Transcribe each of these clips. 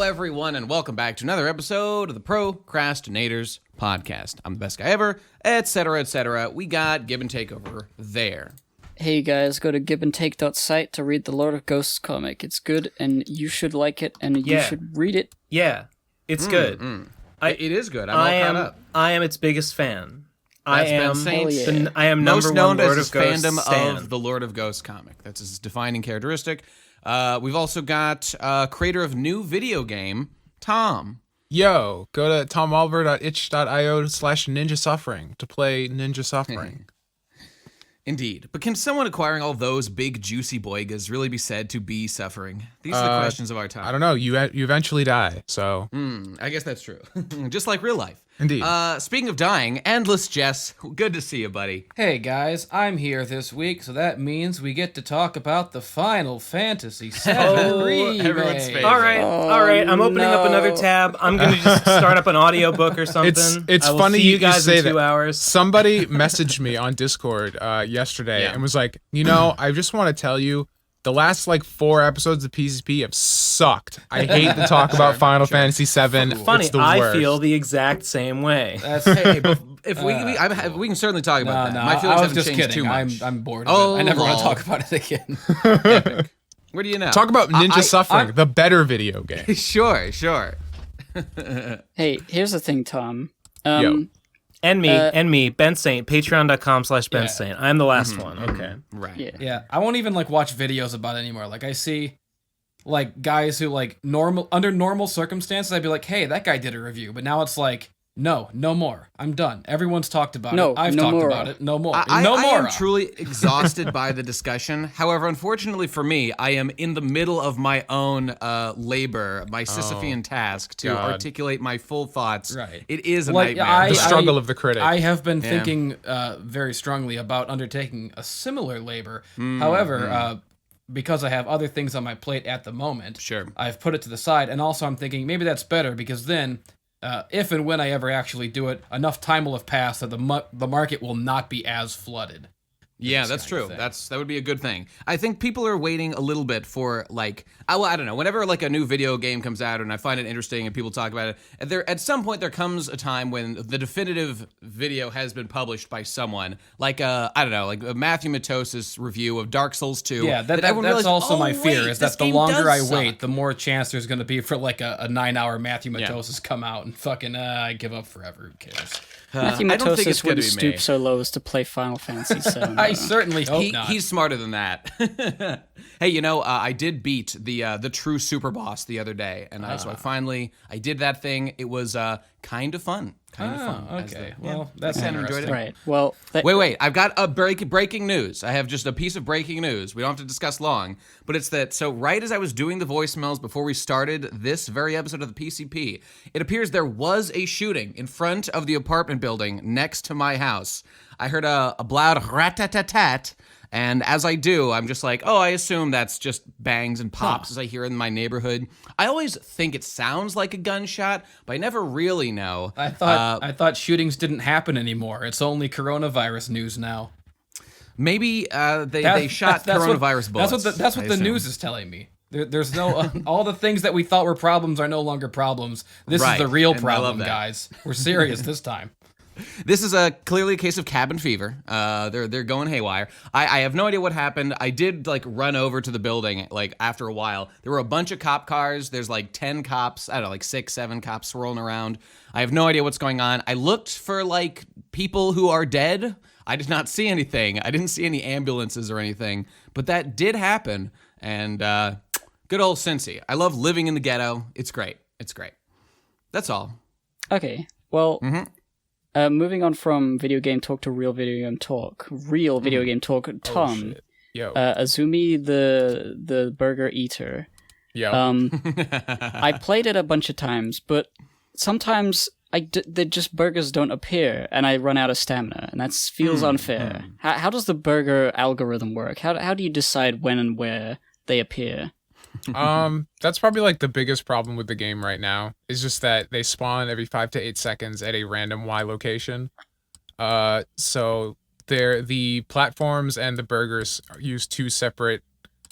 everyone, and welcome back to another episode of the Pro Crastinators podcast. I'm the best guy ever, etc., etc. We got Give and Take over there. Hey guys, go to giveandtake.site to read the Lord of Ghosts comic. It's good, and you should like it, and you should read it. Yeah, it's good. It is good. I'm all caught up. I am its biggest fan. That's I am. Ben Saint's I am most number known one Lord as his of Ghosts fandom stan. of the Lord of Ghosts comic. That's his defining characteristic. We've also got creator of new video game, Tom. Yo, go to tomoliver.itch.io/ninja suffering to play Ninja Suffering. Indeed. But can someone acquiring all those big, juicy boigas really be said to be suffering? These are the questions of our time. I don't know. You eventually die, so. I guess that's true. Just like real life. Indeed. Speaking of dying, Endless Jess, good to see you, buddy. Hey guys, I'm here this week, so that means we get to talk about the Final Fantasy VII remake. everyone's favorite. All right. I'm opening up another tab. I'm gonna just start up an audiobook or something. It's I will funny see you guys say in 2 that. hours. Somebody messaged me on Discord yesterday and was like, I just want to tell you, the last 4 episodes of PCP have sucked. I hate to talk about Final Fantasy VII. Funny, it's the I worst. feel the exact same way. Hey, but if we can certainly talk about that. My feelings I was haven't just changed kidding. too much. I'm bored of it. I never want to lol. talk about it again. Epic. What do you know? Talk about Ninja Suffering, the better video game. Sure. Hey, here's the thing, Tom. Yo. And me, Ben Saint, patreon.com/Ben Yeah. Saint. I'm the last one. Okay. Right. Yeah. Yeah, I won't even watch videos about it anymore. I see guys who under normal circumstances, I'd be like, hey, that guy did a review. But now it's no more. I'm done. Everyone's talked about it. I've talked about it. No more. I more. am truly exhausted by the discussion. However, unfortunately for me, I am in the middle of my own labor, my Sisyphean task to God. articulate my full thoughts. Right. It is a nightmare. The struggle of the critic. I have been thinking very strongly about undertaking a similar labor. However, because I have other things on my plate at the moment, Sure. I've put it to the side. And also I'm thinking maybe that's better because then if and when I ever actually do it, enough time will have passed that the market will not be as flooded. Yeah, that's true. That would be a good thing. I think people are waiting a little bit for I don't know. Whenever a new video game comes out and I find it interesting and people talk about it, at some point there comes a time when the definitive video has been published by someone, a Matthew Matos's review of Dark Souls 2. Yeah, that's realized, also my fear wait, is that this the game longer does I suck. wait, the more chance there's going to be for a 9-hour Matthew Matosis come out and fucking I give up forever. Who cares? Matthew I don't think it's Matosis gonna wouldn't be stoop me. so low as to play Final Fantasy VII. I certainly hope not. He's smarter than that. Hey, I did beat the true super boss the other day, and so I did that thing. It was kind of fun. Okay. Well, that's I enjoyed interesting. it. Right. Well, Wait. I've got a breaking news. I have just a piece of breaking news. We don't have to discuss long, but it's that. So right as I was doing the voicemails before we started this very episode of the PCP, it appears there was a shooting in front of the apartment building next to my house. I heard a loud rat-tat-tat-tat, and as I do, I'm just I assume that's just bangs and pops as I hear in my neighborhood. I always think it sounds like a gunshot, but I never really know. I thought shootings didn't happen anymore. It's only coronavirus news now. Maybe they shot coronavirus bullets. That's what the news is telling me. There's no all the things that we thought were problems are no longer problems. This is the real and I love problem, that. guys. We're serious this time. This is clearly a case of cabin fever. They're going haywire. I have no idea what happened. I did run over to the building after a while. There were a bunch of cop cars. There's 10 cops. I don't know, 6, 7 cops swirling around. I have no idea what's going on. I looked for people who are dead. I did not see anything. I didn't see any ambulances or anything. But that did happen. And good old Cincy. I love living in the ghetto. It's great. That's all. okay. Well, moving on from video game talk to real video game talk. Real video game talk. Tom, shit. Yo. Azumi the burger eater. Yo. I played it a bunch of times, but sometimes burgers don't appear, and I run out of stamina, and that feels unfair. How does the burger algorithm work? How do you decide when and where they appear? That's probably the biggest problem with the game right now is just that they spawn every 5 to 8 seconds at a random Y location. So the platforms and the burgers use 2 separate,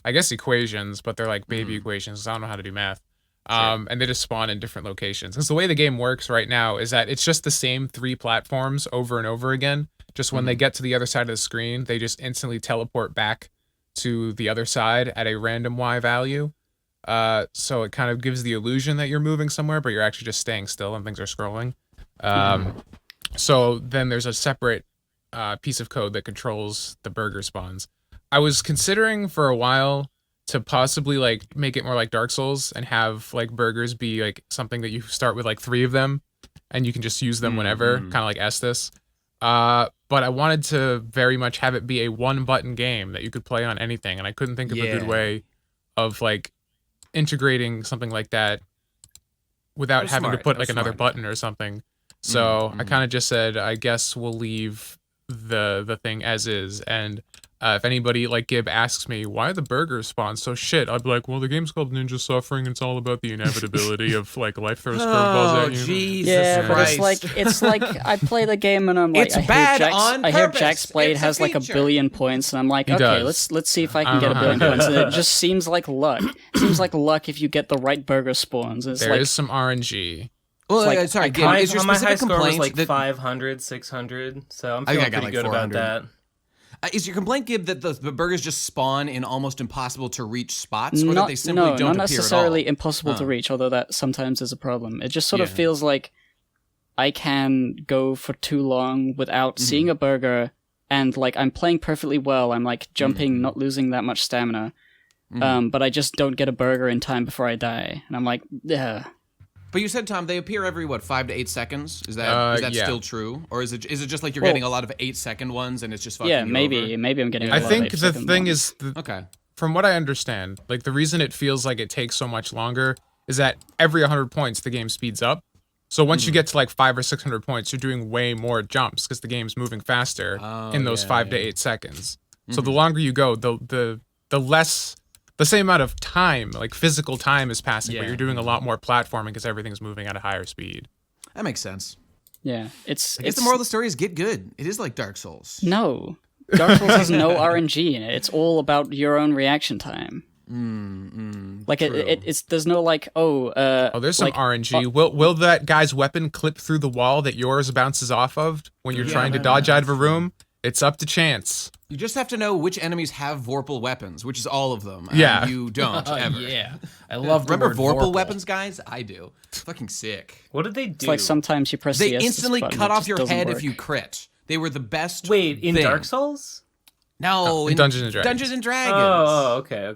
I guess, equations, but they're baby equations. So I don't know how to do math. And they just spawn in different locations. Because the way the game works right now is that it's just the same 3 platforms over and over again. Just when they get to the other side of the screen, they just instantly teleport back to the other side at a random Y value. So it kind of gives the illusion that you're moving somewhere, but you're actually just staying still and things are scrolling. So then there's a separate piece of code that controls the burger spawns. I was considering for a while to possibly like make it more like Dark Souls and have like burgers be like something that you start with like 3 of them and you can just use them whenever, kind of like Estus. But I wanted to very much have it be a 1-button game that you could play on anything, and I couldn't think of a good way of like integrating something like that without having to put like another button or something. So I kind of just said, I guess we'll leave the thing as is, and if anybody like Gib asks me why the burgers spawn so shit, I'd be like, well, the game's called Ninja Suffering. It's all about the inevitability of like life throws curveballs at you. Jesus Yeah, but Christ. it's like I play the game and I'm like, It's bad on I hear purpose. Jack's Blade It's a has like a feature. billion points, and I'm like, He okay, does. let's see if I can get a billion points. And it just seems like luck. It seems like luck if you get the right burger spawns. It's There like is some RNG. Well, like- sorry, Gib, My, is your my high specific score was complaint like that 500, 600, so I'm I think feeling I got pretty like good about 400. that. Is your complaint, Gib, that the burgers just spawn in almost impossible to reach spots, or that not, they simply no, don't not appear necessarily at all? impossible to reach, although that sometimes is a problem. It just sort of Yeah. feels like I can go for too long without seeing a burger, and like I'm playing perfectly well. I'm like jumping, not losing that much stamina, but I just don't get a burger in time before I die, and I'm like, yeah. But you said, Tom, they appear every 5 to 8 seconds. Is that yeah. still true, or is it just like you're Well- getting a lot of 8-second ones and it's just fucking Yeah, you maybe over? I'm getting. I a lot think of the 8-second thing ones. is, Okay. from what I understand, like the reason it feels like it takes so much longer is that every 100 points the game speeds up. So once you get to like 500 or 600 points, you're doing way more jumps because the game's moving faster in those 5 to 8 seconds. So the longer you go, the less, the same amount of time, like physical time, is passing, but Yeah. you're doing a lot more platforming because everything's moving at a higher speed. That makes sense. Yeah, I it's guess the moral of the story is get good. It is like Dark Souls. no. Dark Souls has no RNG in it. It's all about your own reaction time. Like it's there's no like Oh, there's some like, RNG. Will that guy's weapon clip through the wall that yours bounces off of when you're trying to dodge out of a room? It's up to chance. You just have to know which enemies have Vorpal weapons, which is all of them. and Yeah. you don't ever. Yeah, I love the Remember word Vorpal weapons, guys? I do. Fucking sick. What did they do? It's like sometimes you press They the Estus instantly button, cut it off just your doesn't head work. if you crit. They were the best. Wait, in thing. Dark Souls? No, in Dungeons and Dragons. Dungeons and Dragons. Oh, okay.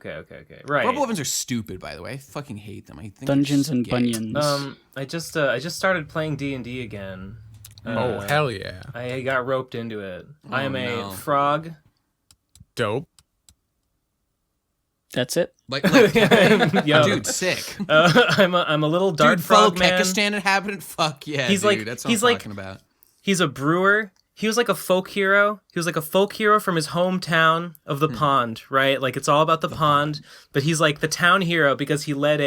Right. Vorpal weapons are stupid, by the way. I fucking hate them. I think Dungeons they're and gay. Bunions. I just started playing D&D again. Oh, hell yeah. I got roped into it. I am no. a frog. Dope. That's it. Like Yo, dude, sick. I'm a little dark Dude, fellow frog man. Kekistan inhabitant. Fuck yeah, He's dude. like- That's what he's I'm like- talking about. He's a brewer. He was like a folk hero. He was like a folk hero from his hometown of the pond, right? Like it's all about the pond, but he's like the town hero because he led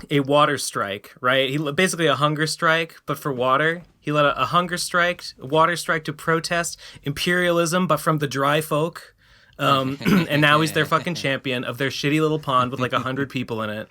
a water strike, right? Basically a hunger strike, but for water. He led a hunger strike, a water strike to protest imperialism, but from the dry folk. And now he's their fucking champion of their shitty little pond with like 100 people in it.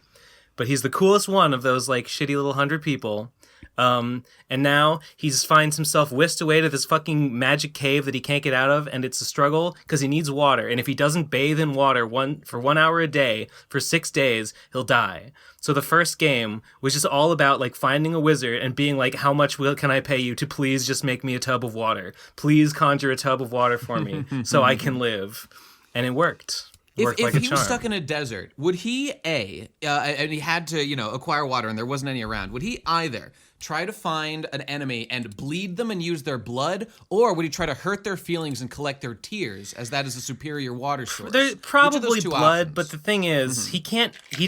But he's the coolest one of those like shitty little 100 people. And now he finds himself whisked away to this fucking magic cave that he can't get out of, and it's a struggle because he needs water. And if he doesn't bathe in water for 1 hour a day for 6 days, he'll die. So the first game was just all about like finding a wizard and being like, how much can I pay you to please just make me a tub of water? Please conjure a tub of water for me so I can live. And it worked. If Like a he was charm. stuck in a desert, would he and he had to acquire water and there wasn't any around, would he either try to find an enemy and bleed them and use their blood, or would he try to hurt their feelings and collect their tears, as that is a superior water source? There's Which of probably those two blood, options? but the thing is, he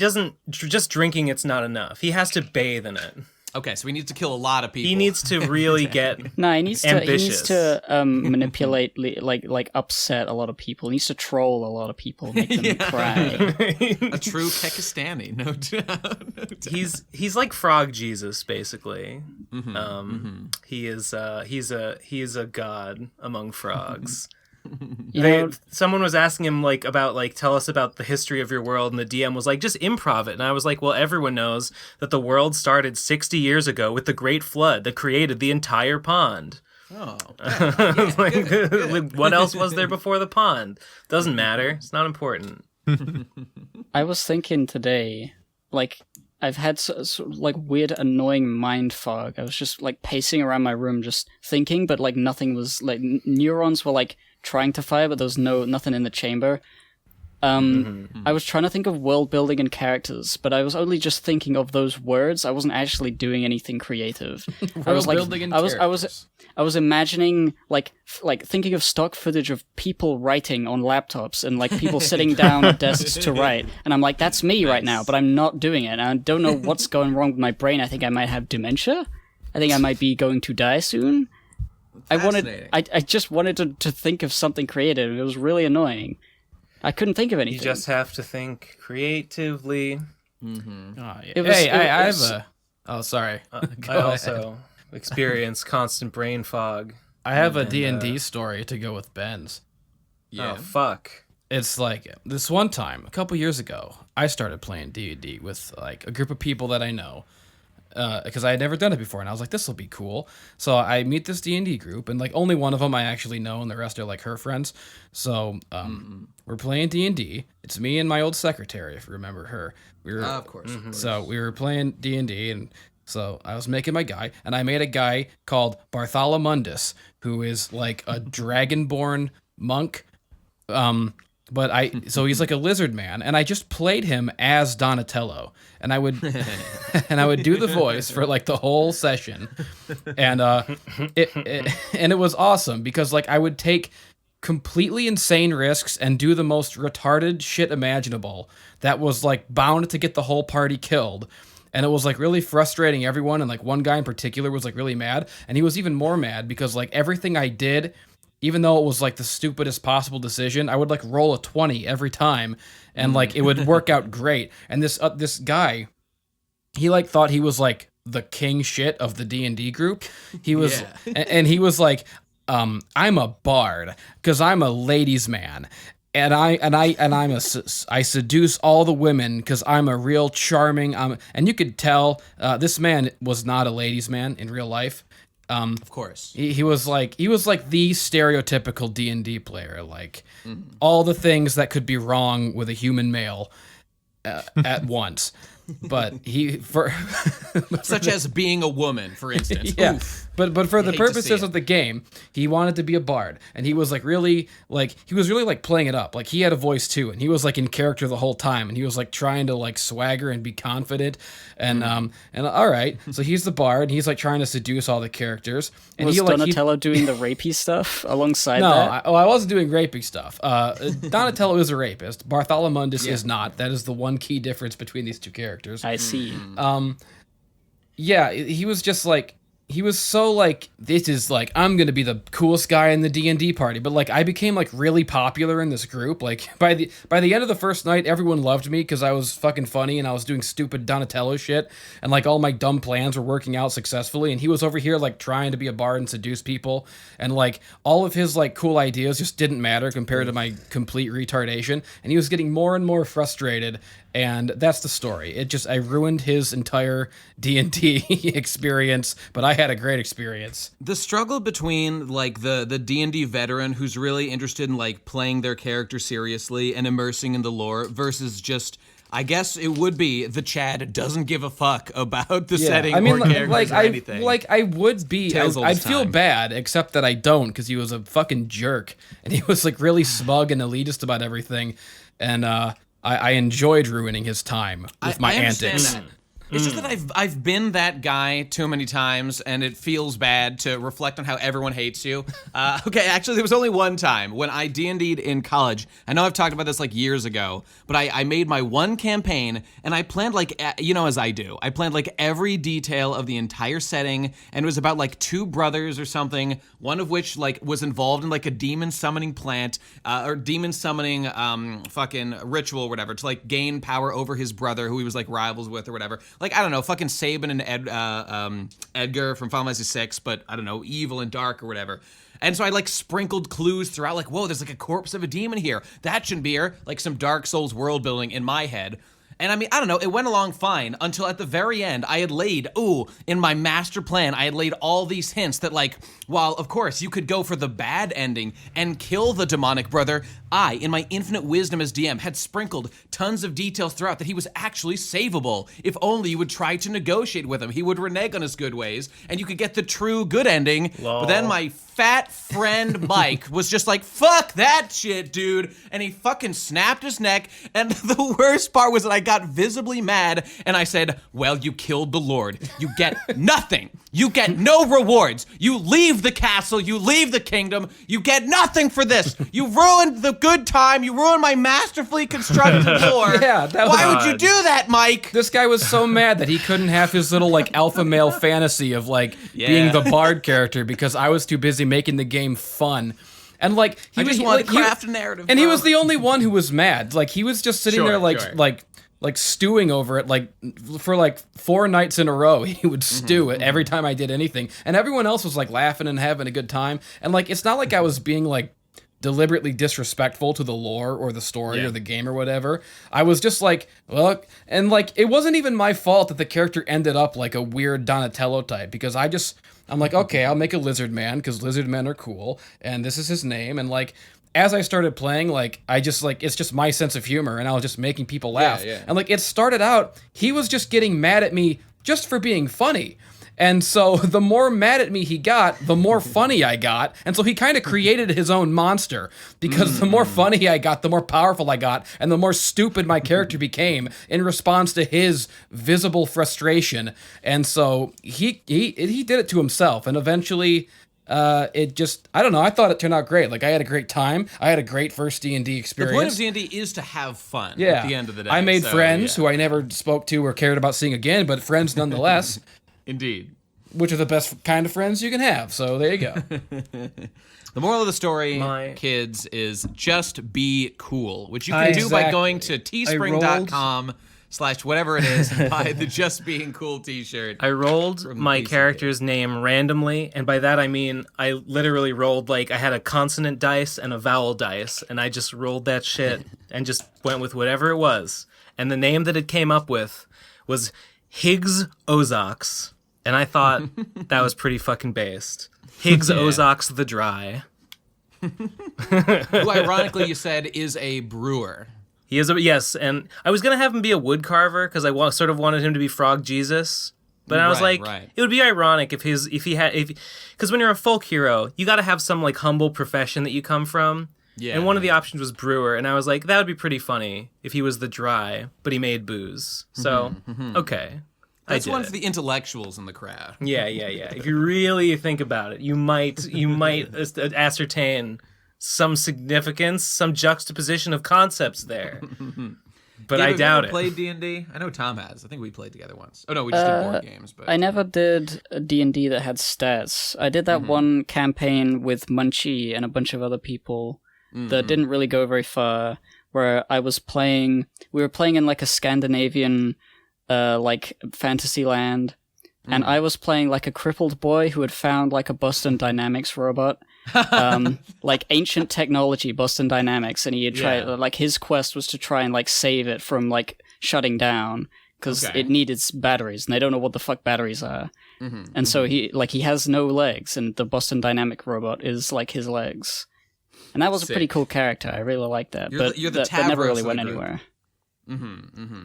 doesn't, just drinking it's not enough. He has to bathe in it. Okay, so he needs to kill a lot of people. He needs to really get No, he needs ambitious. to manipulate, like upset a lot of people. He needs to troll a lot of people, make them cry. a true Kekistani, no doubt. No doubt. He's like Frog Jesus, basically. He is a god among frogs. You know, Someone was asking him like about like tell us about the history of your world, and the DM was like just improv it. And I was like, well, everyone knows that the world started 60 years ago with the Great Flood that created the entire pond. Oh, Like, what else was there before the pond? Doesn't matter. It's not important. I was thinking today, like, I've had like weird, annoying mind fog. I was just like pacing around my room, just thinking, but like nothing was like neurons were like trying to fire, but there was nothing in the chamber. I was trying to think of world building and characters, but I was only just thinking of those words. I wasn't actually doing anything creative. I was like, building and I was imagining like thinking of stock footage of people writing on laptops and like people sitting down at desks to write, and I'm like, that's me right now, but I'm not doing it. And I don't know what's going wrong with my brain. I think I might have dementia. I think I might be going to die soon. I just wanted to think of something creative. It was really annoying. I couldn't think of anything. You just have to think creatively. Oh, yeah. It was- Oh, sorry. I also experience constant brain fog. I have a D&D story to go with Ben's. Oh, fuck. It's like this one time, a couple years ago, I started playing D&D with like a group of people that I know. Because I had never done it before, and I was like, this will be cool. So I meet this D&D group, and like only one of them I actually know, and the rest are like her friends. So we're playing D&D. It's me and my old secretary, if you remember her. We were, of course. So we were playing D&D, and so I was making my guy, and I made a guy called Bartholomundus, who is like a dragonborn monk. So he's like a lizard man, and I just played him as Donatello, and I would do the voice for like the whole session, and it was awesome because like I would take completely insane risks and do the most retarded shit imaginable that was like bound to get the whole party killed. And it was like really frustrating everyone, and like one guy in particular was like really mad, and he was even more mad because like everything I did, even though it was like the stupidest possible decision, I would like roll a 20 every time, and like it would work out great. And this guy, he like thought he was like the king shit of the D&D group. He was, and he was like, I'm a bard because I'm a ladies' man, and I seduce all the women because I'm a real charming. And you could tell this man was not a ladies' man in real life. Of course. He was like the stereotypical D&D player, like all the things that could be wrong with a human male at once. But such as being a woman, for instance. Yeah. Oof. But for the hate to see purposes it. of the game, he wanted to be a bard, and he was really playing it up. Like he had a voice too, and he was like in character the whole time, and he was like trying to like swagger and be confident, and all right, so he's the bard, and he's like trying to seduce all the characters. And was he like Donatello doing the rapey stuff alongside no, that? I wasn't doing rapey stuff. Donatello is a rapist. Bartholomundus is not. That is the one key difference between these two characters. I see. Yeah, he was just like, he was so like, this is like, I'm gonna be the coolest guy in the D&D party. But like, I became like really popular in this group. Like by the end of the first night, everyone loved me because I was fucking funny and I was doing stupid Donatello shit, and like all my dumb plans were working out successfully. And he was over here like trying to be a bard and seduce people, and like all of his like cool ideas just didn't matter compared to my complete retardation. And he was getting more and more frustrated. And that's the story. I ruined his entire D&D experience, but I had a great experience. The struggle between like the D&D veteran who's really interested in like playing their character seriously and immersing in the lore versus just, I guess it would be the Chad doesn't give a fuck about the setting or characters or anything. I would be. Tales all I'd the feel time. bad, except that I don't, because he was a fucking jerk, and he was like really smug and elitist about everything, and I enjoyed ruining his time with my I understand antics. that. It's just that I've been that guy too many times, and it feels bad to reflect on how everyone hates you. Okay, actually, there was only one time when I D&D'd in college. I know I've talked about this like years ago, but I made my one campaign, and I planned like, as I do. I planned like every detail of the entire setting, and it was about like two brothers or something, one of which like was involved in like a demon summoning plant, or demon summoning fucking ritual or whatever, to like gain power over his brother who he was like rivals with or whatever. Like, I don't know, fucking Sabin and Edgar from Final Fantasy VI, but I don't know, evil and dark or whatever. And so I like sprinkled clues throughout, like, whoa, there's like a corpse of a demon here. That shouldn't be here. Like some Dark Souls world building in my head. And I mean, I don't know, it went along fine until at the very end, I had laid, in my master plan, I had laid all these hints that, like, while, of course, you could go for the bad ending and kill the demonic brother, I, in my infinite wisdom as DM, had sprinkled tons of details throughout that he was actually savable. If only you would try to negotiate with him. He would renege on his good ways, and you could get the true good ending. Lol. But then my fat friend Mike was just like, fuck that shit, dude. And he fucking snapped his neck. And the worst part was that I got visibly mad and I said, well, you killed the Lord. You get nothing. You get no rewards. You leave the castle. You leave the kingdom. You get nothing for this. You ruined the good time. You ruined my masterfully constructed lore. Yeah, that was- Why would you do that, Mike? This guy was so mad that he couldn't have his little like alpha male fantasy of like being the bard character because I was too busy making the game fun. And like I just wanted to craft a narrative. and he bro. was the only one who was mad. Like he was just sitting Sure, there like sure. like stewing over it like for like 4 nights in a row. He would stew it every time I did anything. And everyone else was like laughing and having a good time. And like it's not like I was being like deliberately disrespectful to the lore or the story or the game or whatever. I was just like, look, and like it wasn't even my fault that the character ended up like a weird Donatello type because I'm like, okay, I'll make a lizard man because lizard men are cool and this is his name. And like as I started playing, like I just like it's just my sense of humor and I was just making people laugh. yeah. And like it started out, he was just getting mad at me just for being funny. And so the more mad at me he got, the more funny I got. And so he kind of created his own monster because the more funny I got, the more powerful I got, and the more stupid my character became in response to his visible frustration. And so he did it to himself. And eventually it just, I don't know, I thought it turned out great. Like I had a great time. I had a great first D&D The experience. point of D&D is to have fun Yeah. at the end of the day. I made so, friends yeah. who I never spoke to or cared about seeing again, but friends nonetheless. Indeed. Which are the best kind of friends you can have. So there you go. The moral of the story, kids, is just be cool, which you can do by Exactly. going to teespring.com/whatever it is and buy the Just Being Cool t-shirt. I rolled From my PCP. character's name randomly, and by that I mean I literally rolled like I had a consonant dice and a vowel dice, and I just rolled that shit and just went with whatever it was. And the name that it came up with was Higgs Ozox, and I thought that was pretty fucking based. Higgs Ozox the Dry. Who, ironically, you said is a brewer. He is yes, and I was gonna have him be a wood carver because I sort of wanted him to be Frog Jesus, but I was Right, like, right. it would be ironic because when you're a folk hero, you got to have some like humble profession that you come from. Yeah. And one of the options was brewer, and I was like, that would be pretty funny if he was the dry, but he made booze. So okay, That's I did one it. for the intellectuals in the crowd. Yeah. If you really think about it, you might ascertain some significance, some juxtaposition of concepts there. But Yeah, I have you doubt ever it. played D&D? I know Tom has. I think we played together once. Oh no, we just did board games. But I never did a D&D that had stats. I did that one campaign with Munchy and a bunch of other people that didn't really go very far, where we were playing in like a Scandinavian like fantasy land, and I was playing like a crippled boy who had found like a Boston Dynamics robot. Like ancient technology, Boston Dynamics, and he had tried like his quest was to try and like save it from like shutting down because Okay. it needed batteries, and they don't know what the fuck batteries are. And so he has no legs, and the Boston Dynamic robot is like his legs, and that was a pretty Sick. cool character. I really liked that, You're but the- you're the that never Tavros really of the went group. anywhere.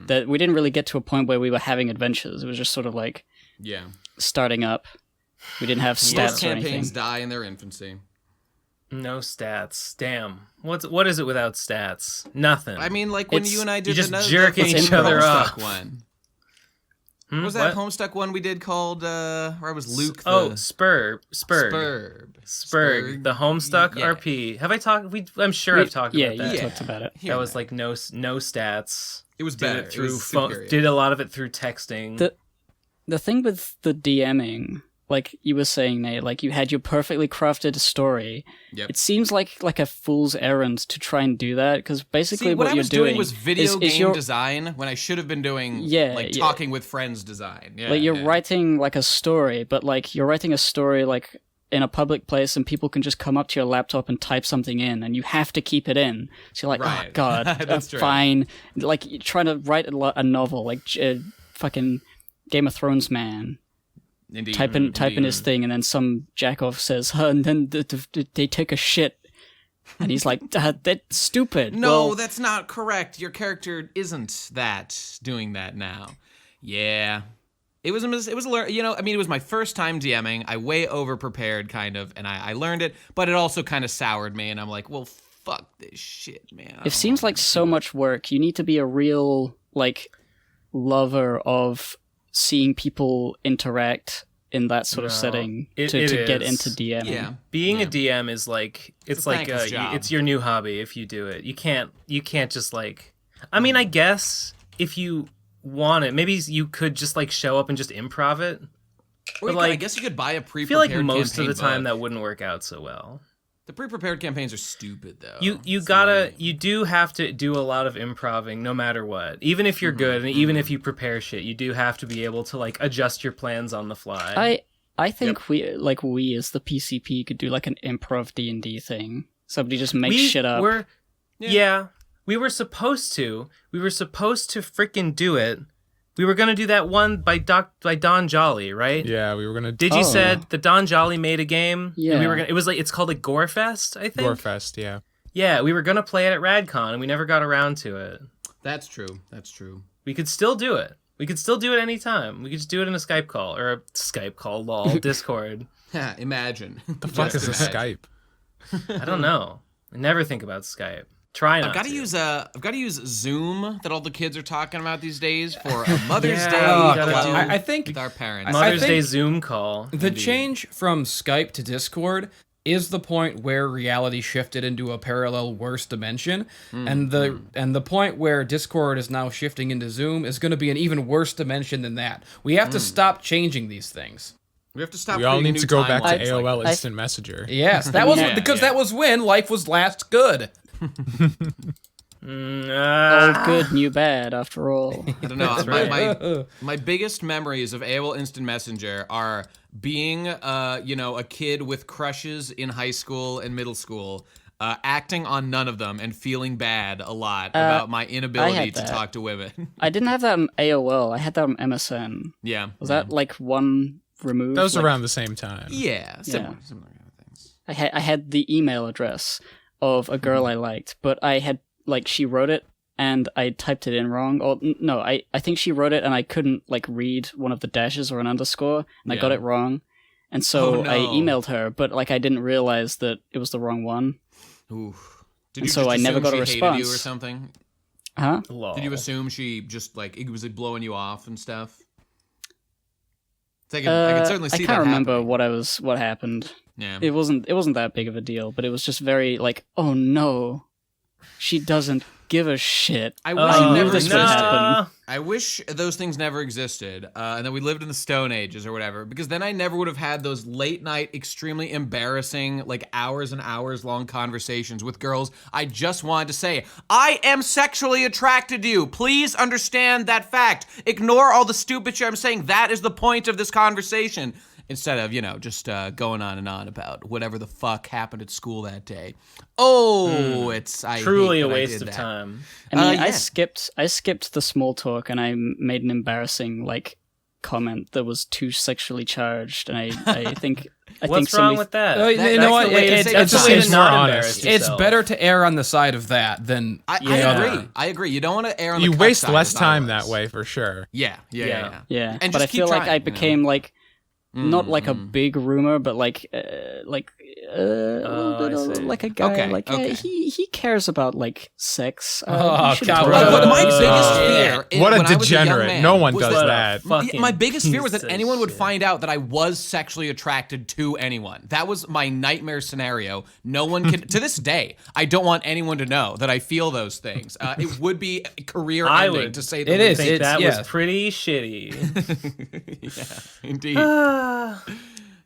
That we didn't really get to a point where we were having adventures. It was just sort of like yeah, starting up. We didn't have most stats or anything. campaigns die in their infancy. No stats. Damn. What is it without stats? Nothing. I mean, like when It's- you and I did just the jerking each the other Homestuck up. one. What was that What? Homestuck one we did called? Where I was Luke. Oh, the Spurg. Spurg. The Homestuck Yeah. RP. Have I talked? I'm sure I've talked Yeah, about that. you talked about it. Here That and was there. like no stats. It was Did better. it through it was phone. superior. Did a lot of it through texting. The thing with the DMing, like you were saying, Nate, like you had your perfectly crafted story. Yep. It seems like a fool's errand to try and do that because basically See, what I you're was doing doing was video is game your, design when I should have been doing Yeah, like yeah. talking with friends design. Yeah, like you're yeah. writing like a story, but like you're writing a story like in a public place and people can just come up to your laptop and type something in, and you have to keep it in. So you're like, Right. oh god, That's true. fine. Like you're trying to write a novel, like fucking Game of Thrones man. Indeed. Type in his thing, and then some jackoff says, and then they take a shit, and he's like, that's stupid. No, Well, that's not correct. Your character isn't doing that now. Yeah. It was it was my first time DMing. I way over prepared kind of, and I learned it, but it also kind of soured me, and I'm like, well, fuck this shit, man. it seems like so much work. You need to be a real, like, lover of seeing people interact in that sort of setting it to get is. into DMing. Yeah. Being a DM is like it's a like thankless job. it's your new hobby if you do it. You can't just like. I mean, I guess if you want it, maybe you could just like show up and just improv it. Or But, I like, guess you could buy a I pre-prepared feel like most of campaign the time book. that wouldn't work out so well. The pre-prepared campaigns are stupid, though. You do have to do a lot of improving no matter what. Even if you're good and even if you prepare shit, you do have to be able to like adjust your plans on the fly. I think we as the PCP could do like an improv D&D thing. Somebody just makes shit up. We were supposed to. We were supposed to freaking do it. We were gonna do that one by Don Jolly, right? Yeah, we were gonna. Digi said that Don Jolly made a game. Yeah. And we were gonna. It was like it's called like Gorefest, I think. Gorefest, yeah. Yeah, we were gonna play it at RadCon, and we never got around to it. That's true. That's true. We could still do it. We could still do it anytime. We could just do it in a Skype call or a Skype call, lol, Discord. Imagine. The fuck is a Skype? I don't know. I never think about Skype. Try not I've got to use Zoom that all the kids are talking about these days for a Mother's Yeah, Day. you gotta call do- I think with our parents. Mother's I Day think Zoom call. the change from Skype to Discord is the point where reality shifted into a parallel worse dimension, and the point where Discord is now shifting into Zoom is going to be an even worse dimension than that. We have to stop changing these things. We have to stop. We all creating need new to go back to timelines like AOL that. Instant Messenger. Yes, that was Yeah, because yeah. that was when life was last good. Old good, new bad, after all. I don't know. right. My biggest memories of AOL Instant Messenger are being, a kid with crushes in high school and middle school, acting on none of them and feeling bad a lot about my inability had to that. talk to women. I didn't have that on AOL. I had that on MSN. Yeah. Was that like one removed? That was Like, around the same time. Yeah. Similar kind of things. I had the email address of a girl I liked, but I had like she wrote it and I typed it in wrong. Or no, I think she wrote it and I couldn't like read one of the dashes or an underscore, and I got Yeah. it wrong. And so Oh, no. I emailed her, but like I didn't realize that it was the wrong one. Ooh. Did And you so just I never assume got a she hated you or response. something? Huh? Lol. Did you assume she just like it was like blowing you off and stuff? I could certainly see I that can't remember happening. what happened. Yeah. It wasn't that big of a deal, but it was just very like, oh no, she doesn't give a shit. I wish I it knew never this would existed. happen. I wish those things never existed, and that we lived in the Stone Ages or whatever, because then I never would have had those late night, extremely embarrassing, like hours and hours long conversations with girls I just wanted to say, I am sexually attracted to you. Please understand that fact. Ignore all the stupid shit I'm saying. That is the point of this conversation. Instead of, just going on and on about whatever the fuck happened at school that day. Oh, I Truly hate a that I waste did of that. time. I mean, yeah. I skipped the small talk and I made an embarrassing like comment that was too sexually charged, and I think What's somebody wrong with that? You That's know what? the way to It's say That's it. the way It's to not more embarrass honest. It's yourself. better to err on the side of that than I yeah. agree. You don't want to err on the You cuck waste side, less as I time was. that way for sure. Yeah. yeah. And But just I feel keep like trying, I you know. became like not like a Mm. big rumor, but like a little bit I see. like a guy. Okay, like okay. he cares about like sex. Oh, you should God, talk what- about But my it. biggest Yeah. fear, What a when I was young degenerate. man, No one was does What a that. fucking My biggest fear was piece that of anyone would shit. find out that I was sexually attracted to anyone. That was my nightmare scenario. No one can, to this day, I don't want anyone to know that I feel those things. It would be career I ending, would. to say the It I is. least. think It's- that yeah. was pretty shitty. Yeah, indeed.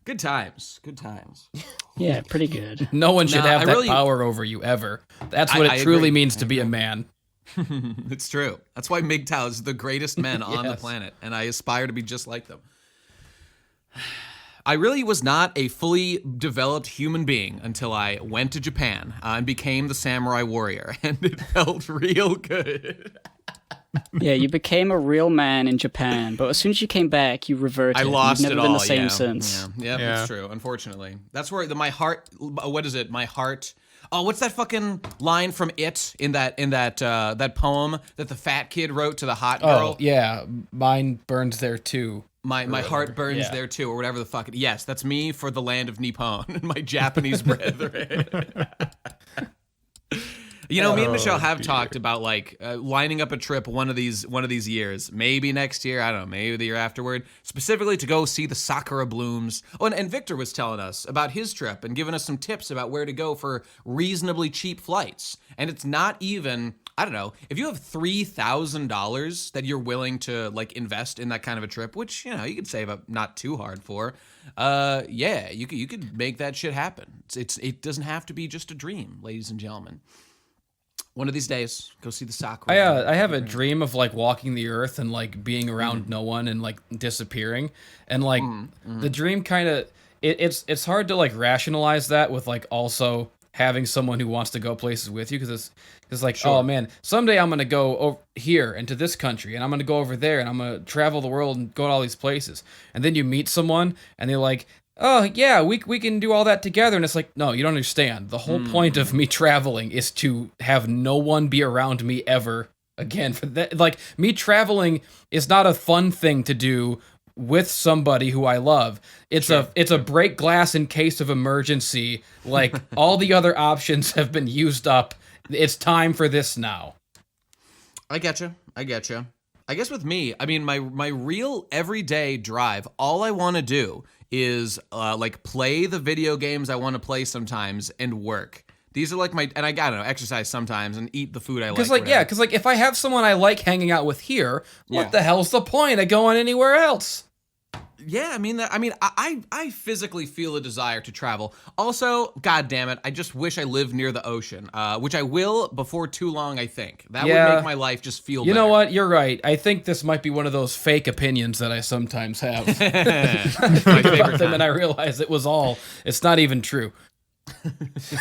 Good times. Good times. Yeah, pretty good. No one should No, have I that really- power over you ever. That's what I it truly agree. means to be a man. It's true. That's why MGTOW is the greatest men on the Yes. planet, and I aspire to be just like them. I really was not a fully developed human being until I went to Japan and became the samurai warrior, and it felt real good. Yeah, you became a real man in Japan, but as soon as you came back, you reverted. I lost You've it never been all. the same Yeah. since. Yeah, that's true. Unfortunately, that's where my heart. What is it? My heart. Oh, what's that fucking line from It in that poem that the fat kid wrote to the hot girl? Oh, yeah. Mine burns there too. My heart burns there too, or whatever the fuck. Yes, that's me for the land of Nippon, my Japanese brethren. You know, me and Michelle have talked about like lining up a trip one of these years, maybe next year, I don't know, maybe the year afterward, specifically to go see the sakura blooms. Oh, and Victor was telling us about his trip and giving us some tips about where to go for reasonably cheap flights. And it's not even, I don't know, if you have $3,000 that you're willing to like invest in that kind of a trip, which, you know, you could save up not too hard for, yeah, you could make that shit happen. It doesn't have to be just a dream, ladies and gentlemen. One of these days, go see the sakura. I have a dream of like walking the earth and like being around no one and like disappearing, and like the dream kind of it's hard to like rationalize that with like also having someone who wants to go places with you, because it's like, oh man, someday I'm gonna go over here and to this country, and I'm gonna go over there, and I'm gonna travel the world and go to all these places, and then you meet someone and they're like, oh yeah, we can do all that together, and it's like, no, you don't understand. The whole point of me traveling is to have no one be around me ever again. For that, like, me traveling is not a fun thing to do with somebody who I love. It's a break glass in case of emergency. Like, all the other options have been used up. It's time for this now. I getcha. I guess with me, I mean, my real everyday drive, all I want to do is like play the video games I want to play sometimes and work. These are like and I don't know, exercise sometimes and eat the food I like. Because like if I have someone I like hanging out with here, what the hell's the point of going anywhere else? Yeah, I physically feel a desire to travel. Also, god damn it, I just wish I lived near the ocean, which I will before too long, I think. That would make my life just feel better. You know what? You're right. I think this might be one of those fake opinions that I sometimes have. My favorite them, and I realize it's not even true.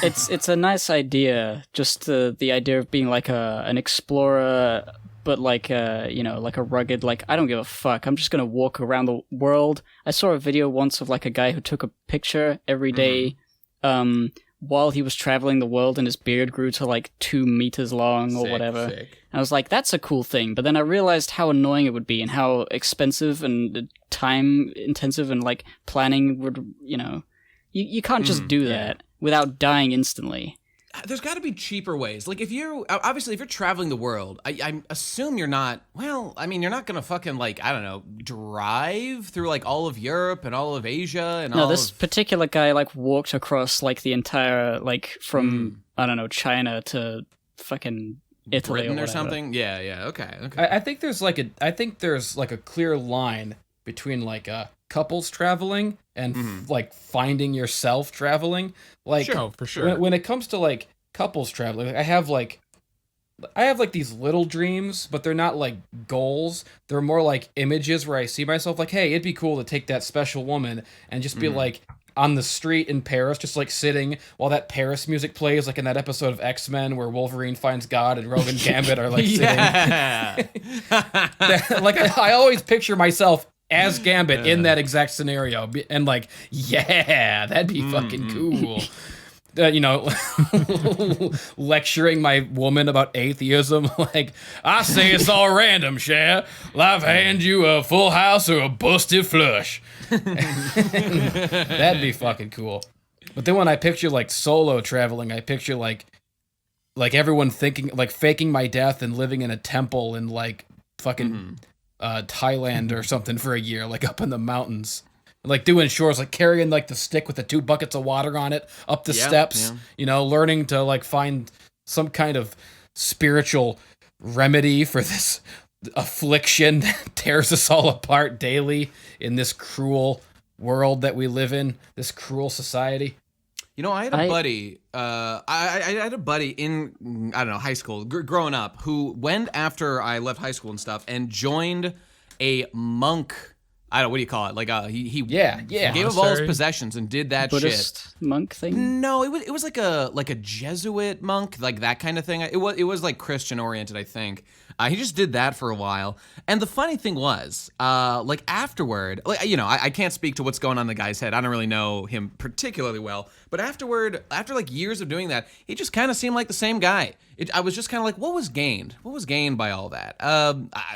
It's a nice idea, just the idea of being like an explorer, but like like a rugged, like, I don't give a fuck, I'm just gonna walk around the world. I saw a video once of like a guy who took a picture every day while he was traveling the world, and his beard grew to like 2 meters long or whatever. Sick. And I was like, that's a cool thing, but then I realized how annoying it would be and how expensive and time intensive and like planning would, you can't just do that without dying instantly. There's got to be cheaper ways. Like, if you're traveling the world, I assume you're not, you're not going to fucking, like, I don't know, drive through, like, all of Europe and all of Asia and No, this particular guy, like, walked across, like, the entire, like, from, I don't know, China to fucking Italy Britain or something? Yeah, okay. I think there's, like, a clear line between, like, couples traveling and like finding yourself traveling. Like, for sure. When it comes to like couples traveling, I have like these little dreams, but they're not like goals. They're more like images where I see myself like, hey, it'd be cool to take that special woman and just be like on the street in Paris, just like sitting while that Paris music plays, like in that episode of X-Men where Wolverine finds God and Rogue and Gambit are like sitting. Like I always picture myself as Gambit in that exact scenario, and like, yeah, that'd be fucking cool. Lecturing my woman about atheism, like, I say it's all random, Cher. Life hand you a full house or a busted flush. That'd be fucking cool. But then when I picture like solo traveling, I picture like everyone thinking, like, faking my death and living in a temple in like fucking Thailand or something for a year, like up in the mountains, like doing chores, like carrying like the stick with the 2 buckets of water on it up the steps, learning to like find some kind of spiritual remedy for this affliction that tears us all apart daily in this cruel world that we live in, this cruel society. I had a buddy. I had a buddy in, I don't know, high school, growing up, who went after I left high school and stuff and joined a monk I don't know, what do you call it? Like he Yeah. gave up all his Monastery? possessions and did that Buddhist monk thing. shit. No, it was like a Jesuit monk, like that kind of thing. It was like Christian oriented, I think. He just did that for a while. And the funny thing was, like afterward, like, you know, I can't speak to what's going on in the guy's head. I don't really know him particularly well. But afterward, after like years of doing that, he just kind of seemed like the same guy. I was just kind of like, what was gained? What was gained by all that?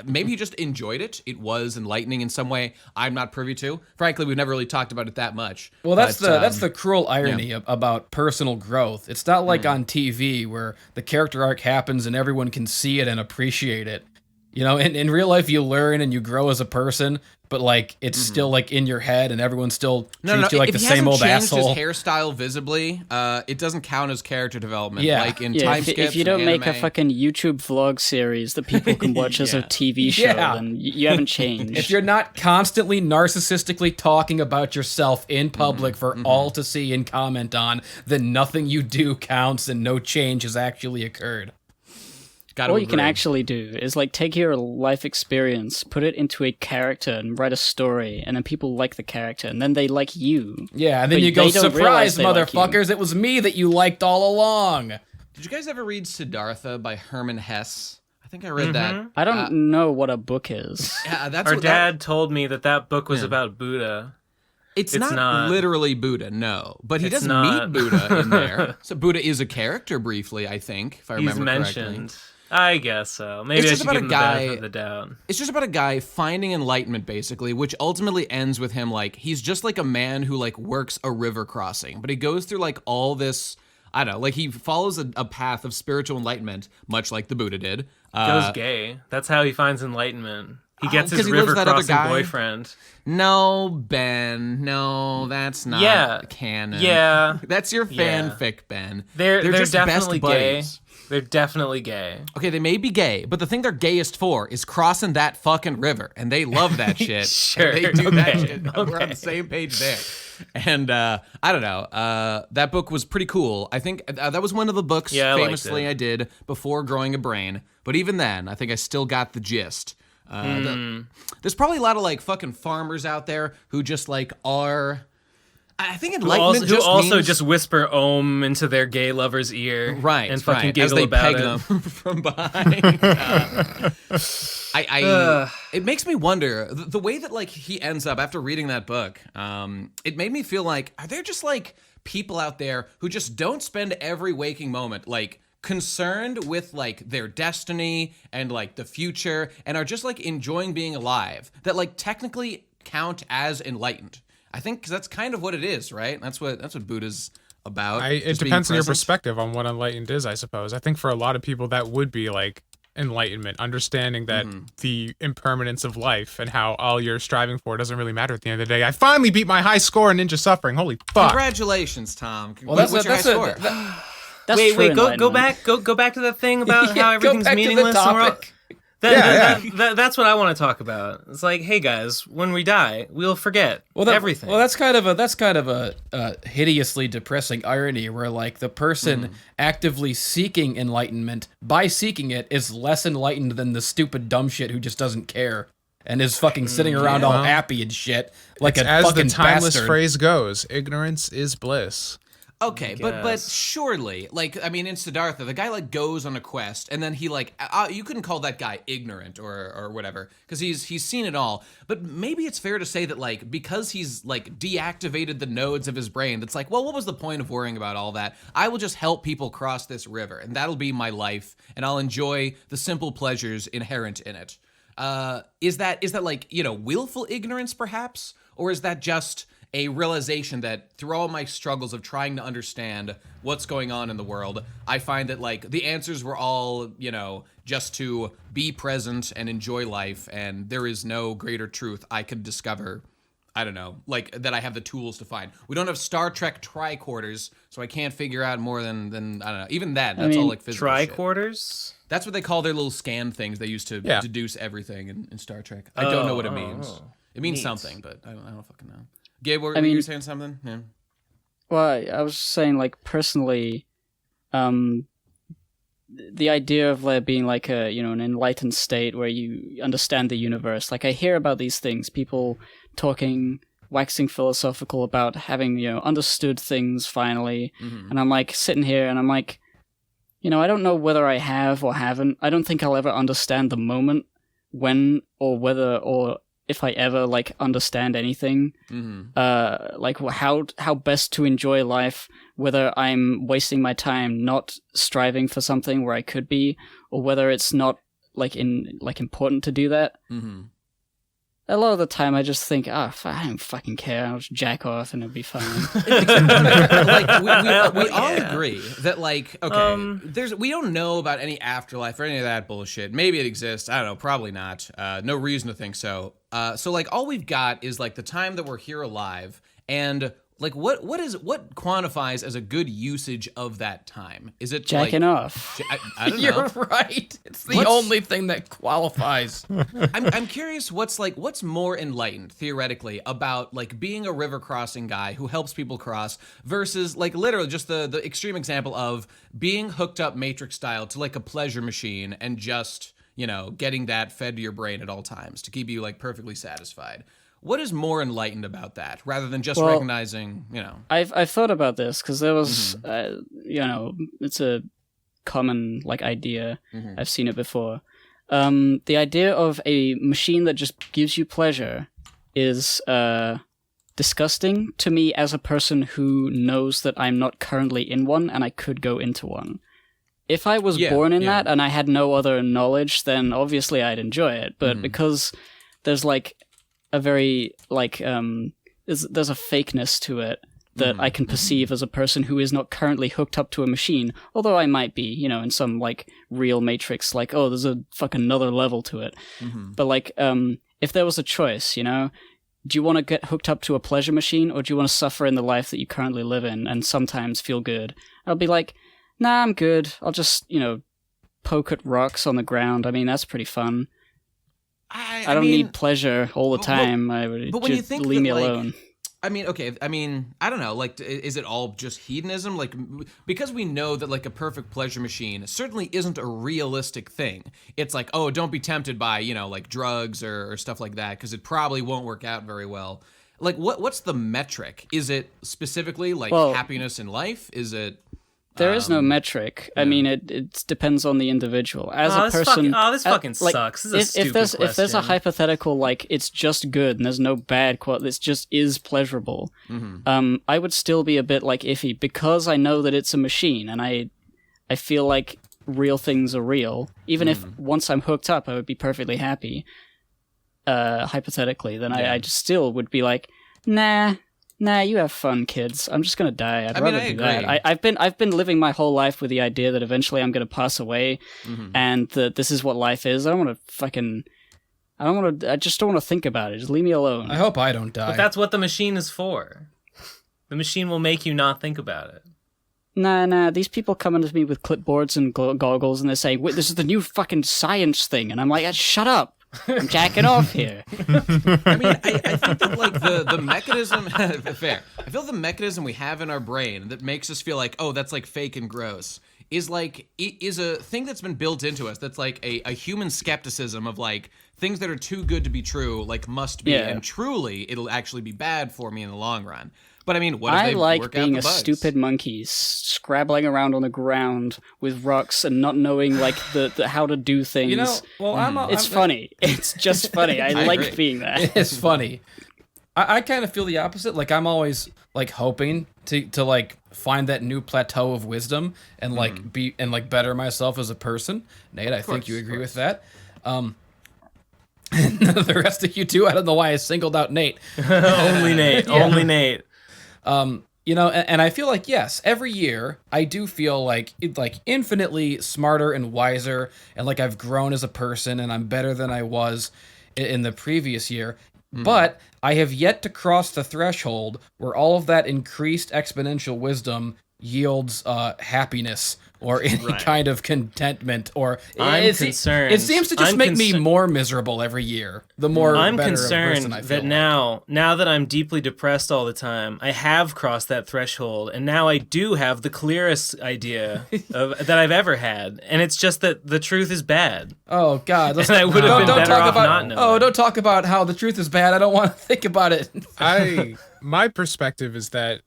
Maybe he just enjoyed it. It was enlightening in some way. I'm not privy to. Frankly, we've never really talked about it that much. Well, that's But, the cruel irony about personal growth. It's not like on TV where the character arc happens and everyone can see it and appreciate it. You know, in real life, you learn and you grow as a person, but like it's still like in your head, and everyone still treats you like the same old asshole. If he hasn't changed his hairstyle visibly, it doesn't count as character development. Yeah. Like in Yeah, time if skips you don't and make a anime. fucking YouTube vlog series that people can watch as a TV show, Yeah. then you haven't changed. If you're not constantly narcissistically talking about yourself in public for all to see and comment on, then nothing you do counts and no change has actually occurred. Gotta All you can agree. actually do is like take your life experience, put it into a character, and write a story, and then people like the character, and then they like you. Yeah, and then But you go, they don't realize surprise, they like you." motherfuckers, it was me that you liked all along. Did you guys ever read Siddhartha by Herman Hesse? I think I read that. I don't know what a book is. Yeah, that's Our what dad told me that book was about Buddha. It's It's not, not. literally Buddha, no. But he It's does not. meet Buddha in there. So Buddha is a character briefly, I think, if I He's remember mentioned. correctly. I guess so. Maybe It's I just should about give a him the guy- benefit of the doubt. It's just about a guy finding enlightenment, basically, which ultimately ends with him, like, he's just like a man who, like, works a river crossing. But he goes through, like, all this, I don't know, like, he follows a path of spiritual enlightenment, much like the Buddha did. Goes gay. That's how he finds enlightenment. He gets 'cause his he lives river that other crossing guy? boyfriend. No, Ben, no, that's not Yeah. canon. Yeah. That's your Yeah. fanfic, Ben. They're just definitely best gay. buddies. They're definitely gay. Okay, they may be gay, but the thing they're gayest for is crossing that fucking river, and they love that shit. Sure, And they do that okay, shit. We're on okay. the same page there. And I don't know. That book was pretty cool. I think that was one of the books Yeah, I liked famously it. I did before growing a brain. But even then, I think I still got the gist. There's probably a lot of like fucking farmers out there who just like are. I think enlightenment Who also means- just whisper "Om" into their gay lover's ear, right and fucking right, giggle as they about peg it. them from behind. It makes me wonder the way that like he ends up after reading that book. It made me feel like, are there just like people out there who just don't spend every waking moment like concerned with like their destiny and like the future, and are just like enjoying being alive, that like technically count as enlightened? I think 'cause that's kind of what it is, right? That's what Buddha's about. It just being depends on your present. perspective on what enlightened is, I suppose. I think for a lot of people that would be like enlightenment, understanding that the impermanence of life and how all you're striving for doesn't really matter at the end of the day. I finally beat my high score in Ninja Suffering. Holy fuck. Congratulations, Tom. Well, that's What's your high score? That's Wait, true wait, go enlightenment. back to that thing about Yeah, how go everything's back to the meaningless. And we're all- topic. That's what I want to talk about. It's like, hey guys, when we die, we'll forget everything. Well, that's kind of a hideously depressing irony where like the person actively seeking enlightenment by seeking it is less enlightened than the stupid dumb shit who just doesn't care and is fucking sitting around all happy and shit like a As fucking the timeless bastard. phrase goes, ignorance is bliss. Okay, but guess. surely, like, I mean, in Siddhartha, the guy like goes on a quest, and then he like, you couldn't call that guy ignorant or whatever, because he's seen it all. But maybe it's fair to say that like because he's like deactivated the nodes of his brain, that's like, well, what was the point of worrying about all that? I will just help people cross this river, and that'll be my life, and I'll enjoy the simple pleasures inherent in it. Is that like, you know, willful ignorance perhaps, or is that just a realization that through all my struggles of trying to understand what's going on in the world, I find that like the answers were all, you know, just to be present and enjoy life, and there is no greater truth I could discover. I don't know, like that I have the tools to find. We don't have Star Trek tricorders, so I can't figure out more than I don't know. Even that's all mean, like physical shit. Tricorders? That's what they call their little scan things they use to Yeah. deduce everything in Star Trek. I don't know what it means. It means Neat. something, but I don't fucking know. Gabe, were I mean- you saying something? Yeah. Well, I was saying, like, personally, the idea of there being like a, an enlightened state where you understand the universe. Like I hear about these things, people talking, waxing philosophical about having, understood things finally. And I'm like sitting here and I'm like, I don't know whether I have or haven't. I don't think I'll ever understand the moment when or whether or if I ever like understand anything. Like how best to enjoy life, whether I'm wasting my time not striving for something where I could be, or whether it's not important to do that. A lot of the time I just think, I don't fucking care, I'll just jack off and it'll be fine. Like we all agree that like, okay, we don't know about any afterlife or any of that bullshit. Maybe it exists, I don't know, probably not. No reason to think so. So like all we've got is like the time that we're here alive, and like what quantifies as a good usage of that time? Is it jacking off? I don't know. You're right. It's the only thing that qualifies. I'm curious what's more enlightened theoretically about like being a river crossing guy who helps people cross versus like literally just the extreme example of being hooked up Matrix style to like a pleasure machine and just, getting that fed to your brain at all times to keep you like perfectly satisfied. What is more enlightened about that, rather than just recognizing, I've thought about this because there was, it's a common like idea. I've seen it before. The idea of a machine that just gives you pleasure is disgusting to me as a person who knows that I'm not currently in one and I could go into one. If I was born in that and I had no other knowledge, then obviously I'd enjoy it. But because there's like a very like there's a fakeness to it that I can perceive as a person who is not currently hooked up to a machine, although I might be, in some like real Matrix, like, oh, there's a fucking another level to it. But like if there was a choice, do you want to get hooked up to a pleasure machine, or do you want to suffer in the life that you currently live in and sometimes feel good? I'll be like, nah, I'm good, I'll just poke at rocks on the ground. I mean, that's pretty fun. I don't need pleasure all the time. But when you think leave me like, alone. I mean, okay. I mean, I don't know. Like, is it all just hedonism? Like, because we know that like a perfect pleasure machine certainly isn't a realistic thing. It's like, oh, don't be tempted by like drugs or stuff like that, because it probably won't work out very well. Like, what's the metric? Is it specifically like happiness in life? Is it? There is no metric. I mean, it depends on the individual. As a person, this fucking sucks. This is a stupid question. If there's a hypothetical, like it's just good and there's no bad quality, it just is pleasurable. I would still be a bit like iffy because I know that it's a machine, and I feel like real things are real. Even if once I'm hooked up, I would be perfectly happy. Hypothetically, then I just still would be like, Nah, you have fun, kids. I'm just gonna die. I'd rather do that. I've been living my whole life with the idea that eventually I'm gonna pass away, and that this is what life is. I just don't want to think about it. Just leave me alone. I hope I don't die. But that's what the machine is for. The machine will make you not think about it. Nah. These people come into me with clipboards and goggles, and they say, "Wait, this is the new fucking science thing," and I'm like, "Shut up." I'm jacking off here. I mean, I think that like the mechanism fair. I feel the mechanism we have in our brain that makes us feel like, oh, that's like fake and gross, is a thing that's been built into us. That's like a human skepticism of like things that are too good to be true, like must be, and truly it'll actually be bad for me in the long run. But I mean, what if they work out the bugs? I like being a stupid monkey, scrabbling around on the ground with rocks and not knowing like the how to do things. It's funny. It's just funny. I like agree. being that. It's funny. I kind of feel the opposite. Like I'm always like hoping to like find that new plateau of wisdom and like be and like better myself as a person. Nate, I think you agree with that. The rest of you two, I don't know why I singled out Nate. Only Nate. Only Nate. And I feel like, yes, every year I do feel like infinitely smarter and wiser, and like I've grown as a person and I'm better than I was in the previous year. But I have yet to cross the threshold where all of that increased exponential wisdom yields happiness or any kind of contentment, or I'm concerned. It seems to just make me more miserable every year. The more I'm better concerned person I feel that now that I'm deeply depressed all the time, I have crossed that threshold, and now I do have the clearest idea that I've ever had, and it's just that the truth is bad. Oh God! And I would have been better off not knowing. Oh, don't talk about how the truth is bad. I don't want to think about it. My perspective is that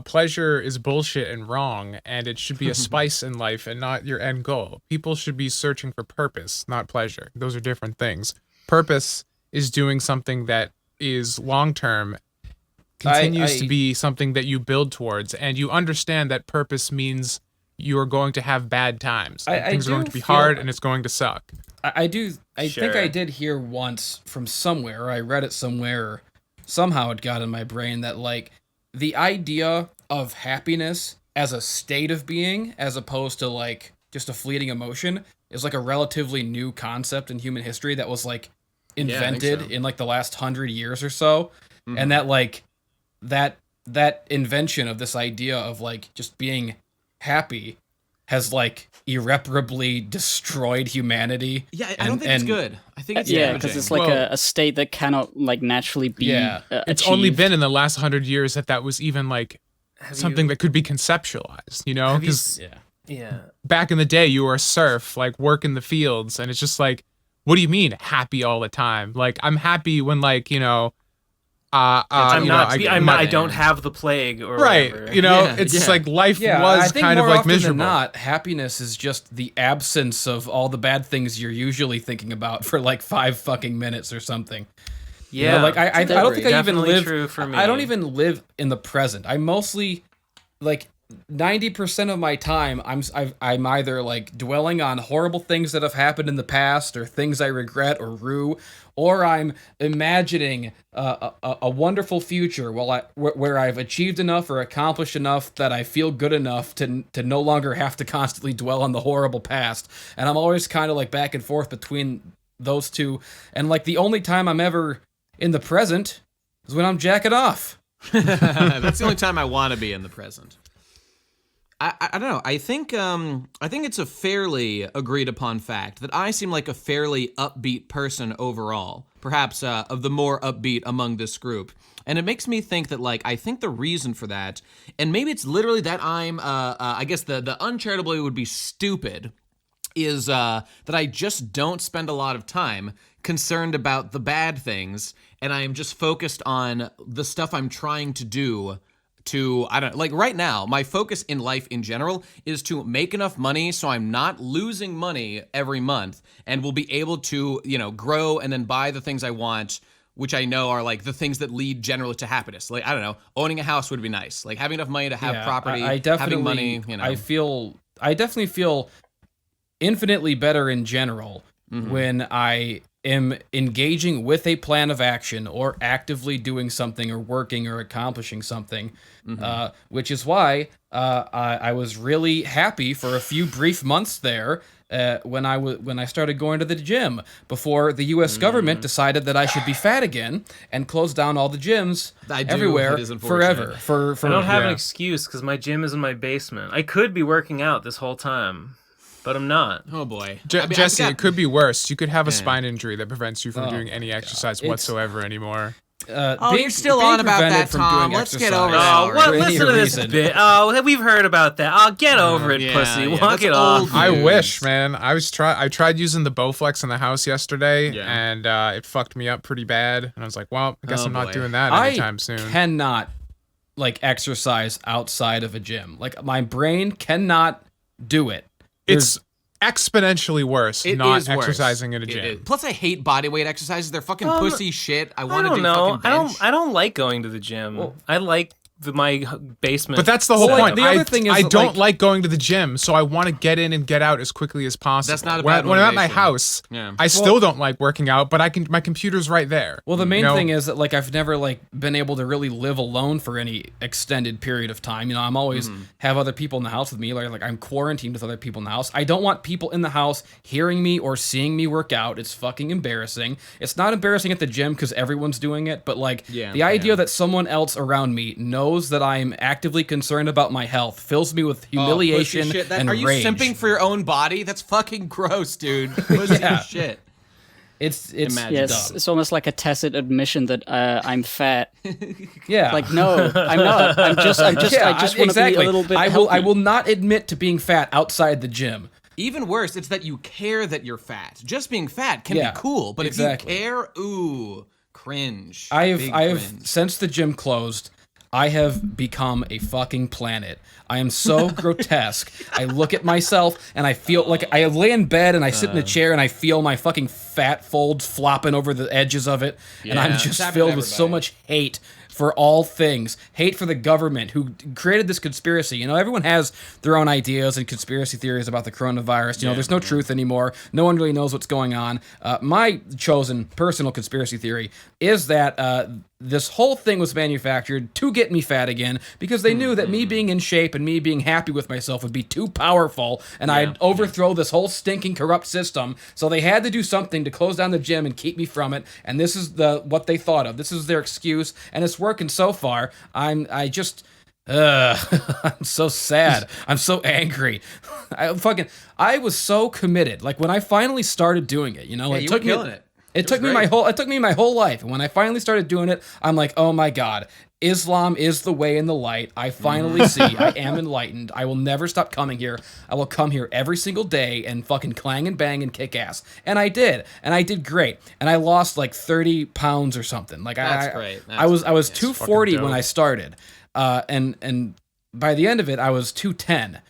pleasure is bullshit and wrong, and it should be a spice in life and not your end goal. People should be searching for purpose, not pleasure. Those are different things. Purpose is doing something that is long-term, continues to be something that you build towards, and you understand that purpose means you are going to have bad times. Things are going to be hard, and it's going to suck. I think I did hear once from somewhere, or I read it somewhere, or somehow it got in my brain that, like, the idea of happiness as a state of being, as opposed to, like, just a fleeting emotion, is, like, a relatively new concept in human history that was, like, invented in, like, the last 100 years or so. Mm-hmm. And that, like, that invention of this idea of, like, just being happy has, like, irreparably destroyed humanity. Yeah, I don't think it's good. I think it's because it's like a state that cannot, like, naturally be it's only been in the last 100 years that was even, like, something that could be conceptualized, you know? Because back in the day, you were a serf, like, work in the fields, and it's just like, what do you mean happy all the time? Like, I'm happy when, like, you know, I don't have the plague or whatever. You know, it's like life was kind of like miserable. Than not, happiness is just the absence of all the bad things you're usually thinking about for like 5 fucking minutes or something. Yeah, you know, like I don't think I even live. True for me. I don't even live in the present. I mostly, like, 90% of my time, I'm either like dwelling on horrible things that have happened in the past, or things I regret or rue, or I'm imagining a wonderful future where I've achieved enough or accomplished enough that I feel good enough to no longer have to constantly dwell on the horrible past. And I'm always kind of like back and forth between those two. And like the only time I'm ever in the present is when I'm jacking off. That's the only time I want to be in the present. I don't know. I think it's a fairly agreed upon fact that I seem like a fairly upbeat person overall, perhaps of the more upbeat among this group. And it makes me think that, like, I think the reason for that, and maybe it's literally that I'm, I guess the uncharitably would be stupid, is that I just don't spend a lot of time concerned about the bad things, and I am just focused on the stuff I'm trying to do to, I don't, like, right now, my focus in life in general is to make enough money so I'm not losing money every month and will be able to, you know, grow and then buy the things I want, which I know are, like, the things that lead generally to happiness. Like, I don't know, owning a house would be nice. Like, having enough money to have property, having money, you know. I definitely feel infinitely better in general when I am engaging with a plan of action or actively doing something or working or accomplishing something, which is why I was really happy for a few brief months there when I started going to the gym before the U.S. government decided that I should be fat again and closed down all the gyms everywhere forever. I don't have an excuse because my gym is in my basement. I could be working out this whole time, but I'm not. Oh boy, Jesse, it could be worse. You could have a spine injury that prevents you from doing any exercise whatsoever anymore. You're still on about that, Tom. Let's get over that. Oh, listen to this bit. Oh, we've heard about that. Oh, get over it, pussy. Walk it off. I wish, man. I tried using the Bowflex in the house yesterday, and it fucked me up pretty bad. And I was like, well, I guess I'm not doing that anytime soon. I cannot, like, exercise outside of a gym. Like, my brain cannot do it. It's exponentially worse not exercising in a gym. Plus, I hate bodyweight exercises. They're fucking pussy shit. I want to do know. fucking bench. I don't like going to the gym. Well, I like my basement. But that's the whole point. The other thing is, I don't like going to the gym, so I want to get in and get out as quickly as possible. That's not a bad when I'm at my house, I still don't like working out, but my computer's right there. Well, the main thing is that, like, I've never, like, been able to really live alone for any extended period of time. You know, I'm always have other people in the house with me. Like I'm quarantined with other people in the house. I don't want people in the house hearing me or seeing me work out. It's fucking embarrassing. It's not embarrassing at the gym because everyone's doing it, but, like, the idea that someone else around me knows knows that I'm actively concerned about my health fills me with humiliation pussy shit. and Are you rage. simping for your own body? That's fucking gross, dude. Pussy shit. It's Yes, dumb. it's almost like a tacit admission that I'm fat. Yeah. Like, no, I'm not. I just want to be a little bit I healthy. will not admit to being fat outside the gym. Even worse, it's that you care that you're fat. Just being fat can be cool, but exactly. if you care, ooh, cringe. I have cringe. since the gym closed, I have become a fucking planet. I am so grotesque. I look at myself and I feel like I lay in bed and I sit in a chair and I feel my fucking fat folds flopping over the edges of it, and I'm just happened to filled with so everybody. much hate for all things. Hate for the government who created this conspiracy. You know, everyone has their own ideas and conspiracy theories about the coronavirus. You know, there's no truth anymore. No one really knows what's going on. My chosen personal conspiracy theory is that this whole thing was manufactured to get me fat again because they knew that me being in shape and me being happy with myself would be too powerful and I'd overthrow this whole stinking corrupt system. So they had to do something to close down the gym and keep me from it. And this is what they thought of. This is their excuse, and it's working so far. I'm so sad. I'm so angry. I was so committed. Like when I finally started doing it, you know, you were killing it. It took me my whole life, and when I finally started doing it, I'm like, oh my god, Islam is the way and the light. I finally see. I am enlightened. I will never stop coming here. I will come here every single day and fucking clang and bang and kick ass. And I did great. And I lost like 30 pounds or something. Like That's great. I was 240 fucking when dope. I started, and by the end of it, I was 210.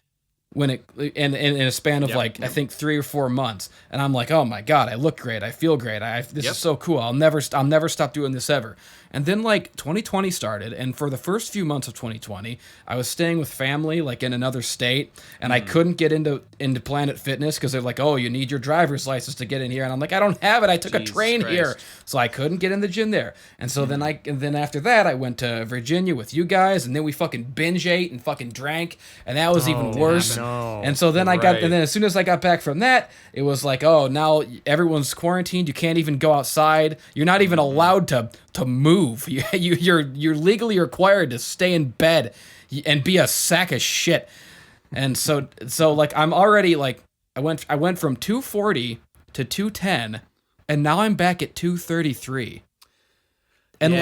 When it in a span of I think 3 or 4 months, and I'm like, oh my god, I look great, I feel great, this is so cool. I'll never stop doing this ever. And then like 2020 started, and for the first few months of 2020, I was staying with family like in another state, and I couldn't get into Planet Fitness because they're like, oh, you need your driver's license to get in here, and I'm like, I don't have it. I took a train here, so I couldn't get in the gym there. And so then after that, I went to Virginia with you guys, and then we fucking binge ate and fucking drank, and that was even worse. And so then and then as soon as I got back from that, it was like, oh, now everyone's quarantined. You can't even go outside. You're not even allowed to move. You're legally required to stay in bed and be a sack of shit. And so like I'm already like I went from 240 to 210, and now I'm back at 233. And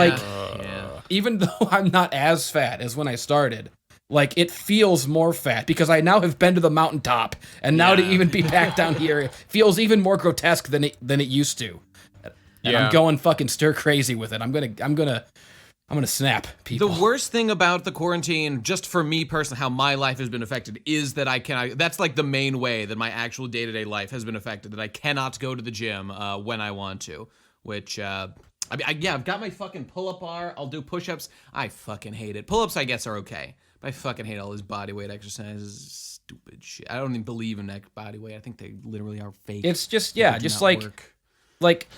even though I'm not as fat as when I started, like it feels more fat because I now have been to the mountaintop, and now to even be back down here, it feels even more grotesque than it used to. And I'm going fucking stir crazy with it. I'm gonna snap, people. The worst thing about the quarantine, just for me personally, how my life has been affected, is that that's like the main way that my actual day-to-day life has been affected, that I cannot go to the gym when I want to, which, I've got my fucking pull-up bar, I'll do push-ups, I fucking hate it. Pull-ups, I guess, are okay, but I fucking hate all this body weight exercises, stupid shit. I don't even believe in that body weight, I think they literally are fake. It's just, They do just not work. like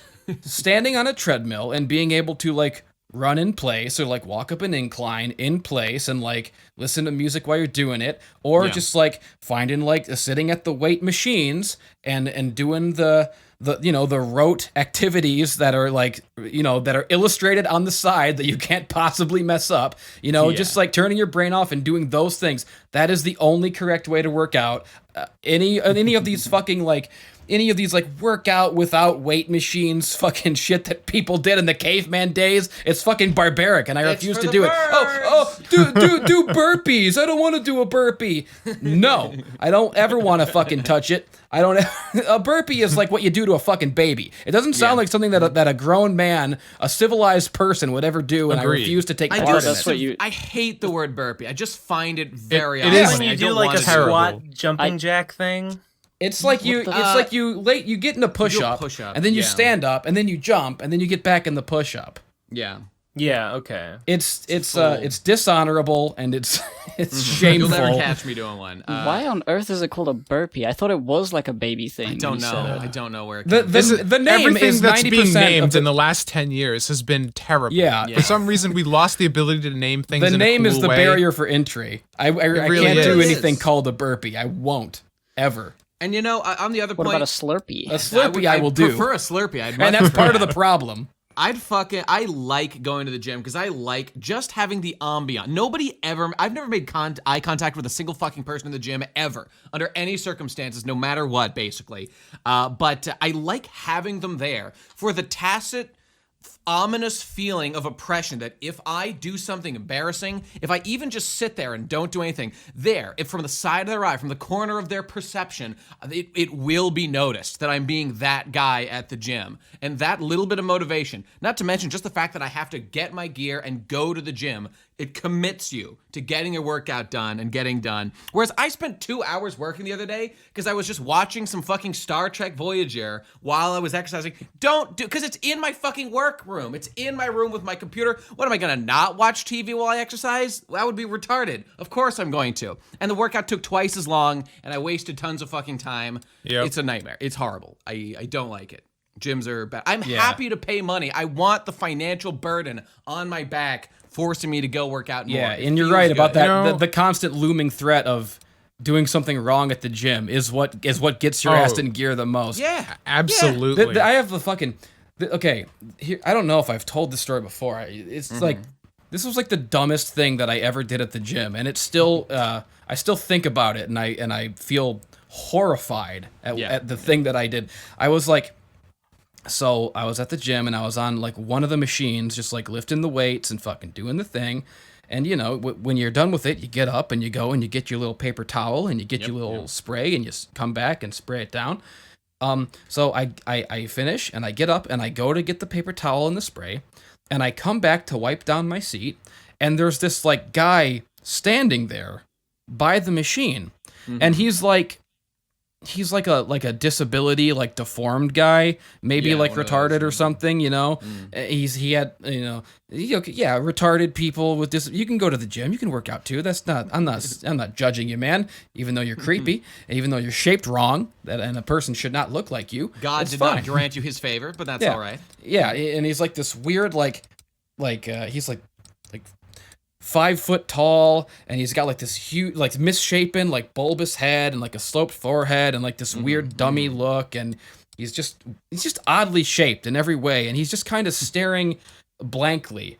standing on a treadmill and being able to like run in place or like walk up an incline in place and like listen to music while you're doing it, or just like finding like sitting at the weight machines and doing the rote activities that are like, that are illustrated on the side that you can't possibly mess up, just like turning your brain off and doing those things. That is the only correct way to work out. Any of these fucking like any of these like workout without weight machines fucking shit that people did in the caveman days, it's fucking barbaric, and I refuse to do it. Do burpees. I don't want to do a burpee. No, I don't ever want to fucking touch it. A burpee is like what you do to a fucking baby. It doesn't sound like something that a grown man, a civilized person would ever do, and Agreed. I refuse to take part in it. I hate the word burpee. I just find it very it odd. is- When I you don't do like want a to do it. squat jumping jack thing. It's like you get in a push-up, push-up, and then you yeah. stand up, and then you jump, and then you get back in the push-up. Yeah. Yeah, okay. It's dishonorable, and it's shameful. You'll never catch me doing one. Why on earth is it called a burpee? I thought it was like a baby thing. I don't when you said know. it. I don't know where it The came from. the name Everything is that's 90% being named of the, in the last 10 years has been terrible. Yeah. For some reason, we lost the ability to name things. the in name a cool is the way. barrier for entry. I really can't do is. anything called a burpee. I won't ever. And on the other What point, about a Slurpee? A Slurpee I will do, prefer a Slurpee. and that's part of the problem. I like going to the gym because I like just having the ambiance. I've never made eye contact with a single fucking person in the gym ever, under any circumstances, no matter what, basically. But I like having them there for the tacit, ominous feeling of oppression that if I do something embarrassing, if I even just sit there and don't do anything, if from the side of their eye, from the corner of their perception, it will be noticed that I'm being that guy at the gym. And that little bit of motivation, not to mention just the fact that I have to get my gear and go to the gym, it commits you to getting your workout done and getting done. Whereas I spent 2 hours working the other day because I was just watching some fucking Star Trek Voyager while I was exercising. Because it's in my fucking workroom. It's in my room with my computer. What, am I gonna not watch TV while I exercise? That would be retarded. Of course I'm going to. And the workout took twice as long and I wasted tons of fucking time. Yep. It's a nightmare. It's horrible. I don't like it. Gyms are bad. I'm happy to pay money. I want the financial burden on my back forcing me to go work out more. Yeah, It and you're feels right good. about that. You know- The constant looming threat of doing something wrong at the gym is what gets your Oh. ass in gear the most. Yeah. Absolutely. I have the fucking okay. Here, I don't know if I've told this story before. It's like this was like the dumbest thing that I ever did at the gym, and it's still I still think about it, and I feel horrified at the thing that I did. I was like. So I was at the gym and I was on like one of the machines, just like lifting the weights and fucking doing the thing. And you know, when you're done with it, you get up and you go and you get your little paper towel and you get your little spray and you come back and spray it down. So I finish and I get up and I go to get the paper towel and the spray and I come back to wipe down my seat and there's this like guy standing there by the machine and he's like a disability, like deformed guy, maybe Yeah, like one of retarded those. or something, you know. He had, retarded people with this. You can go to the gym, you can work out too. I'm not judging you, man. Even though you're creepy, and even though you're shaped wrong, and a person should not look like you. God it's did fine. not grant you his favor, but that's all right. Yeah, and he's like this weird, he's like 5 foot tall, and he's got like this huge, like misshapen, like bulbous head, and like a sloped forehead, and like this weird dummy look, and he's just oddly shaped in every way, and he's just kind of staring blankly,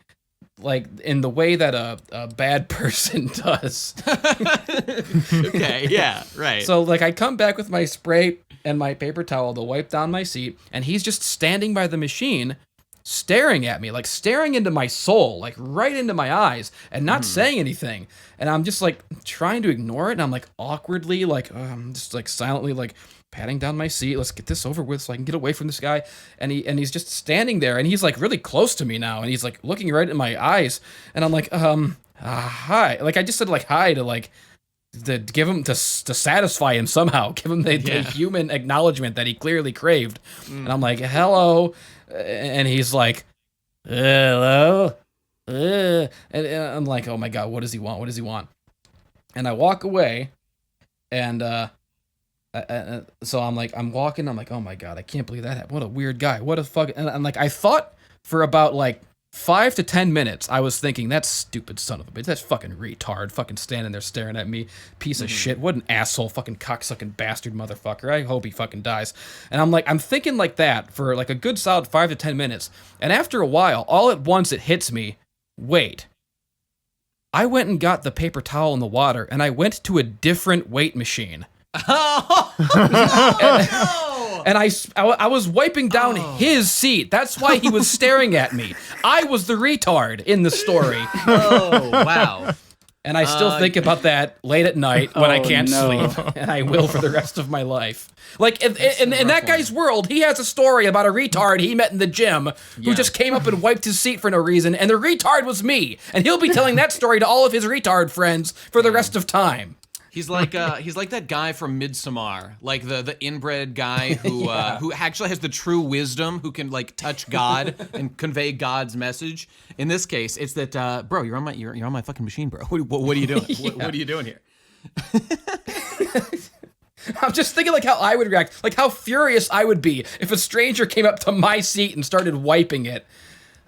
like in the way that a bad person does. Okay, yeah, right. So like I come back with my spray and my paper towel to wipe down my seat, and he's just standing by the machine staring at me, like staring into my soul, like right into my eyes, and not saying anything. And I'm just like trying to ignore it, and I'm like awkwardly, like I'm just like silently like patting down my seat. Let's get this over with so I can get away from this guy. And he's just standing there, and he's like really close to me now, and he's like looking right in my eyes, and I'm like, hi. Like I just said like hi to like to give him to satisfy him somehow, give him the human acknowledgement that he clearly craved. And I'm like, hello. And he's like, hello? And I'm like, oh my God, what does he want? What does he want? And I walk away, and so I'm walking, I'm like, oh my God, I can't believe that happened. What a weird guy. What a fuck. And I'm like, I thought for about like 5 to 10 minutes, I was thinking, that stupid son of a bitch, that fucking retard, fucking standing there staring at me, piece of shit, what an asshole, fucking cocksucking bastard motherfucker, I hope he fucking dies. And I'm thinking like that for like a good solid 5 to 10 minutes, and after a while, all at once it hits me, wait, I went and got the paper towel and the water, and I went to a different weight machine. And I was wiping down his seat. That's why he was staring at me. I was the retard in the story. Oh, wow. And I still think about that late at night when I can't no. sleep. And I will for the rest of my life. Like, in that guy's world, he has a story about a retard he met in the gym who just came up and wiped his seat for no reason, and the retard was me. And he'll be telling that story to all of his retard friends for the rest of time. He's like that guy from Midsommar, like the inbred guy who who actually has the true wisdom, who can like touch God and convey God's message. In this case, it's that bro, you're on my fucking machine, bro. What are you doing? What are you doing here? I'm just thinking like how I would react, like how furious I would be if a stranger came up to my seat and started wiping it.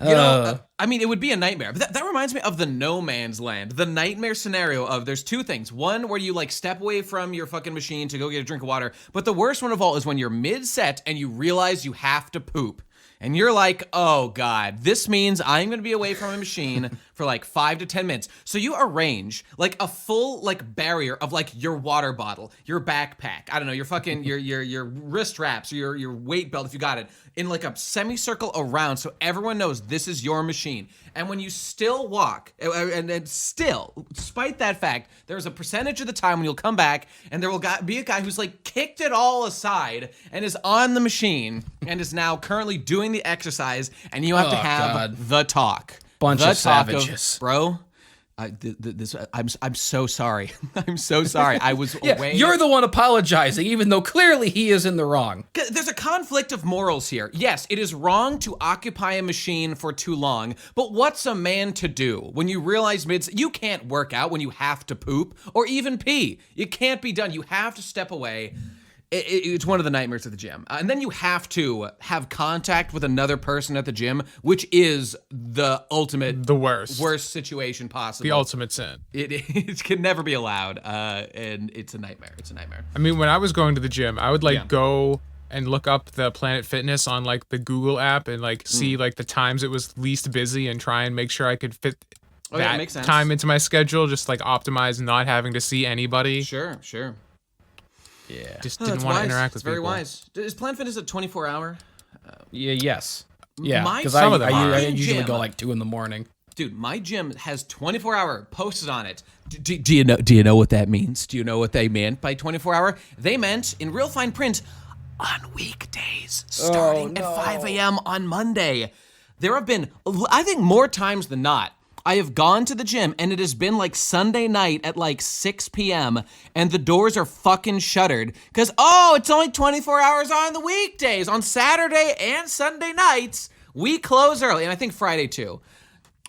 You know, I mean, it would be a nightmare. But that reminds me of the No Man's Land, the nightmare scenario of there's two things. One, where you like step away from your fucking machine to go get a drink of water. But the worst one of all is when you're mid-set and you realize you have to poop. and you're like, oh God, this means I'm gonna be away from a machine for like 5 to 10 minutes. So you arrange like a full like barrier of like your water bottle, your backpack, I don't know, your fucking your wrist wraps, or your weight belt if you got it, in like a semicircle around, so everyone knows this is your machine. And when you still walk, and still, despite that fact, there's a percentage of the time when you'll come back and there will be a guy who's like kicked it all aside and is on the machine and is now currently doing the exercise, and you have to have God. the talk. Bunch The of talk savages. bro. I'm so sorry. I'm so sorry. I was away. You're the one apologizing, even though clearly he is in the wrong. There's a conflict of morals here. Yes, it is wrong to occupy a machine for too long, but what's a man to do when you realize you can't work out when you have to poop or even pee? It can't be done. You have to step away. It's one of the nightmares of the gym. And then you have to have contact with another person at the gym, which is the ultimate, The worst situation possible. the ultimate sin. It can never be allowed, and it's a nightmare. It's a nightmare. I mean, when I was going to the gym, I would like go and look up the Planet Fitness on like the Google app and like see like the times it was least busy and try and make sure I could fit Oh, yeah, that makes sense. time into my schedule, just like optimize not having to see anybody. Sure. Yeah. Just Oh, didn't that's want to wise. interact It's with very people. wise. Is Planet Fitness a 24-hour? Yeah. Yes. Yeah. My- Because Some I, of them I, are. I usually Gym. go like 2 a.m. Dude, my gym has 24-hour posted on it. Do you know what that means? Do you know what they meant by 24-hour? They meant, in real fine print, on weekdays, starting at 5 a.m. on Monday. There have been, I think, more times than not, I have gone to the gym and it has been like Sunday night at like 6 p.m. and the doors are fucking shuttered because, it's only 24 hours on the weekdays. On Saturday and Sunday nights, we close early. And I think Friday too.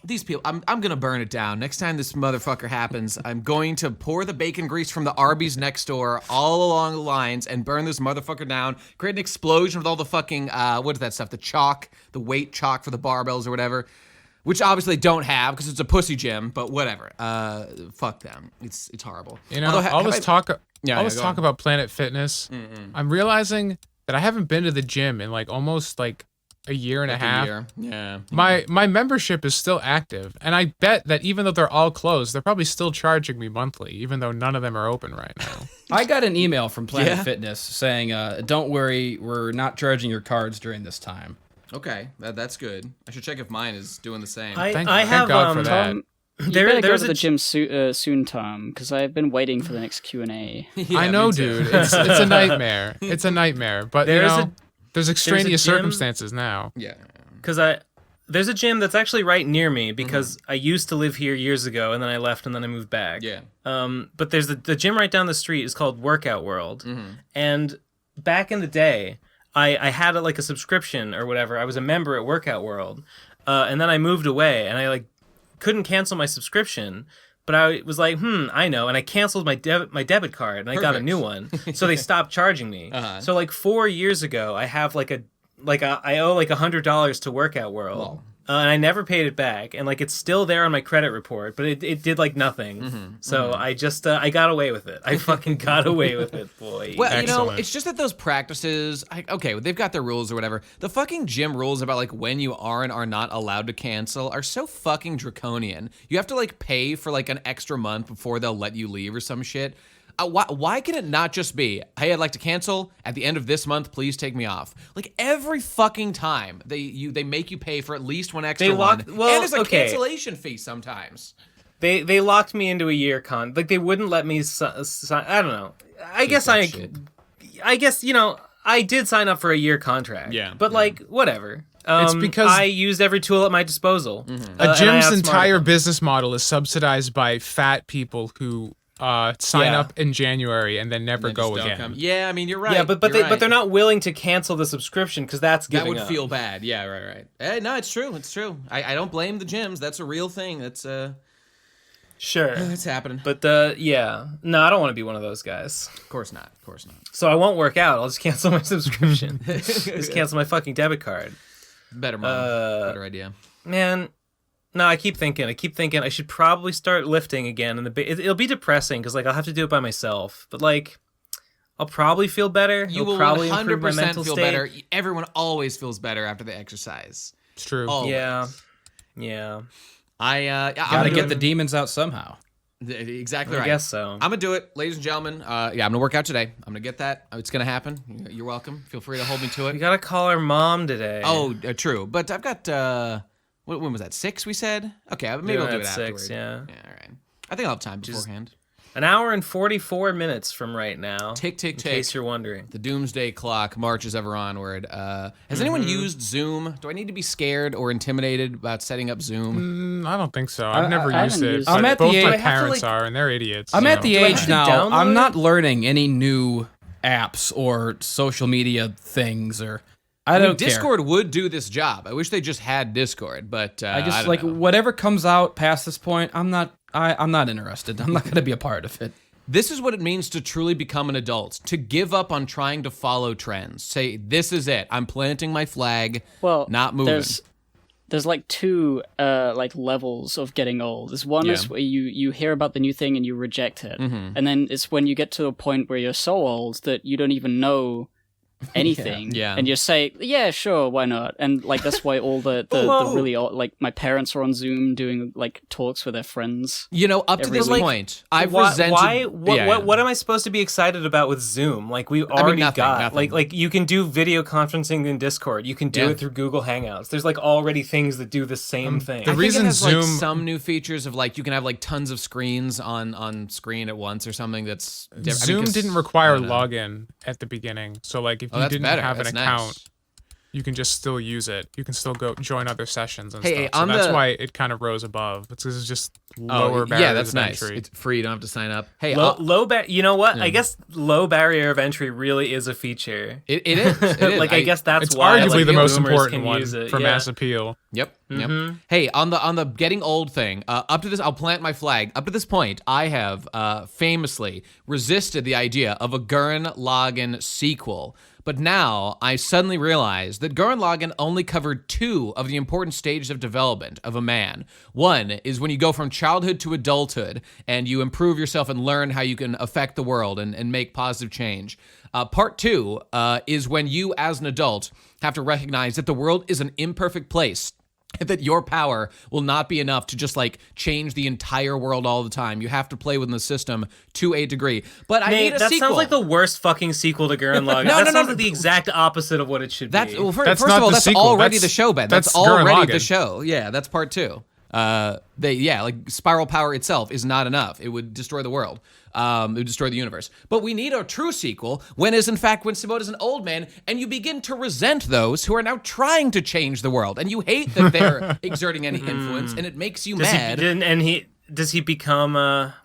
These people, I'm going to burn it down. Next time this motherfucker happens, I'm going to pour the bacon grease from the Arby's next door all along the lines and burn this motherfucker down, create an explosion with all the fucking, what is that stuff? The chalk, the weight chalk for the barbells or whatever. Which obviously they don't have because it's a pussy gym, but whatever. Fuck them. It's horrible. You know, Although, all this talk go on. about Planet Fitness. I'm realizing that I haven't been to the gym in like almost like a year and a half. Yeah. My membership is still active, and I bet that even though they're all closed, they're probably still charging me monthly, even though none of them are open right now. I got an email from Planet Yeah? Fitness saying, "Don't worry, we're not charging your cards during this time." Okay, that's good. I should check if mine is doing the same. Thank have God for that. You There- better go there's to a the ch- gym soon, Tom, because I've been waiting for the next Q&A. Yeah, I know, me too. dude. It's a nightmare. It's a nightmare. But there's extraneous gym- circumstances now. Yeah. because there's a gym that's actually right near me because I used to live here years ago and then I left and then I moved back. Yeah. But there's the gym right down the street is called Workout World, and back in the day, I had like a subscription or whatever. I was a member at Workout World, and then I moved away and I like couldn't cancel my subscription. But I was like, I know, and I canceled my debit card and I got a Perfect. new one, so they stopped charging me. So like 4 years ago, I have I owe like $100 to Workout World, and I never paid it back, and like it's still there on my credit report, but it did like nothing. So I just I got away with it. I fucking got away with it, boy. Well, Excellent. it's just that those practices, okay, they've got their rules or whatever. The fucking gym rules about like when you are and are not allowed to cancel are so fucking draconian. You have to like pay for like an extra month before they'll let you leave or some shit. Why can it not just be, hey, I'd like to cancel at the end of this month, please take me off? Like every fucking time they make you pay for at least one extra one. And there's a cancellation fee sometimes. They locked me into a year like they wouldn't let me sign. I don't know. I guess I did sign up for a year contract. Yeah, but like whatever. It's because I used every tool at my disposal. A and I gym's outsmarted entire them. business model is subsidized by fat people who sign Yeah. up in January and then never go Just don't again. come. Yeah, I mean you're right. Yeah, but You're right. they're not willing to cancel the subscription because that's That giving would up. feel bad. Yeah, right. No, it's true. It's true. I don't blame the gyms. That's a real thing. That's Sure. it's happening. But no, I don't want to be one of those guys. Of course not. So I won't work out. I'll just cancel my subscription. Just cancel my fucking debit card. Better mom. Better idea. Man, no, I keep thinking I should probably start lifting again, and it'll be depressing because like I'll have to do it by myself. But like, I'll probably feel better. You It'll will probably improve my 100% mental feel state. better. Everyone always feels better after they exercise. It's true. Always. Yeah. I'm Gotta gonna get do the demons out somehow. it. Exactly I right. guess so. I'm gonna do it, ladies and gentlemen. I'm gonna work out today. I'm gonna get that. It's gonna happen. You're welcome. Feel free to hold me to We it. gotta call our mom today. Oh, true. But I've got. When was that? 6? We said. Okay, maybe I'll do Doing it at afterwards. 6, yeah. All right. I think I'll have time beforehand. An hour and 44 minutes from right now. Tick, tick, in tick. case you're wondering. The doomsday clock marches ever onward. Has anyone used Zoom? Do I need to be scared or intimidated about setting up Zoom? I don't think so. I've never I used haven't it. used but it. I'm at the both age- my Do I have to, parents like- are, and they're idiots. I'm so. at the Do I age have to now. download I'm it? not learning any new apps or social media things or I don't care. Discord would do this job. I wish they just had Discord, but I just don't like know. whatever comes out past this point. I'm not interested. I'm not going to be a part of it. This is what it means to truly become an adult, to give up on trying to follow trends. Say, this is it. I'm planting my flag, Well, not moving. there's like two like levels of getting old. There's one is Yeah. where you hear about the new thing and you reject it, Mm-hmm. and then it's when you get to a point where you're so old that you don't even know anything, Yeah. and you say, yeah, sure, why not? And like that's why all the Whoa. really old, like my parents are on Zoom doing like talks with their friends. You know, up to Every this week. point, I've Why? resented... What am I supposed to be excited about with Zoom? Like we already nothing, got nothing. like you can do video conferencing in Discord. You can do Yeah. it through Google Hangouts. There's like already things that do the same thing. the I think reason it has like Zoom- some new features of like you can have like tons of screens on screen at once or something that's different. Zoom 'cause- didn't I require don't know. login at the beginning, so like if Oh, you that's didn't better. have an That's account, nice. you can just still use it. You can still go join other sessions and Hey, stuff. So on that's the- why it kind of rose above. It's 'cause it's just lower barriers yeah, that's of nice. entry. It's free. You don't have to sign up. Hey, You know what? I guess low barrier of entry really is a feature. it is. It is. Like I guess that's It's why arguably like, the most boomers important can one use it. for Yeah. mass appeal. Yep. Hey, on the getting old thing, up to this, I'll plant my flag. Up to this point, I have famously resisted the idea of a Gurren Lagann sequel. But now I suddenly realize that Gurren Lagann only covered 2 of the important stages of development of a man. One is when you go from childhood to adulthood and you improve yourself and learn how you can affect the world and make positive change. Part 2 is when you, as an adult, have to recognize that the world is an imperfect place. That your power will not be enough to just like change the entire world all the time. You have to play within the system to a degree. But I need Nate, a that sequel. sounds like the worst fucking sequel to Gurren Lagann. No, that no, sounds no. like the exact opposite of what it should That's be. well, That's first not of all, the that's sequel. already That's- the show, Ben. That's that's Gurren already the Lagann. show. Yeah, that's part 2. Like spiral power itself is not enough. It would destroy the world. It would destroy the universe. But we need a true sequel when Simota's an old man, and you begin to resent those who are now trying to change the world, and you hate that they're exerting any influence, and it makes you mad. Does he become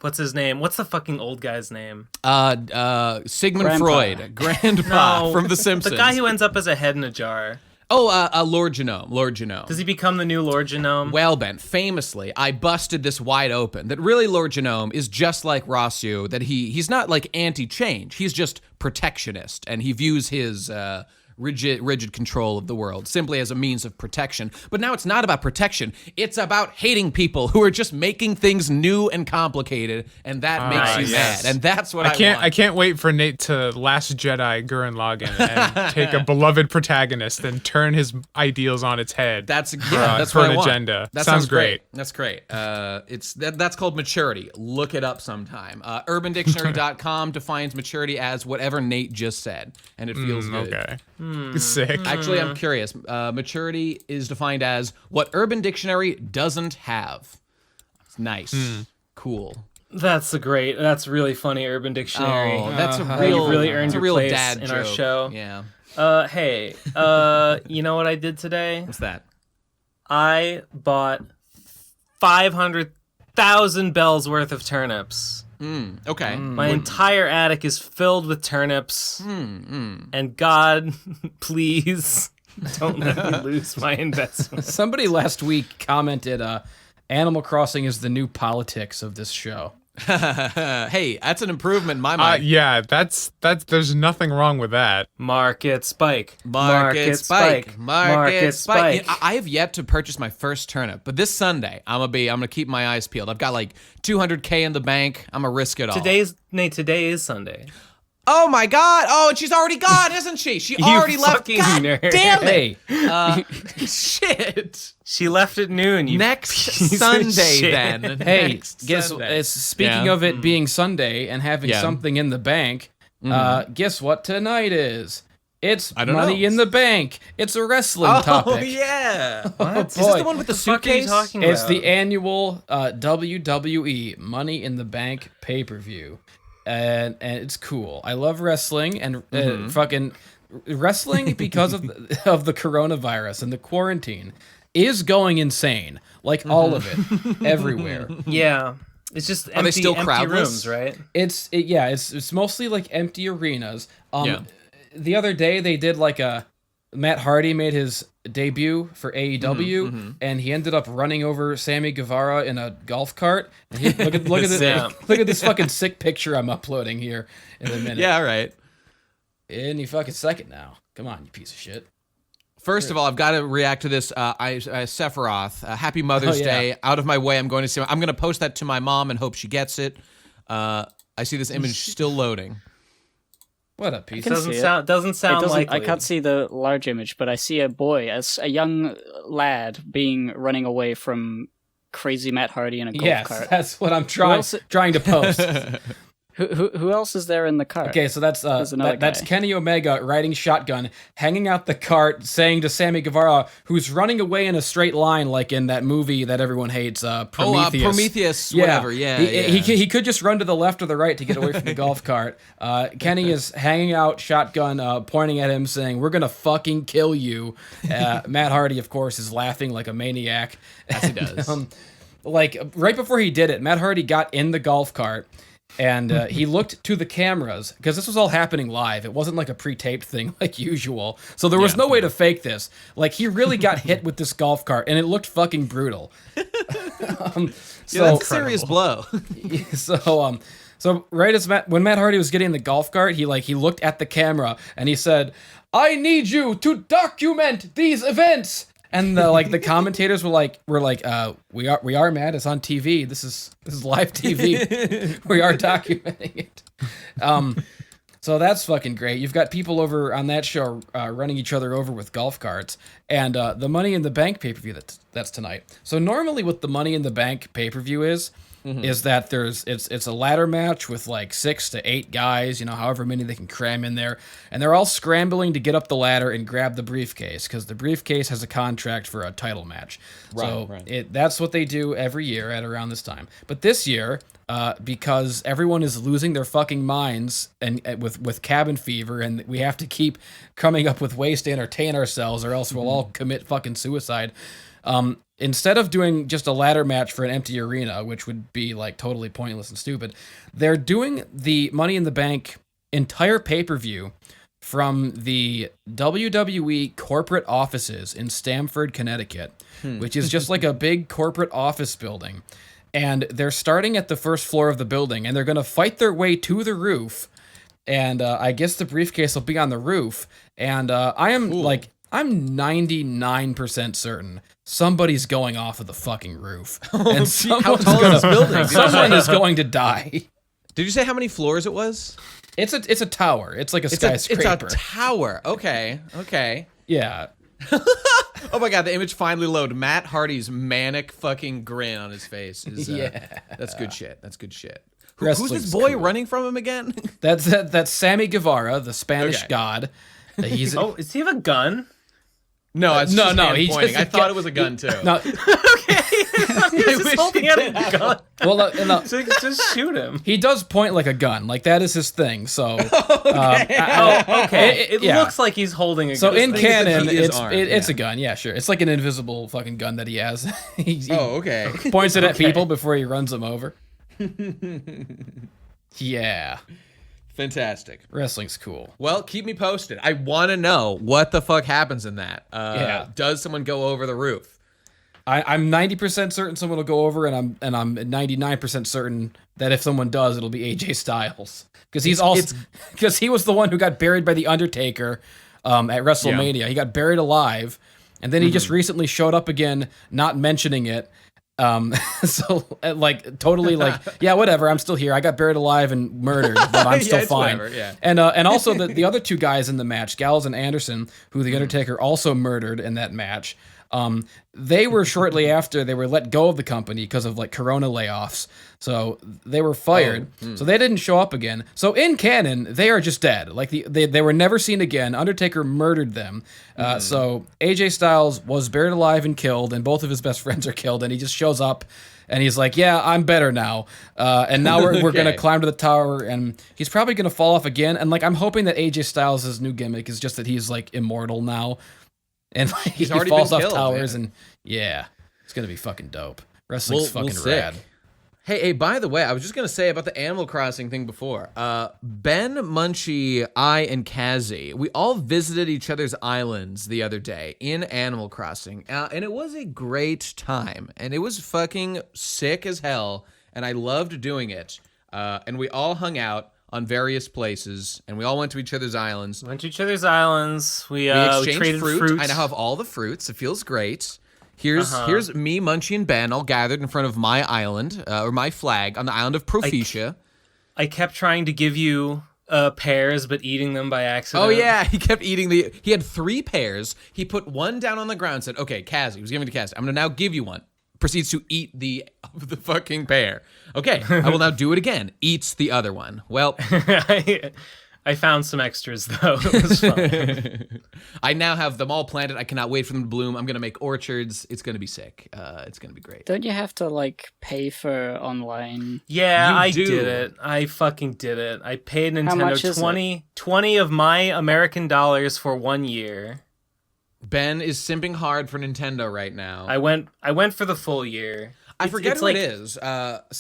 what's his name? What's the fucking old guy's name? Sigmund Grandpa. Freud, Grandpa No, from The Simpsons. The guy who ends up as a head in a jar. Lord Genome. Does he become the new Lord Genome? Well, Ben, famously, I busted this wide open that really Lord Genome is just like Rossio, that he's not like anti-change, he's just protectionist, and he views his rigid control of the world simply as a means of protection. But now it's not about protection, it's about hating people who are just making things new and complicated, and that makes you yes. mad, and that's what I want. I can't wait for Nate to Last Jedi Gurren Lagann and take a beloved protagonist and turn his ideals on its head. That's for what an I want. agenda. That Sounds sounds great. That's great. That's called maturity. Look it up sometime. UrbanDictionary.com defines maturity as whatever Nate just said, and it feels good. Okay. Sick. Actually, I'm curious. Maturity is defined as what Urban Dictionary doesn't have. It's nice. Cool. That's really funny Urban Dictionary. Oh, that's a You've real, really earned it's a your real place dad in joke. our show. Yeah. Hey, you know what I did today? What's that? I bought 500,000 bells worth of turnips. Okay. My entire attic is filled with turnips. And God, please don't let me lose my investment. Somebody last week commented, Animal Crossing is the new politics of this show. Hey, that's an improvement in my mind. Yeah, that's there's nothing wrong with that. Market spike. Market spike. Market spike. I have yet to purchase my first turnip, but this Sunday I'm gonna keep my eyes peeled. I've got like $200K in the bank. I'm gonna risk it all. Today is Sunday. Oh my God! Oh, and she's already gone, isn't she? She already left. fucking God nerd. damn it! Hey, Shit. She left at noon. You Next piece of Sunday, shit. then. hey, Next guess Sunday. it's speaking Yeah. of it being Sunday and having Yeah. something in the bank. Guess what tonight is? It's I don't Money know. in the Bank. It's a wrestling Oh topic. yeah. Oh, Is this boy. the one with the Fuck are you suitcase? talking It's about? the annual WWE Money in the Bank pay-per-view, and it's cool. I love wrestling and fucking wrestling because of the coronavirus and the quarantine is going insane. Like all of it, everywhere. Yeah. It's just empty, Are they still empty crowdless? rooms, right? It's mostly like empty arenas. Yeah. The other day they did like a Matt Hardy made his debut for AEW, and he ended up running over Sammy Guevara in a golf cart. And look at Yeah. look at this fucking sick picture I'm uploading here in a minute. Yeah, all right. Any fucking second now. Come on, you piece of shit. First of all, I've got to react to this. Sephiroth, Happy Mother's Oh, yeah. Day. Out of my way, I'm going to see. I'm going to post that to my mom and hope she gets it. I see this image still loading. What a piece can of see Doesn't it. sound I likely. can't see the large image, but I see a boy, as a young lad, running away from crazy Matt Hardy in a golf Yes, cart. that's what I'm else- trying to post. Who else is there in the cart? Okay, so that's another that's guy. Kenny Omega riding shotgun, hanging out the cart, saying to Sammy Guevara, who's running away in a straight line, like in that movie that everyone hates, Prometheus. Prometheus, whatever. Yeah, He could just run to the left or the right to get away from the golf cart. Kenny is hanging out, shotgun, pointing at him, saying, "We're gonna fucking kill you." Matt Hardy, of course, is laughing like a maniac. As he does. Like right before he did it, Matt Hardy got in the golf cart. And he looked to the cameras because this was all happening live. It wasn't like a pre-taped thing like usual. So there was no way to fake this. Like he really got hit with this golf cart, and it looked fucking brutal. Yeah, that's a serious blow. So right as when Matt Hardy was getting in the golf cart, he looked at the camera and he said, "I need you to document these events." And the commentators were like, we are Matt. It's on TV. This is live TV. We are documenting it. So that's fucking great. You've got people over on that show running each other over with golf carts, and the Money in the Bank pay-per-view that's tonight. So normally, what the Money in the Bank pay-per-view is that it's a ladder match with like 6 to 8 guys, however many they can cram in there, and they're all scrambling to get up the ladder and grab the briefcase because the briefcase has a contract for a title match. That's what they do every year at around this time. But this year, because everyone is losing their fucking minds and with cabin fever, and we have to keep coming up with ways to entertain ourselves, or else we'll all commit fucking suicide. Instead of doing just a ladder match for an empty arena, which would be like totally pointless and stupid, they're doing the Money in the Bank entire pay-per-view from the WWE corporate offices in Stamford, Connecticut, which is just like a big corporate office building. And they're starting at the first floor of the building, and they're going to fight their way to the roof. And I guess the briefcase will be on the roof. And I'm 99% certain somebody's going off of the fucking roof. And How tall is this building? someone is going to die. Did you say how many floors it was? It's a tower. It's like a It's skyscraper. a tower. Okay. Yeah. Oh my God, the image finally loaded. Matt Hardy's manic fucking grin on his face is that's good shit. Who's Wrestling's this boy cool. running from him again? That's Sammy Guevara, the Spanish Okay. god. He's Oh, does he have a gun? No, it's No, just no, hand he pointing. just- I thought it was a gun too. no. He's just holding out a gun. Well, no, So just shoot him. he does point like a gun. Like that is his thing. So Oh, okay. It yeah. looks like he's holding a So gun. in thing is that canon, he is it's armed, it's yeah. a gun. Yeah, sure. It's like an invisible fucking gun that he has. he Oh, okay. points it at people before he runs them over. Yeah, Fantastic. wrestling's cool. Well, keep me posted. I want to know what the fuck happens in that. Yeah. Does someone go over the roof? I'm 90% certain someone will go over, and I'm 99% certain that if someone does, it'll be AJ Styles because because he was the one who got buried by the Undertaker at WrestleMania. He got buried alive, and then he just recently showed up again, not mentioning it. So like totally like yeah, whatever. I'm still here. I got buried alive and murdered, but I'm still it's fine. whatever, yeah. And also the other two guys in the match, Gallows and Anderson, who the Undertaker also murdered in that match. They were shortly after they were let go of the company because of like Corona layoffs. So they were fired. So they didn't show up again. So in canon, they are just dead. Like they were never seen again. Undertaker murdered them. So AJ Styles was buried alive and killed, and both of his best friends are killed. And he just shows up, and he's like, "Yeah, I'm better now." And now we're gonna climb to the tower, and he's probably gonna fall off again. And like I'm hoping that AJ Styles' new gimmick is just that he's like immortal now. And like, he already falls been off killed, towers, man. and yeah, it's gonna be fucking dope. Wrestling's fucking see. rad. Hey, by the way, I was just gonna say about the Animal Crossing thing before. Ben, Munchy, I, and Kazi, we all visited each other's islands the other day in Animal Crossing, and it was a great time, and it was fucking sick as hell, and I loved doing it. And we all hung out on various places, and we all went to each other's islands. Went to each other's islands. We exchanged traded fruit. fruits. I now have all the fruits. It feels great. Here's me, Munchy, and Ben all gathered in front of my island, or my flag, on the island of Proficia. I kept trying to give you pears, but eating them by accident. Oh yeah, he kept eating he had 3 pears. He put one down on the ground and said, okay, Kazi, he was giving it to Kazi. I'm gonna now give you one. Proceeds to eat the fucking pear. Okay, I will now do it again. Eats the other one. Well, I found some extras though. It was fun. I now have them all planted. I cannot wait for them to bloom. I'm gonna make orchards. It's gonna be sick. It's gonna be great. Don't you have to like pay for online? Yeah, You I do. did it. I fucking did it. I paid How much Nintendo is 20 of my American dollars for 1 year. Ben is simping hard for Nintendo right now. I went for the full year. I forget it's what like, it is.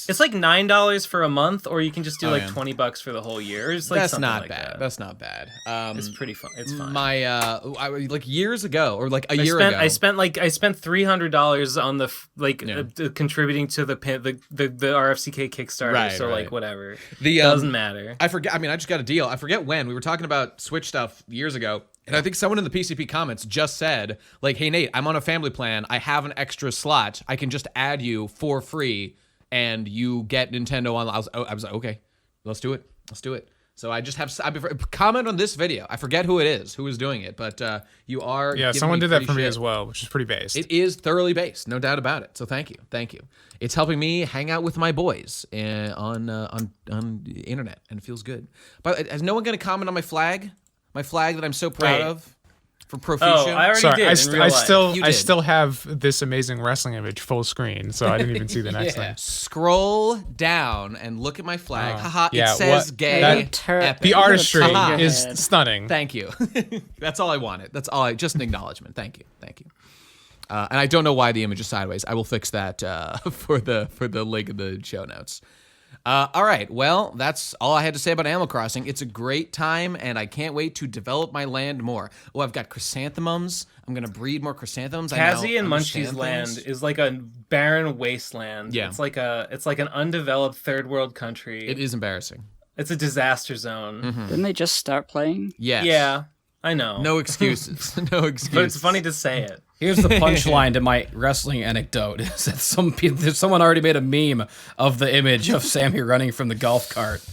It's like $9 for a month, or you can just do Oh, like yeah. $20 for the whole year. Or it's like That's something not like bad. that. That's not bad. It's pretty fun. It's fine. My like years ago, or like a year ago. I spent $300 on the contributing to the RFCK Kickstarter. Right, so right. like whatever. The Doesn't matter. I forget. I mean, I just got a deal. I forget when we were talking about Switch stuff years ago, and I think someone in the PCP comments just said, like, "Hey Nate, I'm on a family plan. I have an extra slot. I can just add you for free, and you get Nintendo on." I was like, okay, let's do it. Let's do it. So I just have comment on this video. I forget who it is, who is doing it, but you are. Yeah, giving someone me did that free for me shit. as well, which is pretty based. It is thoroughly based, no doubt about it. So thank you. It's helping me hang out with my boys on the internet, and it feels good. But is no one going to comment on my flag? My flag that I'm so proud Wait. of for Proficia. Oh, I already Sorry, did. in real life. You I did. still have this amazing wrestling image full screen, so I didn't even see the next Yeah. thing. Scroll down and look at my flag. Haha, yeah, it says what- gay. that- epic. The artistry Haha. is stunning. Thank you. That's all I wanted. That's all. Just an acknowledgement. Thank you. And I don't know why the image is sideways. I will fix that for the link in the show notes. All right. Well, that's all I had to say about Animal Crossing. It's a great time, and I can't wait to develop my land more. Oh, I've got chrysanthemums. I'm gonna breed more chrysanthemums. Kazi and Understand Munchy's land things. is like a barren wasteland. Yeah. It's like an undeveloped third world country. It is embarrassing. It's a disaster zone. Didn't they just start playing? Yes. Yeah, I know. No excuses. No excuses. But it's funny to say it. Here's the punchline to my wrestling anecdote: is that someone already made a meme of the image of Sammy running from the golf cart.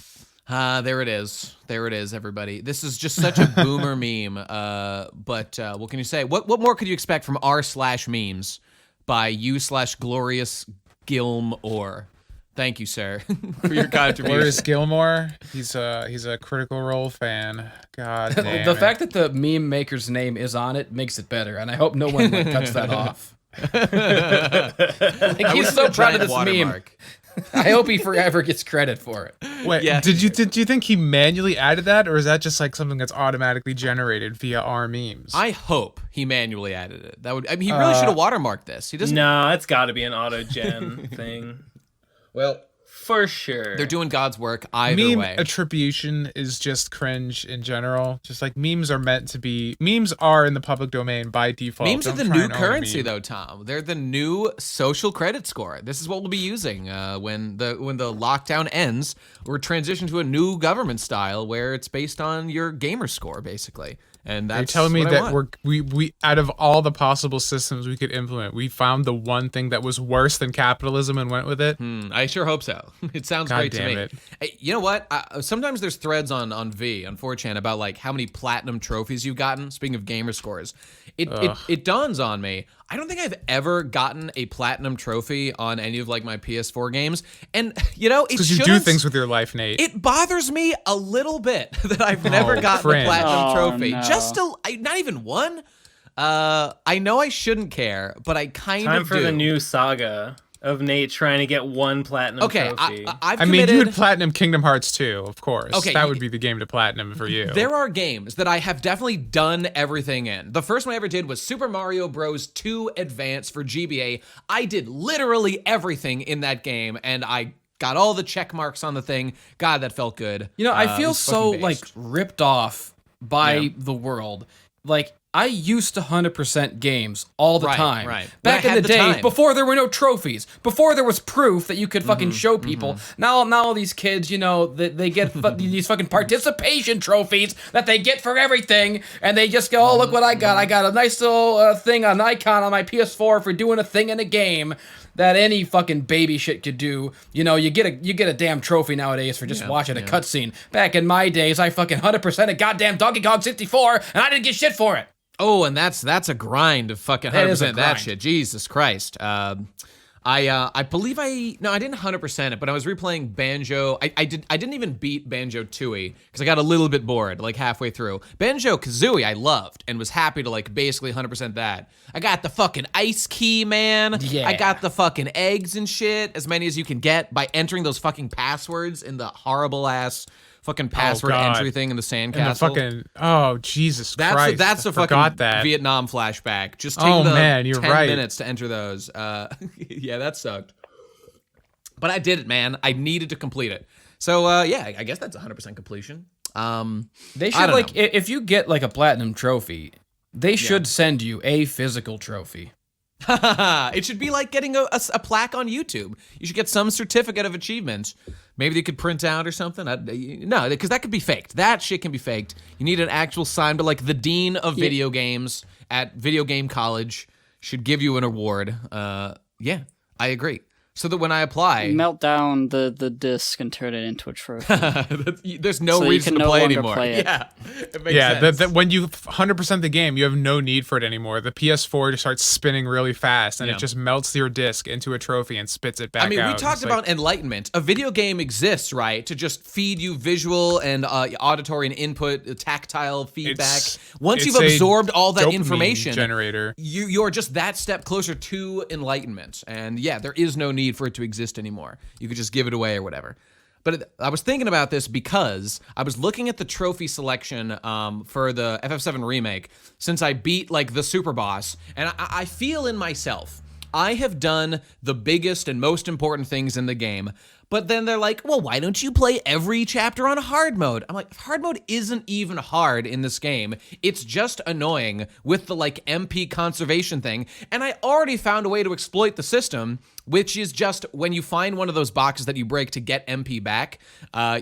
There it is. There it is, everybody. This is just such a boomer meme. But what can you say? What more could you expect from r/memes by you/glorious Gilm or? Thank you, sir, for your contribution. Glorious Gilmore, he's a Critical Role fan. God damn The it. fact that the meme maker's name is on it makes it better, and I hope no one cuts that off. Like, he's so proud of this meme. I hope he forever gets credit for it. Wait, Yeah. did you think he manually added that, or is that just like something that's automatically generated via our memes? I hope he manually added it. That would. I mean, he really should have watermarked this. He doesn't. No, it's got to be an auto gen thing. Well, For sure. they're doing God's work either Meme way. attribution is just cringe in general. Just like memes are meant to be. Memes are in the public domain by default. Memes are Don't the try new and own a currency, meme. though, Tom. They're the new social credit score. This is what we'll be using when the lockdown ends. We're transitioning to a new government style where it's based on your gamer score, basically. And that's You're telling me what I that want. we out of all the possible systems we could implement, we found the one thing that was worse than capitalism and went with it? I sure hope so. It sounds God great to damn me. it. Hey, you know what? Sometimes there's threads on 4chan about like how many platinum trophies you've gotten. Speaking of gamer scores, it dawns on me. I don't think I've ever gotten a platinum trophy on any of like my PS4 games, and you know, Because you do things with your life, Nate. It bothers me a little bit that I've never gotten cringe. a platinum Oh, trophy. no. Not even one. I know I shouldn't care, but I kind Time of for do. the new saga of Nate trying to get one platinum Okay, trophy. I've I mean, committed. you would platinum Kingdom Hearts 2, of course. Okay, That would be the game to platinum for you. There are games that I have definitely done everything in. The first one I ever did was Super Mario Bros. 2 Advance for GBA. I did literally everything in that game, and I got all the check marks on the thing. God, that felt good. You know, I It feel was so fucking like based. ripped off by Yeah. the world. Like I used to 100% games all the Right, time. right. Back When I in the had the day, time. before there were no trophies, before there was proof that you could fucking Mm-hmm, show people. Now all these kids, you know, they get these fucking participation trophies that they get for everything, and they just go, "Oh, look what I got! I got a nice little thing, an icon on my PS4 for doing a thing in a game." That any fucking baby shit could do. You know, you get a damn trophy nowadays for just watching a cutscene. Back in my days, I fucking 100% a goddamn Donkey Kong 64, and I didn't get shit for it. Oh, and that's a grind of fucking That is a 100% that grind. shit. Jesus Christ. I believe I didn't 100% it, but I was replaying Banjo. I didn't even beat Banjo Tooie because I got a little bit bored like halfway through. Banjo Kazooie I loved and was happy to like basically 100% that. I got the fucking ice key, man. Yeah. I got the fucking eggs and shit, as many as you can get by entering those fucking passwords in the horrible ass fucking password God. entry thing in the and the sandcastle. fucking Jesus That's Christ. that's I a forgot fucking that. Vietnam flashback. Just take Oh, the man, you're 10 right. minutes to enter those. Yeah, that sucked. But I did it, man. I needed to complete it. So yeah, I guess that's 100% completion. They I should don't like know. if you get like a platinum trophy, they should send you a physical trophy. It should be like getting a plaque on YouTube. You should get some certificate of achievement. Maybe they could print out or something. No, because that could be faked. That shit can be faked. You need an actual sign, but like the dean of video games at Video Game College should give you an award. Yeah, I agree. So that when I apply, Melt down the disc and turn it into a trophy. there's no So you reason can to no play longer anymore. play it. Yeah, it makes Yeah, sense. when you 100% the game, you have no need for it anymore. The PS4 just starts spinning really fast, and Yeah. it just melts your disc into a trophy and spits it back out. I mean, we And talked it's like, about Enlightenment. A video game exists, right, to just feed you visual and auditory and input, tactile feedback. Once it's you've a absorbed all that dopamine information, generator. you're just that step closer to enlightenment. And yeah, there is no need for it to exist anymore. You could just give it away or whatever. But I was thinking about this because I was looking at the trophy selection for the FF7 remake since I beat like the super boss, and I feel in myself I have done the biggest and most important things in the game. But then they're like, well, why don't you play every chapter on hard mode? I'm like, hard mode isn't even hard in this game. It's just annoying with the like MP conservation thing. And I already found a way to exploit the system, which is just when you find one of those boxes that you break to get MP back,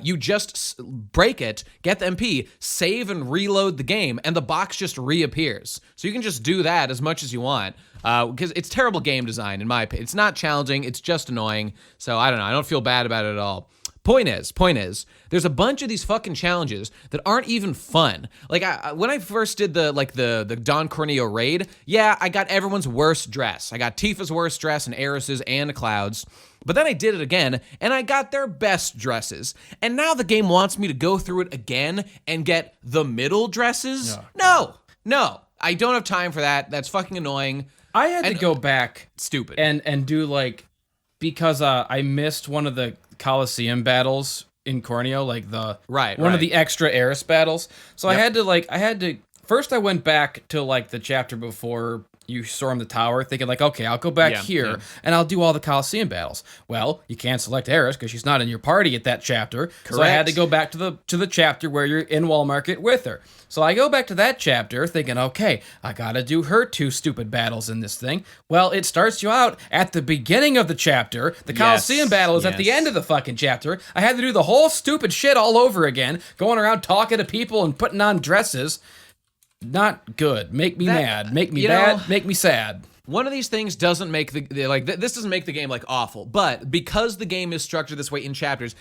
you just break it, get the MP, save and reload the game, and the box just reappears. So you can just do that as much as you want. Because it's terrible game design, in my opinion. It's not challenging, it's just annoying. So I don't know, I don't feel bad about it at all. Point is, there's a bunch of these fucking challenges that aren't even fun. Like when I first did the Don Corneo raid, yeah, I got everyone's worst dress. I got Tifa's worst dress and Eris's and Cloud's. But then I did it again, and I got their best dresses. And now the game wants me to go through it again and get the middle dresses? No, I don't have time for that. That's fucking annoying. I had to go back Stupid. and do like because I missed one of the Coliseum battles in Corneo, like the Right, one right. of the extra Eris battles. So I had to first I went back to like the chapter before you storm the tower, thinking like, okay, I'll go back here and I'll do all the Coliseum battles. Well, you can't select Eris because she's not in your party at that chapter. So I had to go back to the chapter where you're in Wall Market with her. So I go back to that chapter thinking, okay, I gotta do her 2 stupid battles in this thing. Well, it starts you out at the beginning of the chapter. The Coliseum battle is at the yes. end of the fucking chapter. I had to do the whole stupid shit all over again, going around talking to people and putting on dresses. not good. Make me That- mad. Make me you bad. know- Make me sad. One of these things doesn't make this doesn't make the game like awful, but because the game is structured this way in chapters,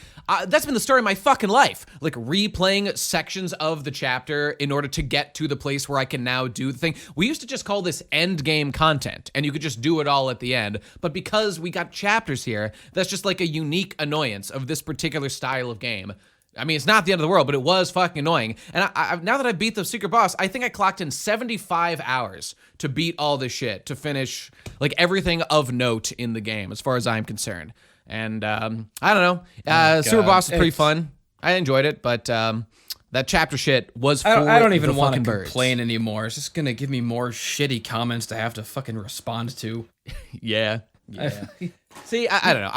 that's been the story of my fucking life. Like replaying sections of the chapter in order to get to the place where I can now do the thing. We used to just call this end game content, and you could just do it all at the end. But because we got chapters here, that's just like a unique annoyance of this particular style of game. I mean, it's not the end of the world, but it was fucking annoying. And now that I beat the secret boss, I think I clocked in 75 hours to beat all this shit, to finish like everything of note in the game, as far as I'm concerned. And I don't know. Super boss was pretty fun. I enjoyed it, but that chapter shit was for I don't even the want to fucking birds. complain anymore. It's just gonna give me more shitty comments to have to fucking respond to. Yeah. See, I don't know.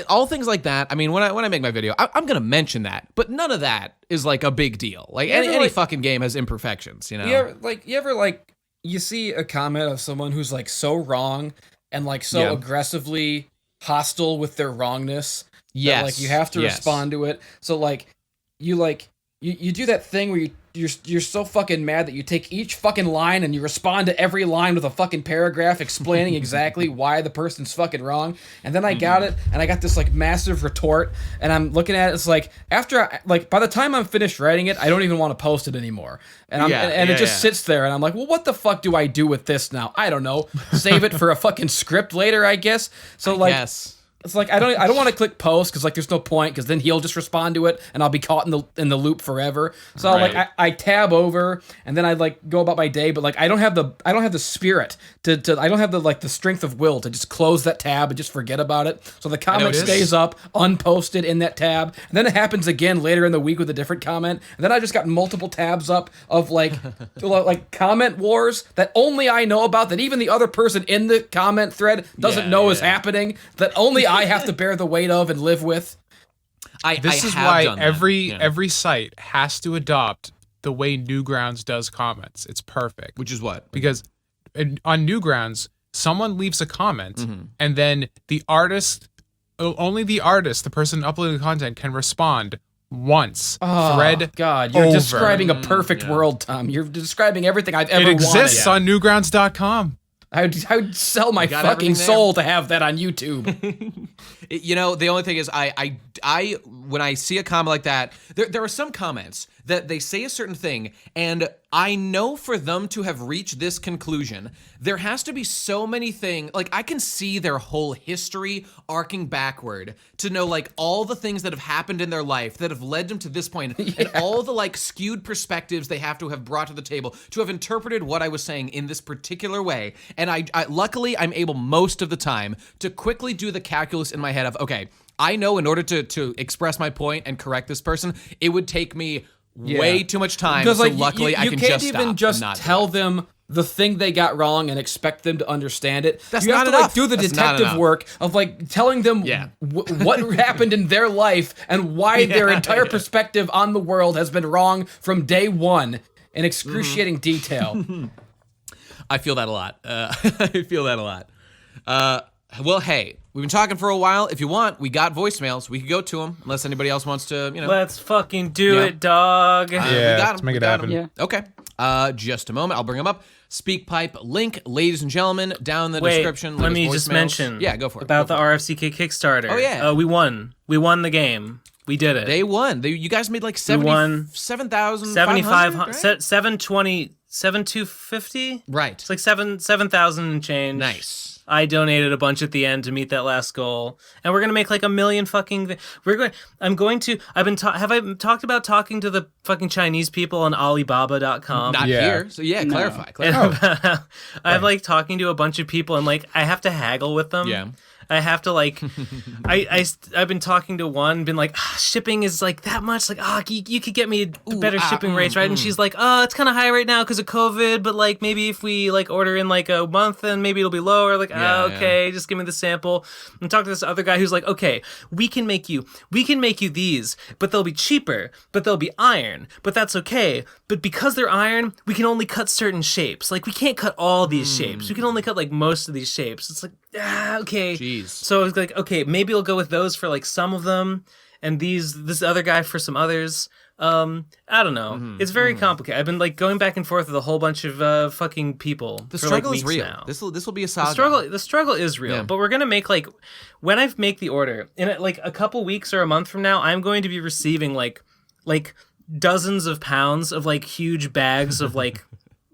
All things like that. I mean, when I make my video, I'm gonna mention that, but none of that is like a big deal. Like any fucking game has imperfections, you know. You ever you see a comment of someone who's like so wrong and like so aggressively hostile with their wrongness. Yes. That, like you have to respond to it. So you do that thing where you're so fucking mad that you take each fucking line and you respond to every line with a fucking paragraph explaining exactly why the person's fucking wrong. And then I got it, and I got this like massive retort, and I'm looking at it. It's like by the time I'm finished writing it, I don't even want to post it anymore. And it just sits there, and I'm like, well, what the fuck do I do with this now? I don't know. Save it for a fucking script later, I guess. So like. Yes. It's like I don't want to click post because like there's no point because then he'll just respond to it and I'll be caught in the loop forever. So like I tab over and then I like go about my day, but like I don't have the spirit to I don't have the strength of will to just close that tab and just forget about it. So the comment stays up unposted in that tab, and then it happens again later in the week with a different comment, and then I just got multiple tabs up of like comment wars that only I know about, that even the other person in the comment thread doesn't know is happening, that only I have to bear the weight of and live with. This is why every site has to adopt the way Newgrounds does comments. It's perfect. Which is what? Because on Newgrounds, someone leaves a comment, and then only the artist, the person uploading the content, can respond once. Thread. God, you're describing a perfect world, Tom. You're describing everything I've ever wanted. It exists on Newgrounds.com. I would sell my fucking soul to have that on YouTube. The only thing is, I when I see a comment like that, there are some comments that they say a certain thing, and I know for them to have reached this conclusion, there has to be so many things. Like, I can see their whole history arcing backward to know, like, all the things that have happened in their life that have led them to this point, and all the, like, skewed perspectives they have to have brought to the table to have interpreted what I was saying in this particular way. And I luckily, I'm able most of the time to quickly do the calculus in my head of, okay, I know in order to express my point and correct this person, it would take me way too much time. So luckily, I can just stop. You can't even just tell them the thing they got wrong and expect them to understand it. That's you not have to enough. like do the That's detective work of like telling them what happened in their life and why their entire perspective on the world has been wrong from day one in excruciating detail. I feel that a lot. I feel that a lot. Well, hey, we've been talking for a while. If you want, we got voicemails. We could go to them, unless anybody else wants to, Let's fucking do it, dog. we got let's make it happen. Yeah. Okay. Just a moment. I'll bring them up. SpeakPipe link, ladies and gentlemen, down in the description. Let me just mention. Yeah, go for it. About the RFCK Kickstarter. Oh, yeah. We won. We won the game. We did it. They won. You guys made like 7,500, 7,250. Right. It's like 7,000 and change. Nice. I donated a bunch at the end to meet that last goal, and we're gonna make like 1 million fucking. I've been. Have I talked about talking to the fucking Chinese people on Alibaba.com? Not here. So yeah, clarify. I'm like talking to a bunch of people, and like I have to haggle with them. Yeah. I have to like, I've been talking to one, been like, shipping is like that much, like, you could get me better shipping rates, right? And she's like, it's kind of high right now because of COVID, but like maybe if we like order in like a month, then maybe it'll be lower. Like, okay, just give me the sample. And talk to this other guy who's like, okay, we can make you these, but they'll be cheaper, but they'll be iron, but that's okay. But because they're iron, we can only cut certain shapes. Like we can't cut all these shapes. We can only cut like most of these shapes. It's like, okay. Jeez. So I was like, okay, maybe I'll go with those for like some of them, and this other guy for some others. I don't know. It's very complicated. I've been like going back and forth with a whole bunch of fucking people. The for, struggle like, is weeks real. now. This will be a saga. The struggle is real. Yeah. But we're gonna make like when I make the order in like a couple weeks or a month from now, I'm going to be receiving like dozens of pounds of like huge bags of like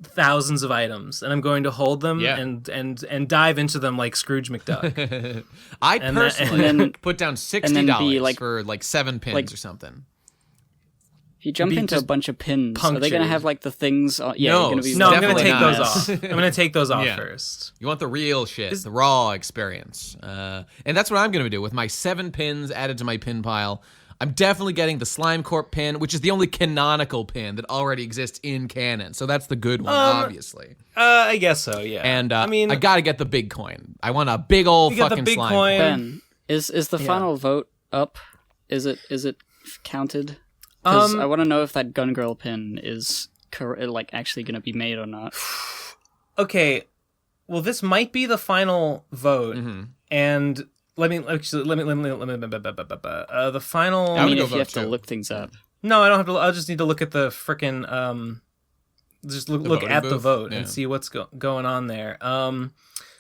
thousands of items, and I'm going to hold them and dive into them like Scrooge McDuck. I personally put down $60 be, like- for like 7 pins like- or something. If you jump Be into a just bunch of pins, are they punctured. going to have like the things? No, you're gonna be No, I'm gonna Definitely take not. those off. I'm gonna take those off Yeah. first. You want the real shit, the raw experience. And that's what I'm going to do with my 7 pins added to my pin pile. I'm definitely getting the Slime Corp pin, which is the only canonical pin that already exists in canon. So that's the good one, obviously. I guess so. Yeah. And I mean, I got to get the big coin. I want a big old You got the fucking big slime coin. Ben, is the final vote up? Is it counted? Because I want to know if that Gun Girl pin is like actually going to be made or not. okay. Well, this might be the final vote, and let me the final. I mean, go if you vote have to too. look things up. No, I don't have to. I'll just need to look at the frickin' just look voting at the booth? vote Yeah. and see what's going on there.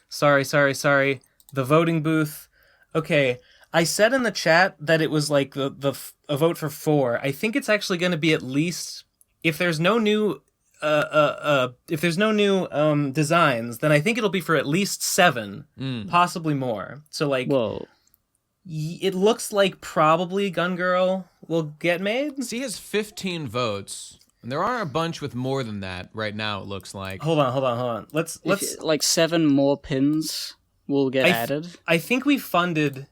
Sorry. The voting booth. Okay, I said in the chat that it was like a vote for 4. I think it's actually going to be at least if there's no new designs, then I think it'll be for at least 7, possibly more. So like, Whoa. it looks like probably Gun Girl will get made. C has 15 votes, and there are a bunch with more than that right now, it looks like. Hold on. Let's Like 7 more pins will get added. I think we funded.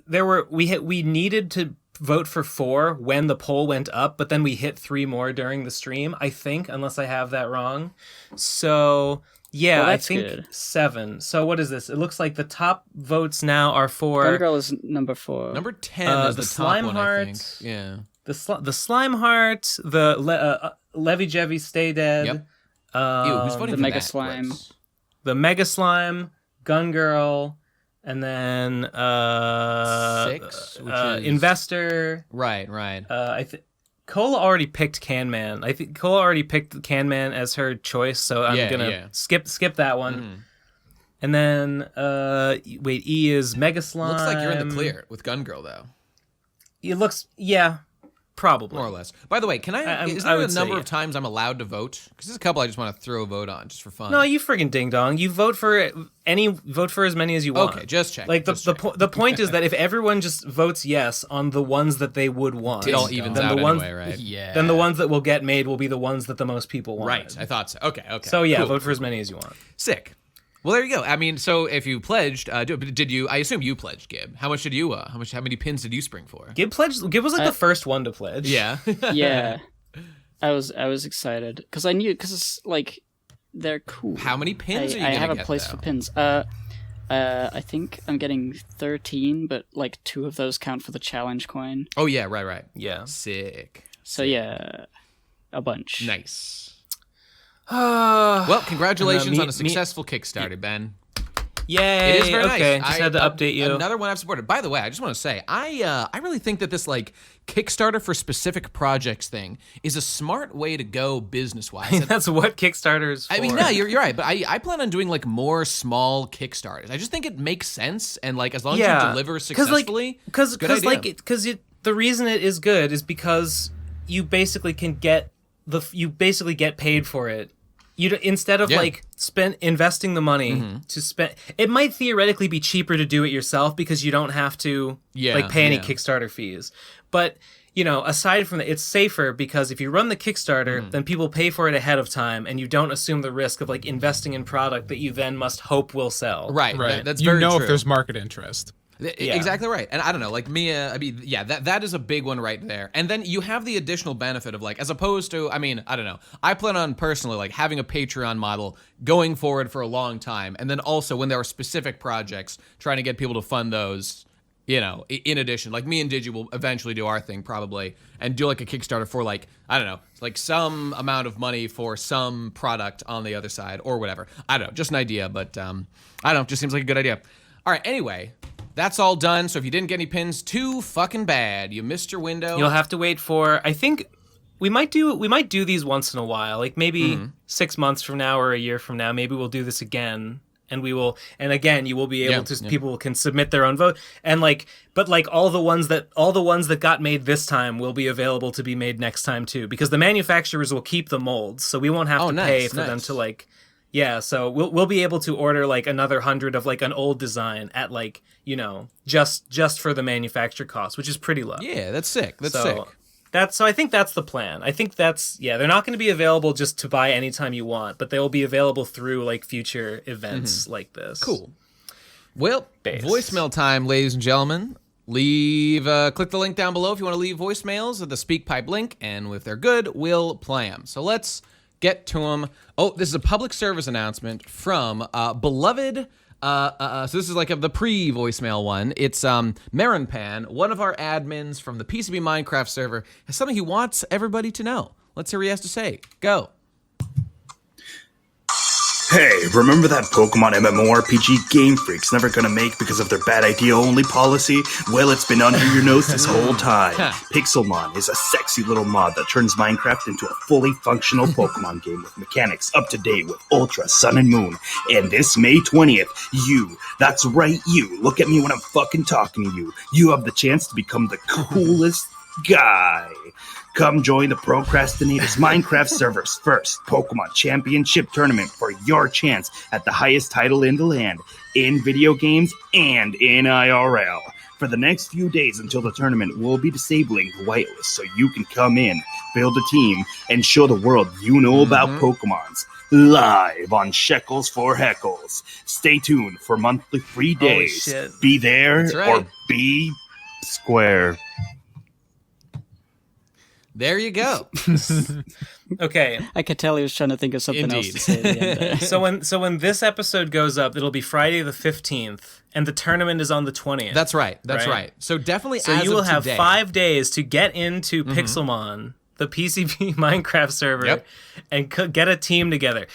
We needed to vote for 4 when the poll went up, but then we hit 3 more during the stream. I think, unless I have that wrong. So yeah, Well, I that's think good. 7. So what is this? It looks like the top votes now are Gun for Girl is number 4. Number 10 is the the top Slime one, I think. Heart. Yeah. the Slime Heart, the Levy Jevy Stay Dead, Yep. Ew, who's voting the for Mega that? Slime. Gross. the Mega Slime, Gun Girl, and then 6, which is... Investor. Right. I think Cola already picked Can Man. I think Cola already picked Can Man as her choice, so I'm gonna skip that one. And then wait, E is Mega Slime. Looks like you're in the clear with Gun Girl, though. It looks, yeah, probably. More or less. By the way, can I is I there a would say, number yeah. of times I'm allowed to vote? Because there's a couple I just want to throw a vote on, just for fun. No, you friggin' ding dong. You vote for as many as you want. Okay, just check. Like the point is that if everyone just votes yes on the ones that they would want, It all evens then out the ones, anyway, right? Yeah. then the ones that will get made will be the ones that the most people want. Right, I thought so. Okay. So yeah, Cool. vote for as many as you want. Sick. Well, there you go. I mean, so if you pledged, did you? I assume you pledged, Gib. How much did you? How many pins did you spring for? Gib was like the first one to pledge. Yeah. Yeah. I was excited because I knew it's like they're cool. How many pins are you I gonna have get, a place though? for pins. I think I'm getting 13, but like 2 of those count for the challenge coin. Oh yeah, right. Yeah. Sick. So yeah, a bunch. Nice. Well, congratulations me- on a successful Kickstarter, Ben. Yay! It is very okay. nice. Just had to update you. Another one I've supported. By the way, I just want to say, I really think that this like Kickstarter for specific projects thing is a smart way to go business wise. That's what Kickstarter's for. I mean, no, you're right, but I plan on doing like more small Kickstarters. I just think it makes sense, and like as long as you deliver successfully, because good idea. the reason it is good is because you basically get paid for it. Instead of like investing the money to spend, it might theoretically be cheaper to do it yourself because you don't have to pay any Kickstarter fees. But aside from that, it's safer because if you run the Kickstarter, then people pay for it ahead of time, and you don't assume the risk of like investing in product that you then must hope will sell. right. Right. That's you very know true. if there's market interest. Exactly right. And I don't know, like Mia, I mean, yeah, that is a big one right there. And then you have the additional benefit of like, as opposed to, I mean, I don't know, I plan on personally like having a Patreon model going forward for a long time. And then also when there are specific projects, trying to get people to fund those, in addition, like me and Digi will eventually do our thing probably and do like a Kickstarter for like, I don't know, like some amount of money for some product on the other side or whatever. I don't know, just an idea, but I don't know, just seems like a good idea. All right, anyway. That's all done. So if you didn't get any pins, too fucking bad. You missed your window. You'll have to wait for, I think we might do these once in a while. Like maybe 6 months from now or a year from now, maybe we'll do this again. And again, you will be able to. People can submit their own vote, and but all the ones that got made this time will be available to be made next time too, because the manufacturers will keep the molds, so we won't have to pay for them to So we'll be able to order another 100 of an old design at just for the manufacture cost, which is pretty low. Yeah, that's sick. That's sick. So I think that's the plan. I think they're not going to be available just to buy anytime you want, but they will be available through future events like this. Cool. Well, voicemail time, ladies and gentlemen. Click the link down below if you want to leave voicemails at the SpeakPipe link, and if they're good, we'll play them. So let's get to them. Oh, this is a public service announcement from beloved. So this is the pre-voicemail one. It's Marinpan, one of our admins from the PCP Minecraft server, has something he wants everybody to know. Let's hear what he has to say. Go. Hey, remember that Pokemon MMORPG Game Freak's never gonna make because of their bad idea-only policy? Well, it's been under your nose this whole time. Pixelmon is a sexy little mod that turns Minecraft into a fully functional Pokemon game with mechanics up to date with Ultra, Sun, and Moon. And this May 20th, that's right, look at me when I'm fucking talking to you. You have the chance to become the coolest guy. Come join the Pro Crastinators Minecraft server's first Pokemon Championship tournament for your chance at the highest title in the land, in video games and in IRL. For the next few days until the tournament, we'll be disabling the whitelist so you can come in, build a team, and show the world you know about Pokemons. Live on Shekels for Heckles. Stay tuned for monthly free days. Shit. Be there right. or be square. There you go. Okay. I could tell he was trying to think of something else Indeed. to say at the end there. So when this episode goes up, it'll be Friday the 15th, and the tournament is on the 20th. That's right. That's Right. right. So definitely So as you will of have today, 5 days to get into Pixelmon, the PCP Minecraft server, and get a team together.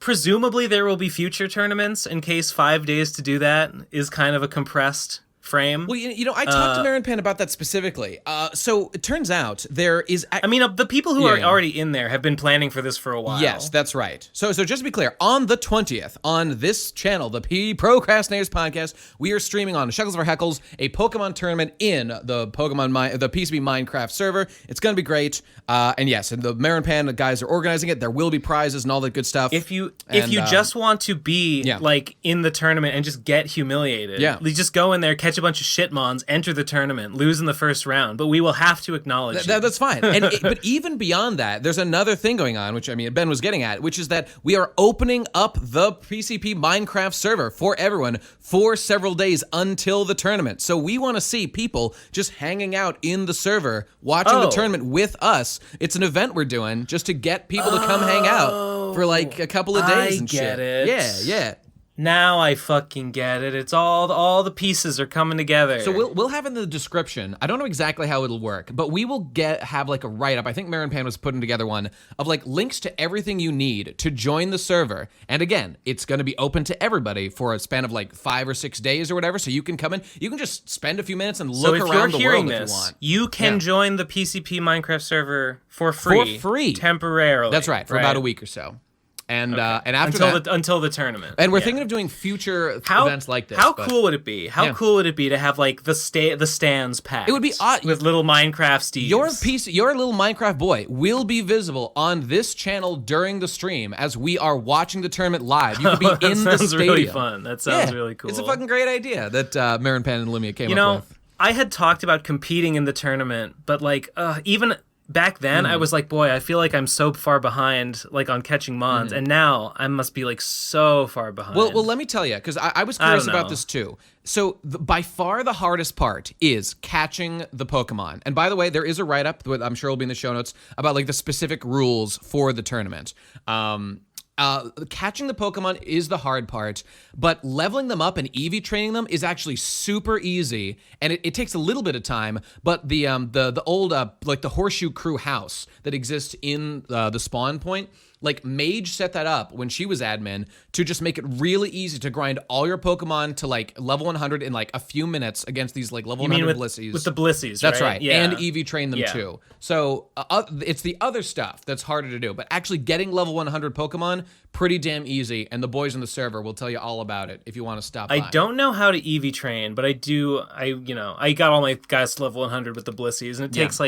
Presumably there will be future tournaments in case 5 days to do that is kind of a compressed frame. Well, I talked to Marinpan about that specifically. So it turns out there is. The people who are Yeah. already in there have been planning for this for a while. Yes, that's right. So just to be clear, on the 20th, on this channel, the Pro Crastinators podcast, we are streaming on Shekels for Heckles a Pokemon tournament in the the PCB Minecraft server. It's going to be great. And yes, and the Marinpan guys are organizing it. There will be prizes and all that good stuff. If you just want to be in the tournament and just get humiliated, you just go in there, catch a bunch of shitmons, enter the tournament, lose in the first round, but we will have to acknowledge you. That's fine. But even beyond that, there's another thing going on, which Ben was getting at, which is that we are opening up the PCP Minecraft server for everyone for several days until the tournament. So we want to see people just hanging out in the server, watching the tournament with us. It's an event we're doing just to get people to come hang out for a couple of days and shit. I get it. Yeah. Now I fucking get it. It's all the pieces are coming together. So we'll have in the description, I don't know exactly how it'll work, but we will have a write-up. I think Marinpan was putting together one of links to everything you need to join the server. And again, it's going to be open to everybody for a span of 5 or 6 days or whatever. So you can come in, you can just spend a few minutes and look around the world if you want. You can join the PCP Minecraft server for free. Temporarily. That's right, for about a week or so. And after until the tournament. And we're thinking of doing future events like this. How cool would it be? How cool would it be to have the stands packed? It would be with little Minecraft Steves. Your little Minecraft boy will be visible on this channel during the stream as we are watching the tournament live. You could be in the stadium. That sounds really fun. That sounds really cool. It's a fucking great idea that Marinpan and Lumia came up with. I had talked about competing in the tournament, but even back then, I was boy, I feel like I'm so far behind, on catching mons, and now I must be so far behind. Well, let me tell you, because I was curious about this too. So by far the hardest part is catching the Pokemon. And by the way, there is a write-up, that I'm sure will be in the show notes, about the specific rules for the tournament. Catching the Pokemon is the hard part, but leveling them up and EV training them is actually super easy, and it takes a little bit of time. But the old the Horseshoe Crew house that exists in the spawn point, Like, Mage set that up when she was admin to just make it really easy to grind all your Pokemon to, like, level 100 in, like, a few minutes against these, like, level 100 Blissies. With the Blissies, That's right? right. Yeah. And EV train them, too. So, it's the other stuff that's harder to do. But actually getting level 100 Pokemon, pretty damn easy. And the boys in the server will tell you all about it if you want to stop by. I don't know how to EV train, but I got all my guys to level 100 with the Blissies, and it takes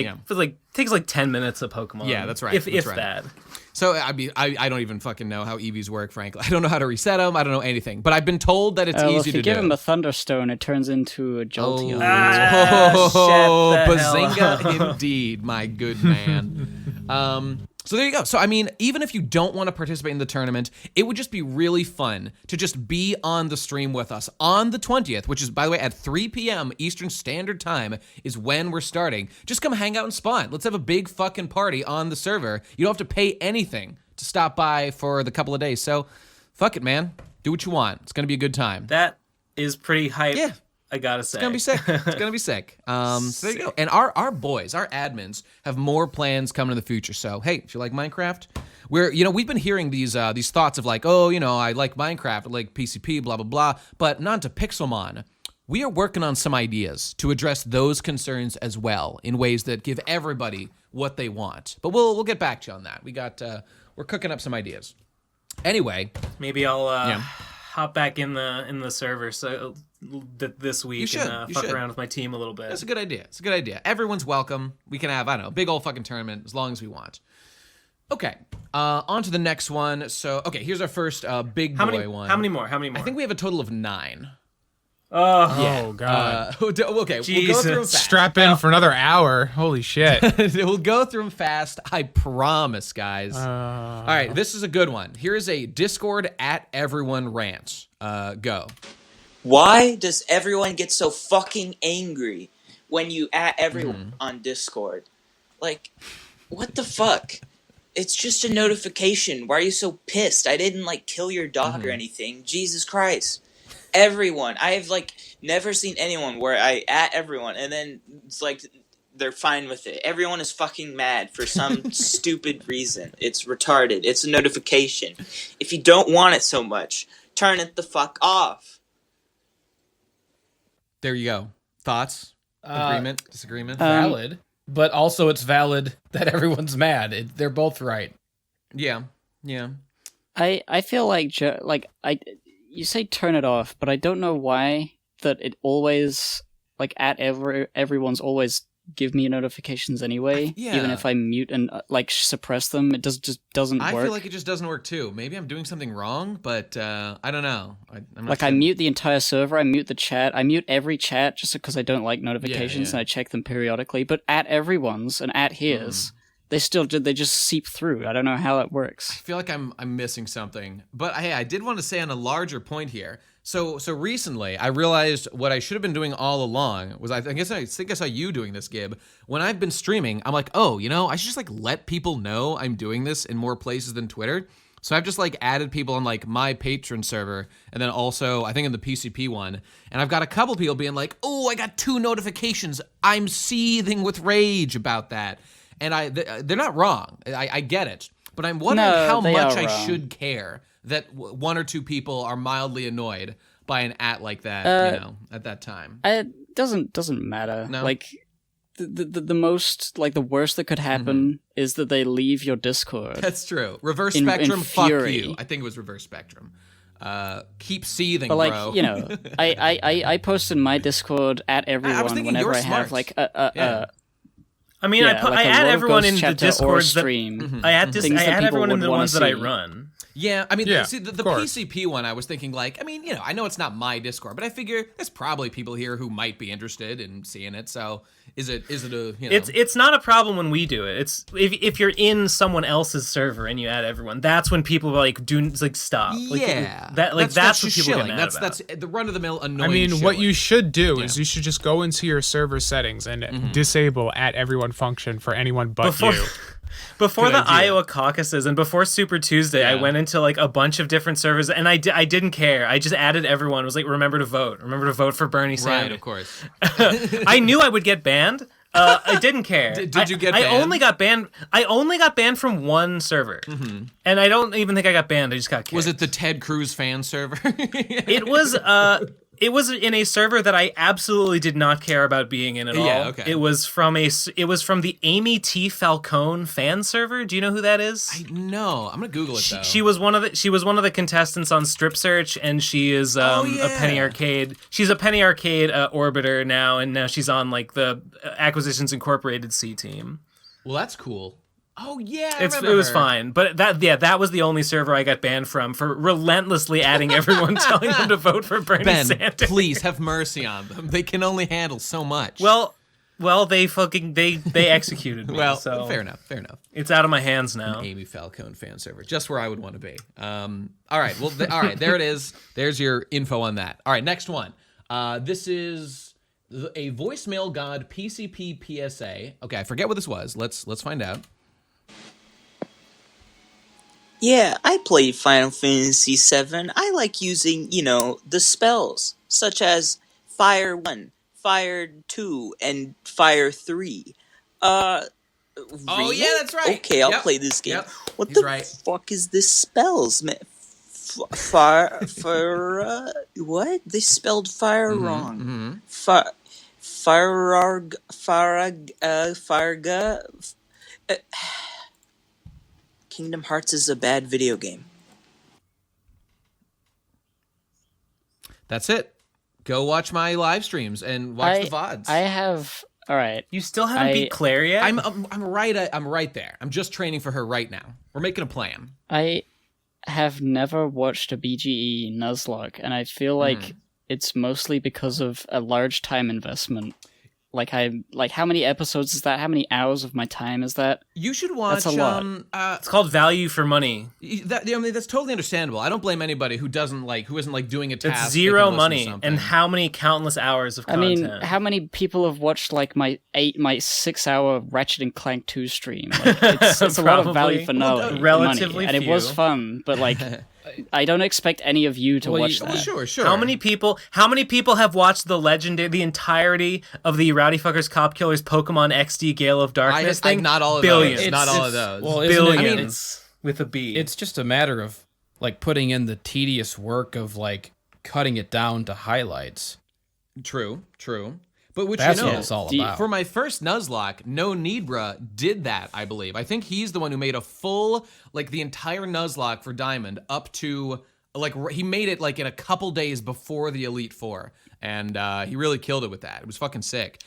takes like 10 minutes of Pokemon. Yeah, that's right. If That's right. that. So I don't even fucking know how EVs work, frankly. I don't know how to reset them. I don't know anything. But I've been told that it's easy if to you do. give him a Thunderstone, it turns into a Jolteon. Oh, shut the hell Bazinga indeed, my good man. So there you go. So, I mean, even if you don't want to participate in the tournament, it would just be really fun to just be on the stream with us on the 20th, which is, by the way, at 3 p.m. Eastern Standard Time is when we're starting. Just come hang out and spawn. Let's have a big fucking party on the server. You don't have to pay anything to stop by for the couple of days. So, fuck it, man. Do what you want. It's going to be a good time. That is pretty hype. Yeah. I gotta say. It's gonna be sick. It's gonna be sick. So there you go. And our boys, our admins, have more plans coming in the future. So hey, if you like Minecraft, we've been hearing these thoughts of like, oh, I like Minecraft, I like PCP, blah blah blah, but not to Pixelmon. We are working on some ideas to address those concerns as well in ways that give everybody what they want. But we'll get back to you on that. We're cooking up some ideas. Anyway, maybe I'll hop back in the server this week and fuck around with my team a little bit. That's a good idea. It's a good idea. Everyone's welcome. We can have, I don't know, a big old fucking tournament as long as we want. Okay, on to the next one. So, okay, here's our first big boy one. How many more? I think we have a total of 9. Oh, God. Okay, Jesus. we'll go through them fast. Strap in for another hour. Holy shit. We'll go through them fast. I promise, guys. All right, this is a good one. Here is a Discord @everyone rant. Go. Why does everyone get so fucking angry when you everyone on Discord? Like, what the fuck? It's just a notification. Why are you so pissed? I didn't, kill your dog or anything. Jesus Christ. Everyone. I have, never seen anyone where I everyone, and then it's they're fine with it. Everyone is fucking mad for some stupid reason. It's retarded. It's a notification. If you don't want it so much, turn it the fuck off. There you go. Thoughts? Agreement? Disagreement? Valid, but also it's valid that everyone's mad. They're both right. Yeah. I feel like you say turn it off, but I don't know why that it always everyone's always give me notifications anyway. Yeah. Even if I mute and suppress them, it just doesn't work. I feel like it just doesn't work too. Maybe I'm doing something wrong, but I don't know. I'm not sure. I mute the entire server, I mute the chat, I mute every chat just because I don't like notifications and I check them periodically. But @everyone's and @his, they just seep through. I don't know how it works. I feel like I'm missing something. But hey, I did want to say on a larger point here. So recently, I realized what I should have been doing all along was I think I saw you doing this, Gib. When I've been streaming, I'm like, oh, I should just let people know I'm doing this in more places than Twitter. So I've just added people on my patron server, and then also I think in the PCP one, and I've got a couple people being like, oh, I got 2 notifications. I'm seething with rage about that, and they're not wrong. I get it, but I'm wondering how much I should care that 1 or 2 people are mildly annoyed by an like that, at that time. It doesn't matter. No? The most, the worst that could happen is that they leave your Discord. That's true. Reverse in Spectrum, fuck fury. you. I think it was Reverse Spectrum. Keep seething, But bro. I post in my Discord @everyone thinking whenever you're I have smart. I mean, Yeah, I like a add Lord everyone Ghost in the chapter or Discords that stream. I add Things I that add people everyone in would the wanna ones that I see. run. Yeah, I mean, Yeah, see, the of course. PCP one, I was thinking I know it's not my Discord, but I figure there's probably people here who might be interested in seeing it. So is it a It's not a problem when we do it. It's if you're in someone else's server and you add everyone, that's when people stop. That's what people get mad about. That's the run of the mill annoying. what you shilling. should do is you should just go into your server settings and disable @everyone function for anyone but you. Before Good the idea. Iowa caucuses and before Super Tuesday, I went into a bunch of different servers and I didn't care. I just added everyone. It was remember to vote for Bernie Sanders. Right, of course. I knew I would get banned. I didn't care. Did you get I banned? only got banned. I only got banned from one server, and I don't even think I got banned. I just got kicked. Was it the Ted Cruz fan server? It was. It was in a server that I absolutely did not care about being in at all. Yeah, okay. It was from the Amy T. Falcone fan server. Do you know who that is? No, I'm gonna Google it though. She was one of the contestants on Strip Search, and she is a Penny Arcade. She's a Penny Arcade orbiter now, and now she's on like the Acquisitions Incorporated C team. Well, that's cool. Oh yeah, It was fine, but that was the only server I got banned from for relentlessly adding everyone, telling them to vote for Bernie Ben, Sanders. please have mercy on them. They can only handle so much. Well, they executed me. well, so fair enough. it's out of my hands now. Amy Falcone fan server, just where I would want to be. All right, well, all right, there it is. There's your info on that. All right, next one. This is a voicemail god PCP PSA. Okay, I forget what this was. Let's find out. Yeah, I played Final Fantasy VII. I like using, the spells, such as Fire 1, Fire 2, and Fire 3. Oh, Really? yeah, that's right. Okay, I'll Yep. play this game. Yep. What He's the right. fuck is this spells, man? What? They spelled fire wrong. Fararga. Kingdom Hearts is a bad video game. That's it. Go watch my live streams and watch the VODs. I have. All right. You still haven't beat Claire yet? I'm right there. I'm just training for her right now. We're making a plan. I have never watched a BGE Nuzlocke, and I feel like it's mostly because of a large time investment. Like how many episodes is that? How many hours of my time is that? You should watch. That's a lot. It's called value for money. That's totally understandable. I don't blame anybody who isn't doing a task. It's zero they can listen to money, something. and how many countless hours of I content? mean, how many people have watched like my 6-hour Ratchet and Clank 2 stream? Like, it's a lot of value for Probably. no Relatively money, and it was few. fun. But like, I don't expect any of you to watch that. Sure. How many people have watched the entirety of the Rowdy Fuckers Cop Killers Pokemon XD Gale of Darkness thing? Not all of Billions. those. Not all of those. Well, isn't it- Billions with a B. it's just a matter of like putting in the tedious work of like cutting it down to highlights. True. But which That's what it's all Do you- about. for my first Nuzlocke, No Nidra did that, I believe. I think he's the one who made a full, like the entire Nuzlocke for Diamond up to, like he made it like in a couple days before the Elite Four. And he really killed it with that. It was fucking sick.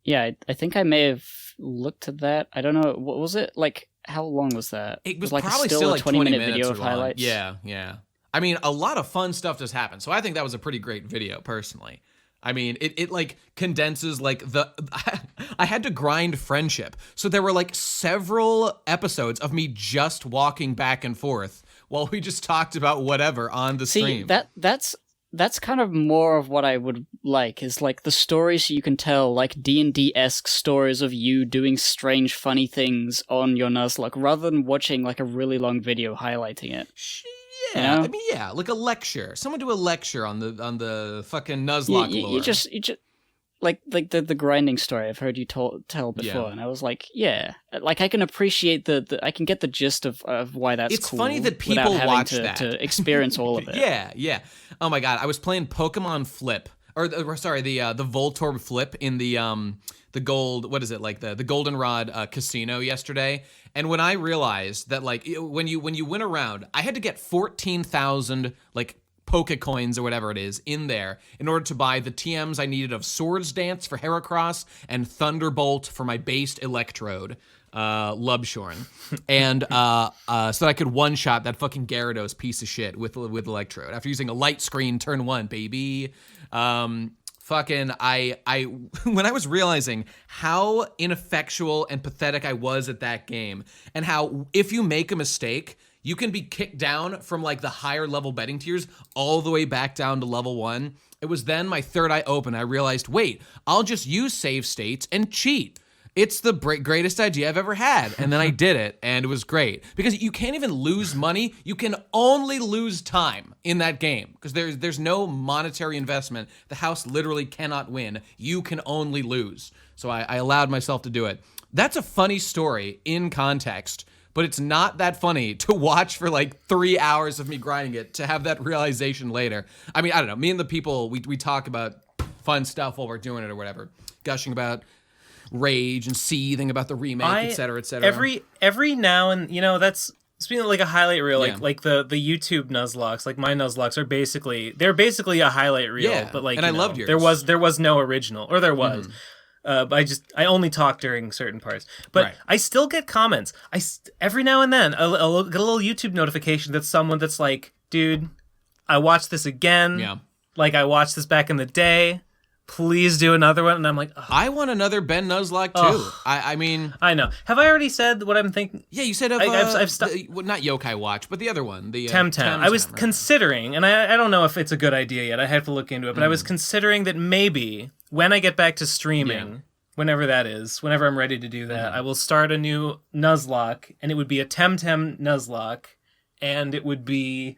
Yeah, I think I may have looked at that. I don't know. What was it? Like, how long was that? It was like probably still still a like 20-minute minutes video or of long. highlights. Yeah. I mean, a lot of fun stuff just happened. So I think that was a pretty great video, personally. I mean, it like condenses like I had to grind friendship. So there were like several episodes of me just walking back and forth while we just talked about whatever on the See, stream. that's kind of more of what I would like, is like the stories you can tell, like D&D-esque stories of you doing strange, funny things on your Nuzlocke, rather than watching like a really long video highlighting it. Yeah, You know? I mean, yeah, like a lecture. Someone do a lecture on the fucking Nuzlocke lore. You just like the grinding story I've heard you tell before, Yeah. and I was like, yeah, like I can appreciate I can get the gist of why that's It's cool. funny that without people having watch to, that. to experience all of it. Yeah. Oh my god, I was playing Pokemon Flip, or sorry, the Voltorb Flip in the gold, what is it, like the Goldenrod casino yesterday. And when I realized that like when you win a round, I had to get 14,000 like Pokecoins or whatever it is in there in order to buy the TMs I needed of Swords Dance for Heracross and Thunderbolt for my based Electrode, Lubshorn, and so that I could one-shot that fucking Gyarados piece of shit with Electrode after using a light screen turn 1, baby. Fucking I when I was realizing how ineffectual and pathetic I was at that game, and how if you make a mistake, you can be kicked down from like the higher level betting tiers all the way back down to level 1. It was then my third eye open. I realized, wait, I'll just use save states and cheat. it's the greatest idea I've ever had. And then I did it, and it was great. Because you can't even lose money. You can only lose time in that game. Because there's no monetary investment. The house literally cannot win. You can only lose. So I allowed myself to do it. That's a funny story in context, but it's not that funny to watch for like 3 hours of me grinding it to have that realization later. I mean, I don't know. Me and the people, we talk about fun stuff while we're doing it or whatever. Gushing about rage and seething about the remake, et cetera, et cetera. Every now and, that's speaking of like a highlight reel, like the YouTube Nuzlocke, like my Nuzlocks are basically a highlight reel, but like, and I loved yours. There was no original, or there was. But I only talk during certain parts. But I still get comments. Every now and then I'll get a little YouTube notification that's someone that's like, dude, I watched this again. Yeah. Like I watched this back in the day. Please do another one. And I'm like, ugh. I want another Ben Nuzlocke too. Ugh. I mean, I know. Have I already said what I'm thinking? Yeah, you said of not Yokai Watch, but the other one, the Temtem. I was considering, and I don't know if it's a good idea yet. I have to look into it, but I was considering that maybe when I get back to streaming, whenever that is, whenever I'm ready to do that, I will start a new Nuzlocke, and it would be a Temtem Nuzlocke, and it would be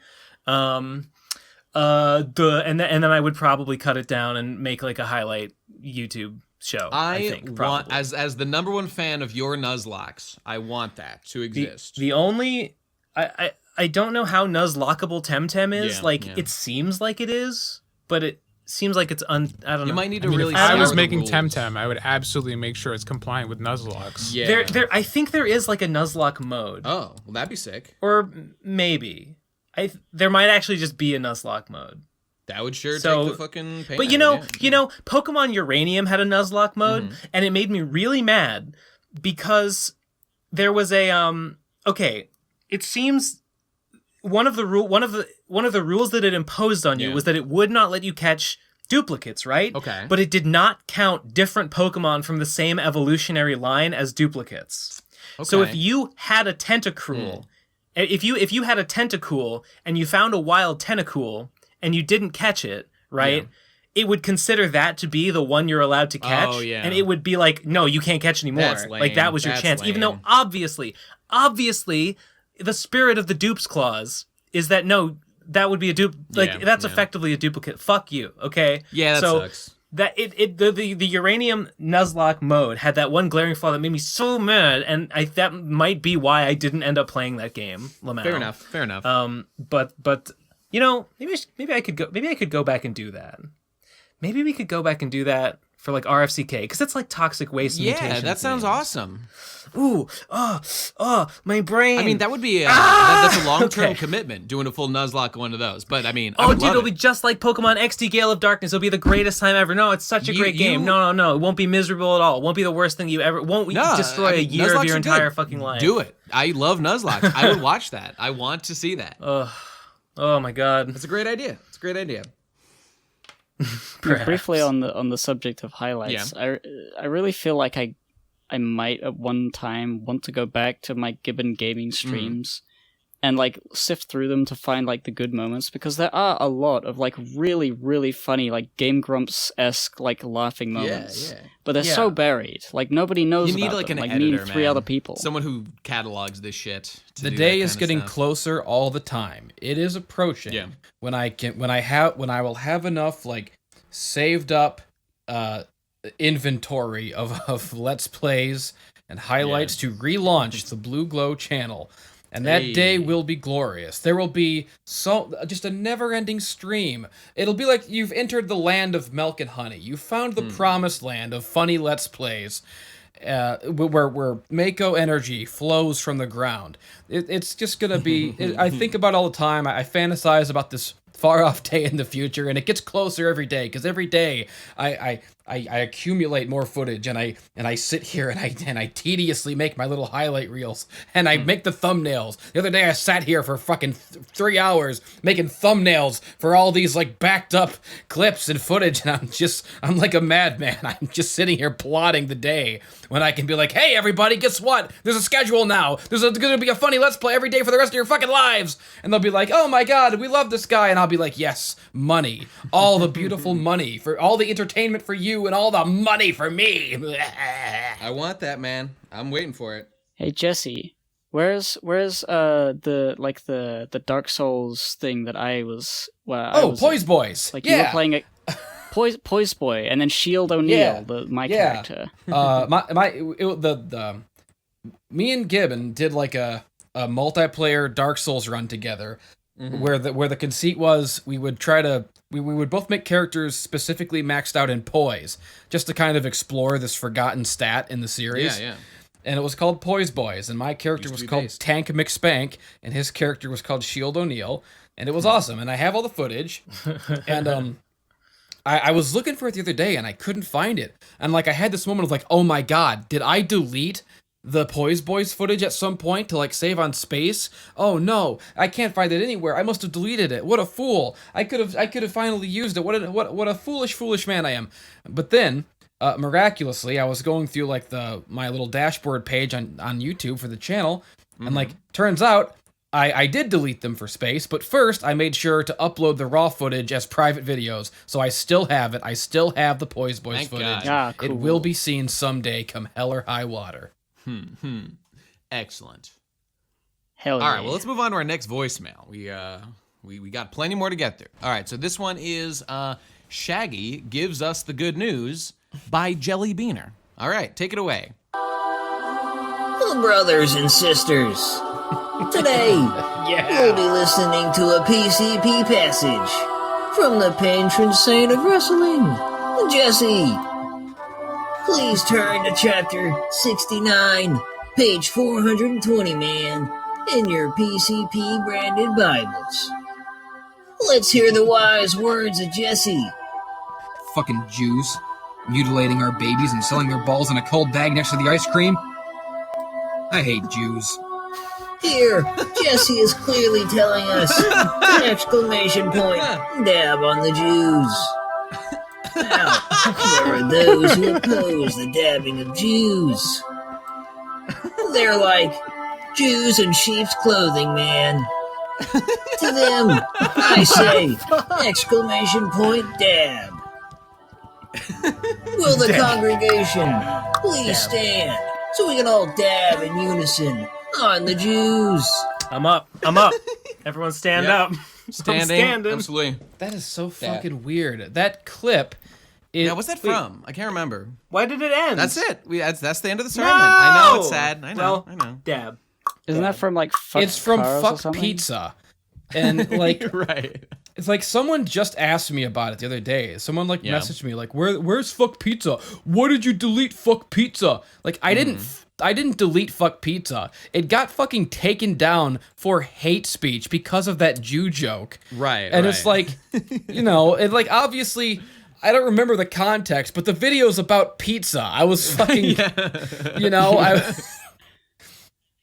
and then I would probably cut it down and make like a highlight YouTube show. I think want, as the number one fan of your Nuzlocks, I want that to exist. The only I don't know how Nuzlockable Temtem is. It seems like it is, but it seems like it's I don't know. You might need to really. If I was making Temtem, I would absolutely make sure it's compliant with Nuzlocks. Yeah. I think there is like a Nuzlocke mode. Oh, well, that'd be sick. Or maybe. There might actually just be a Nuzlocke mode. That would take the fucking pain. But you know, Pokemon Uranium had a Nuzlocke mode, and it made me really mad because there was a it seems one of the rules that it imposed on you was that it would not let you catch duplicates, right? Okay. But it did not count different Pokemon from the same evolutionary line as duplicates. Okay. So if you had a Tentacruel, if you had a Tentacool and you found a wild Tentacool and you didn't catch it, right? Yeah. It would consider that to be the one you're allowed to catch. Oh, yeah. And it would be like, no, you can't catch anymore. That's lame. Like that was your chance. Lame. Even though obviously, the spirit of the dupes clause is that no, that would be a dupe. Like that's effectively a duplicate. Fuck you. Okay. Yeah, that sucks. That the Uranium Nuzlocke mode had that one glaring flaw that made me so mad, and that might be why I didn't end up playing that game. Lamau. Fair enough. But you know, maybe I could go back and do that. Maybe we could go back and do that for like RFCK because it's like toxic waste. Yeah, that sounds awesome. Ooh, my brain. I mean, that would be that's a long-term commitment, doing a full Nuzlocke one of those. But I mean, it'll be just like Pokemon XD Gale of Darkness. It'll be the greatest time ever. No, it's such a great game. No, it won't be miserable at all. It won't be the worst thing you ever. Won't destroy a year of your entire fucking life. Do it. I love Nuzlocke. I would watch that. I want to see that. Oh my god, it's a great idea. It's a great idea. Briefly on the subject of highlights, I really feel like I might at one time want to go back to my Gibbon gaming streams and like sift through them to find like the good moments, because there are a lot of like really, really funny like Game Grumps-esque like laughing moments. But they're so buried. Like nobody knows about like them. An like editor, me and three other people. Someone who catalogs this shit. The day is getting closer all the time. It is approaching. Yeah. When I will have enough like saved up inventory of Let's Plays and highlights to relaunch the Blue Glow channel. And that day will be glorious. There will be just a never-ending stream. It'll be like you've entered the land of milk and honey. You found the promised land of funny Let's Plays, where Mako energy flows from the ground. It's just gonna be. I think about it all the time. I fantasize about this far-off day in the future, and it gets closer every day. Because every day I accumulate more footage, and I sit here and I tediously make my little highlight reels, and I make the thumbnails. The other day I sat here for fucking 3 hours making thumbnails for all these like backed up clips and footage, and I'm like a madman. I'm just sitting here plotting the day when I can be like, hey everybody, guess what? There's a schedule now. There's gonna be a funny Let's Play every day for the rest of your fucking lives. And they'll be like, oh my god, we love this guy, and I'll be like, yes, money, all the beautiful money for all the entertainment for you and all the money for me. I want that, man. I'm waiting for it. Hey Jesse, where's the Dark Souls thing that I was? Poise Boys. Like you were playing a Poise Boy, and then Shield O'Neal, my character. Me and Gibbon did like a multiplayer Dark Souls run together, where the conceit was we would both make characters specifically maxed out in poise, just to kind of explore this forgotten stat in the series. Yeah. And it was called Poise Boys, and my character was called Tank McSpank, and his character was called Shield O'Neal, and it was awesome. And I have all the footage, and I was looking for it the other day, and I couldn't find it. And like I had this moment of like, oh my god, did I delete the Poise Boys footage at some point to like save on space? Oh no, I can't find it anywhere. I must have deleted it. What a fool! I could have finally used it. What a foolish man I am. But then, miraculously, I was going through like my little dashboard page on YouTube for the channel, and like turns out I did delete them for space. But first, I made sure to upload the raw footage as private videos, so I still have it. I still have the Poise Boys Thank footage. God. Cool. It will be seen someday, come hell or high water. Excellent. Hell yeah. All right, well, let's move on to our next voicemail. We got plenty more to get through. All right, so this one is Shaggy Gives Us the Good News by Jelly Beaner. All right, take it away. Hello, brothers and sisters. Today, we'll be listening to a PCP passage from the patron saint of wrestling, Jesse. Please turn to chapter 69, page 420, man, in your PCP branded Bibles. Let's hear the wise words of Jesse. Fucking Jews. Mutilating our babies and selling their balls in a cold bag next to the ice cream. I hate Jews. Here, Jesse is clearly telling us, exclamation point, dab on the Jews. Now, there are those who oppose the dabbing of Jews. They're like Jews in sheep's clothing, man. To them, I say, exclamation point, dab. Will the congregation please stand so we can all dab in unison on the Jews? I'm up. Everyone stand Yep. up. Standing. I'm standing. Absolutely. That is so fucking weird. That clip is... Yeah, what's that from? I can't remember. Why did it end? That's it. That's the end of the sermon. No! I know it's sad. I know. Well, dab. Isn't that from like Fuck It's from Cars or Fuck something? Pizza. And like... right. It's like someone just asked me about it the other day. Someone like messaged me like, "Where's Fuck Pizza? Why did you delete Fuck Pizza?" Like I didn't delete Fuck Pizza. It got fucking taken down for hate speech because of that Jew joke. Right. And it's like, it like obviously I don't remember the context, but the video's about pizza. I was fucking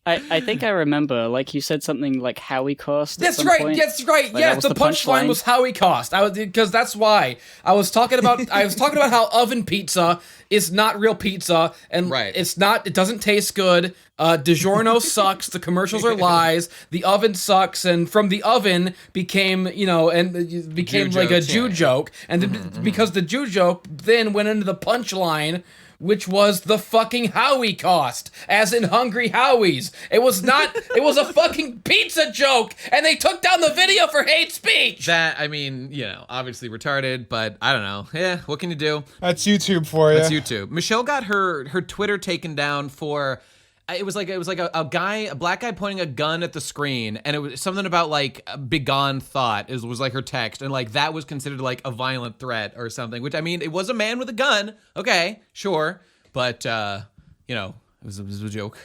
I think I remember, like you said something like Howie cost. That's right. Point. That's right. Like, Yeah, that was the the punchline punchline? was Howie cost. Because that's why I was talking about. I was talking about how oven pizza is not real pizza, and it's not. It doesn't taste good. DiGiorno sucks. The commercials are lies. The oven sucks, and from the oven became became Jew like a jokes, Jew yeah. joke, and because the Jew joke then went into the punchline, which was the fucking Howie cost, as in Hungry Howie's. It was not, it was a fucking pizza joke, and they took down the video for hate speech! That, I mean, obviously retarded, but I don't know. Yeah, what can you do? That's YouTube for you. That's YouTube. Michelle got her Twitter taken down for... It was like a black guy pointing a gun at the screen, and it was something about like begone thought was like her text, and like that was considered like a violent threat or something. Which I mean, it was a man with a gun. Okay, sure, but it was a joke.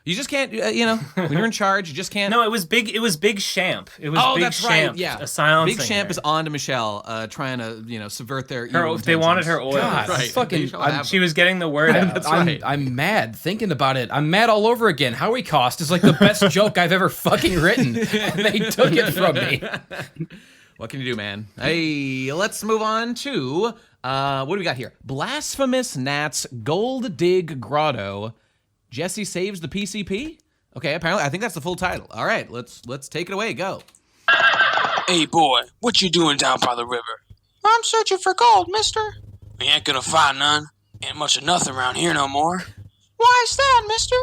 You just can't, when you're in charge, you just can't. No, it was Big Champ. It was Big that's Champ. right. Yeah, a silencing Big Champ her. is on to Michelle, trying to subvert their. Her, evil they wanted her intentions. oil. God, Right. fucking, She was getting the word out. That's right. I'm mad thinking about it. I'm mad all over again. Howie cost is like the best joke I've ever fucking written, and they took it from me. What can you do, man? Hey, let's move on to what do we got here? Blasphemous Gnats Gold Dig Grotto. Jesse saves the PCP. Okay, apparently I think that's the full title. All right, let's take it away. Go. Hey boy, what you doing down by the river? I'm searching for gold, mister. We ain't gonna find none. Ain't much of nothing around here no more. Why's that, mister?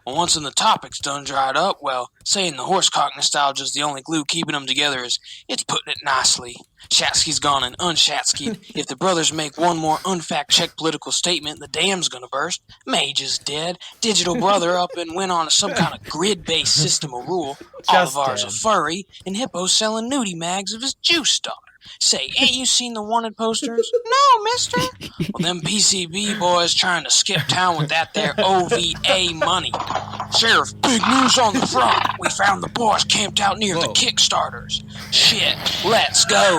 Well, once the topics done dried up, well, saying the horsecock nostalgia's the only glue keeping them together it's putting it nicely. Shatsky's gone and unshatskied. If the brothers make one more unfact-checked political statement, the dam's gonna burst. Mage is dead. Digital brother up and went on to some kind of grid-based system of rule. Olivar's a furry, and Hippo's selling nudie mags of his juice daughter. Say, ain't you seen the wanted posters? No, mister. Well, them PCB boys trying to skip town with that there OVA money. Sheriff, big news on the front. We found the boys camped out near the Kickstarters. Shit, let's go.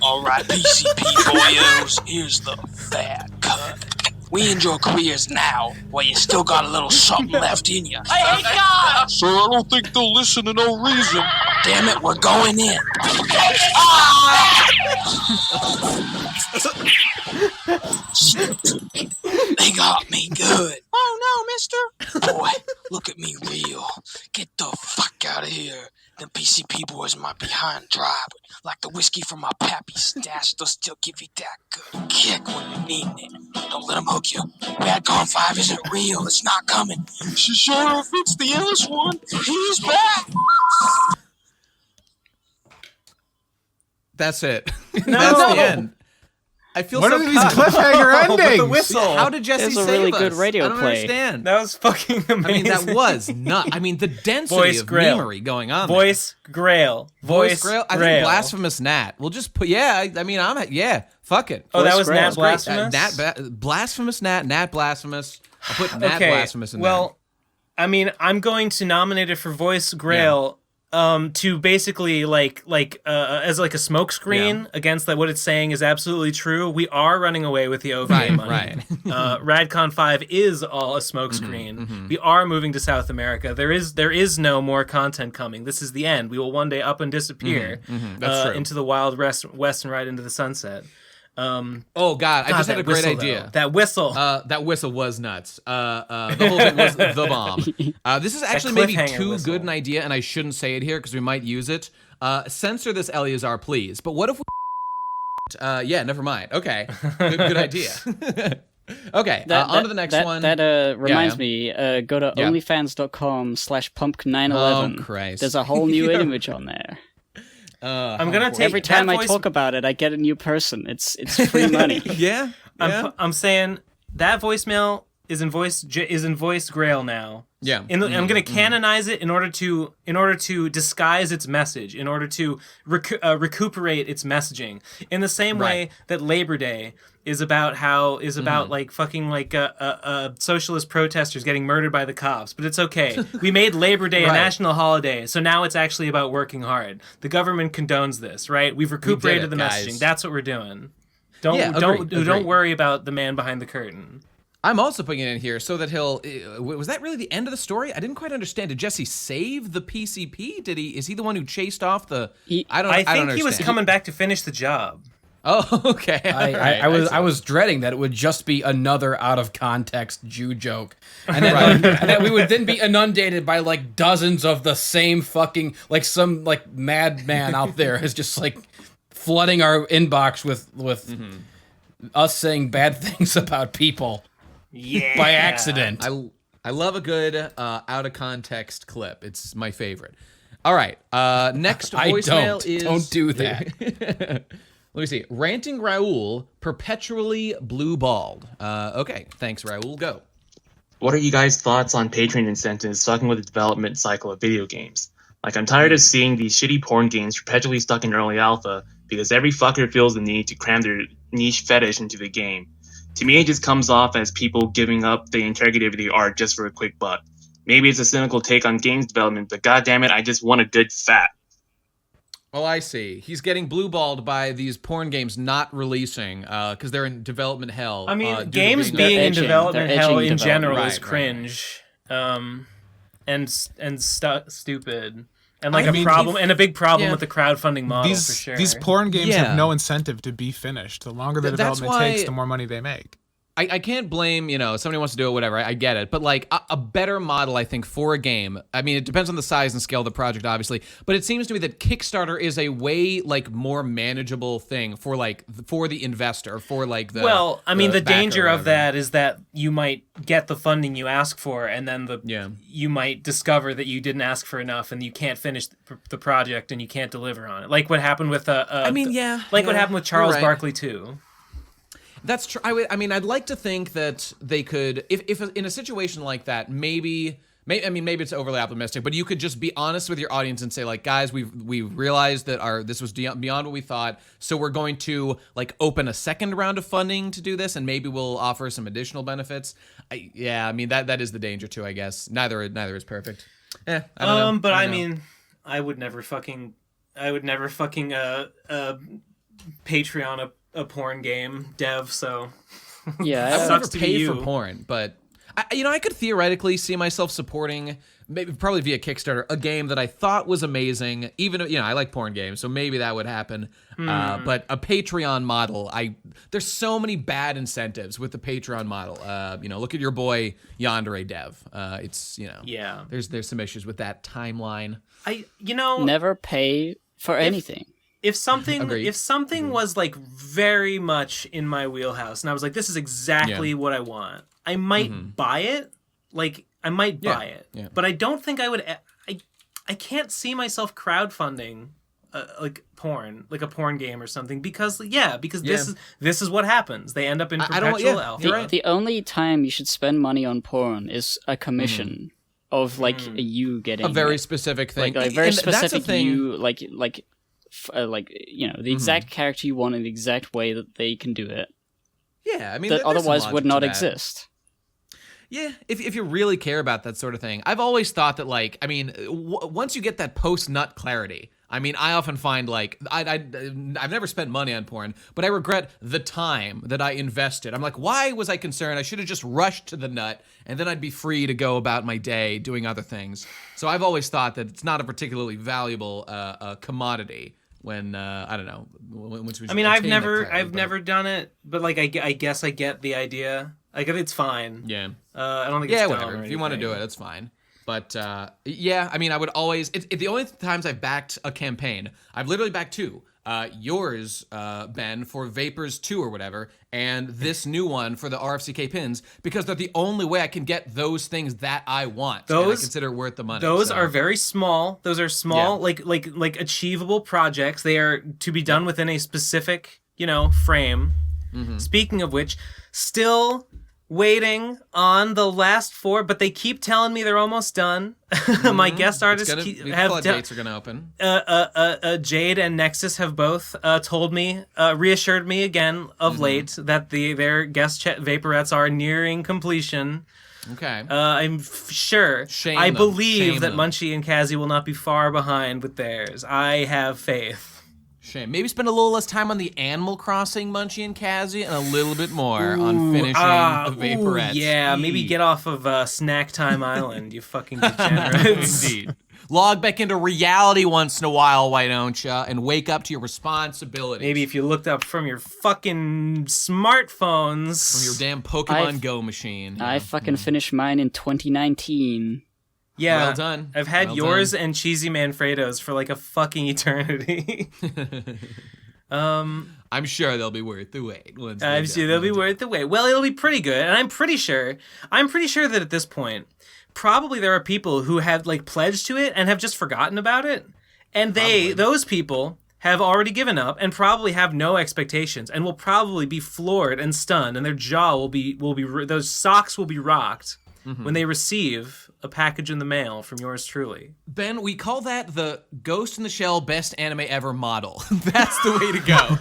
All right, PCP boyos, here's the fat cut. We end your careers now, while you still got a little something left in you. I hate God. Sir, I don't think they'll listen to no reason. Damn it, we're going in. They got me good. Oh no, mister. Boy, look at me real. Get the fuck out of here. Them PCP boys might be high and dry, but like the whiskey from my pappy's stash, they'll still give you that good kick when you're needing it. Don't let them hook you. Radcon 5 isn't real. It's not coming. Sheriff, it's the Ellis one. He's back. That's it. No. That's the end. I feel What so are these cut. cliffhanger With the endings? whistle. How did Jesse There's save a really us? good radio I don't play. understand. That was fucking amazing. I mean, that was not. I mean, the density Voice of Grail. memery going on. Voice Grail. Voice Grail. I think Grail. Blasphemous Nat. We'll just put. Yeah. I mean, I'm. Yeah. Fuck it. Oh, that Voice was Grail. Nat Blasphemous? Blasphemous Nat. Nat Blasphemous. I'll put Nat Blasphemous in well, I mean, I'm going to nominate it for Voice Grail. To basically as like a smokescreen against that what it's saying is absolutely true. We are running away with the OVA money. Right. Radcon 5 is all a smokescreen. We are moving to South America. There is no more content coming. This is the end. We will one day up and disappear That's true. into the wild west and right into the sunset. Oh God! I just had a great whistle, idea. though. That whistle. That whistle was nuts. The whole thing was the bomb. This is actually maybe cliffhanger too whistle. good an idea, and I shouldn't say it here because we might use it. Censor this, Eleazar, please. But what if we? Yeah, never mind. Okay, good idea. Okay, on to the next one. That reminds me, go to onlyfans.com/pump911. Oh, Christ. There's a whole new image on there. I'm gonna take Every time that I voice- talk about it, I get a new person. It's free money. Yeah. I'm saying that voicemail is in voice Grail now. Yeah. I'm going to canonize it in order to disguise its message, in order to recuperate its messaging. In the same way that Labor Day is about like fucking like socialist protesters getting murdered by the cops, but it's okay. We made Labor Day a national holiday, so now it's actually about working hard. The government condones this, right? We've recuperated the guys. messaging. That's what we're doing. Don't agreed. worry about the man behind the curtain. I'm also putting it in here so that he'll. Was that really the end of the story? I didn't quite understand. Did Jesse save the PCP? Did he? Is he the one who chased off the? I don't I think understand. he was coming back to finish the job. Oh, okay. I was dreading that it would just be another out of context Jew joke, and then, and that we would then be inundated by like dozens of the same fucking like some like madman out there is just like flooding our inbox with us saying bad things about people. Yeah. By accident. I love a good out of context clip. It's my favorite. All right. Next voicemail is Don't do that. Let me see. Ranting Raul, perpetually blue-balled. Okay. Thanks, Raul. Go. What are you guys' thoughts on Patreon incentives fucking with the development cycle of video games? Like, I'm tired of seeing these shitty porn games perpetually stuck in early alpha because every fucker feels the need to cram their niche fetish into the game. To me, it just comes off as people giving up the integrity of the art just for a quick buck. Maybe it's a cynical take on games development, but goddammit, I just want a good fat. Oh, I see. He's getting blue-balled by these porn games not releasing because they're in development hell. I mean, due to games being being in edging. development They're hell edging in general development. is Right, cringe, and stupid, and like I mean, a big problem yeah. with the crowdfunding model for sure. These porn games Yeah. have no incentive to be finished. The longer the That's development why- takes, the more money they make. I can't blame, somebody wants to do it, whatever. I get it. But like a better model, I think, for a game. I mean, it depends on the size and scale of the project, obviously. But it seems to me that Kickstarter is a way like more manageable thing for the investor, for like the. Well, I mean, the danger of whatever. that is that you might get the funding you ask for, and then you might discover that you didn't ask for enough, and you can't finish the project, and you can't deliver on it. Like what happened with what happened with Charles right. Barkley too. That's true. I'd like to think that they could, if in a situation like that, maybe it's overly optimistic, but you could just be honest with your audience and say, like, guys, we realized that this was beyond what we thought, so we're going to like open a second round of funding to do this, and maybe we'll offer some additional benefits. That is the danger too, I guess. Neither is perfect. I don't know. But I mean, I would never fucking Patreon a porn game dev, so Yeah, I would sucks to never be pay you. for porn, but I could theoretically see myself supporting, probably via Kickstarter, a game that I thought was amazing. Even I like porn games, so maybe that would happen. But a Patreon model, there's so many bad incentives with the Patreon model. Look at your boy Yandere Dev. There's some issues with that timeline. never pay for anything. If something Agreed. was like very much in my wheelhouse, and I was like, this is exactly what I want, I might buy it. Like I might buy it, but I don't think I would. I can't see myself crowdfunding like porn, like a porn game or something, because this is what happens. They end up in perpetual alpha. The only time you should spend money on porn is a commission of like you getting A very specific thing. like very And that's a specific thing- you the exact character you want in the exact way that they can do it. Yeah, I mean, that there's some otherwise logic would to not that. exist. Yeah, if you really care about that sort of thing. I've always thought that, like, I mean, once you get that post-nut clarity, I mean, I often find, like, I've never spent money on porn, but I regret the time that I invested. I'm like, why was I concerned? I should have just rushed to the nut, and then I'd be free to go about my day doing other things. So I've always thought that it's not a particularly valuable commodity when, I don't know. Once we I mean, attain I've that never clarity, never done it, but like I guess I get the idea. Like it's fine. Yeah. I don't think it's dumb whatever. or If you want to do anything. it, it's fine. But I mean, I would always. It's the only times I've backed a campaign. I've literally backed two. Yours, Ben, for Vapors 2 or whatever, and this new one for the RFCK pins, because they're the only way I can get those things that I want. And I consider it worth the money. Those so. are very small. Those are small, like achievable projects. They are to be done within a specific, frame. Speaking of which, still waiting on the last 4, but they keep telling me they're almost done. My guest artists floodgates are gonna open. Jade and Nexus have both told me, reassured me again of late that their guest vaporettes are nearing completion. Okay. I'm sure. Shame I them. believe Shame that them. Munchy and Kazi will not be far behind with theirs. I have faith. Shame. Maybe spend a little less time on the Animal Crossing, Munchy and Kazi, and a little bit more on finishing the Vaporettes. Yeah, maybe get off of Snack Time Island, you fucking degenerates. Indeed. Log back into reality once in a while, why don't ya? And wake up to your responsibilities. Maybe if you looked up from your fucking smartphones. From your damn Pokemon Go machine. I fucking finished mine in 2019. Yeah, Well done. I've had Well yours done. and Cheesy Manfredo's for like a fucking eternity. I'm sure they'll be worth the wait. I'm sure they'll be worth the wait. Well, it'll be pretty good, and I'm pretty sure that at this point, probably there are people who have like pledged to it and have just forgotten about it, and those people have already given up and probably have no expectations and will probably be floored and stunned, and their jaw will be those socks will be rocked when they receive a package in the mail from yours truly. Ben, we call that the Ghost in the Shell Best Anime Ever model. That's the way to go.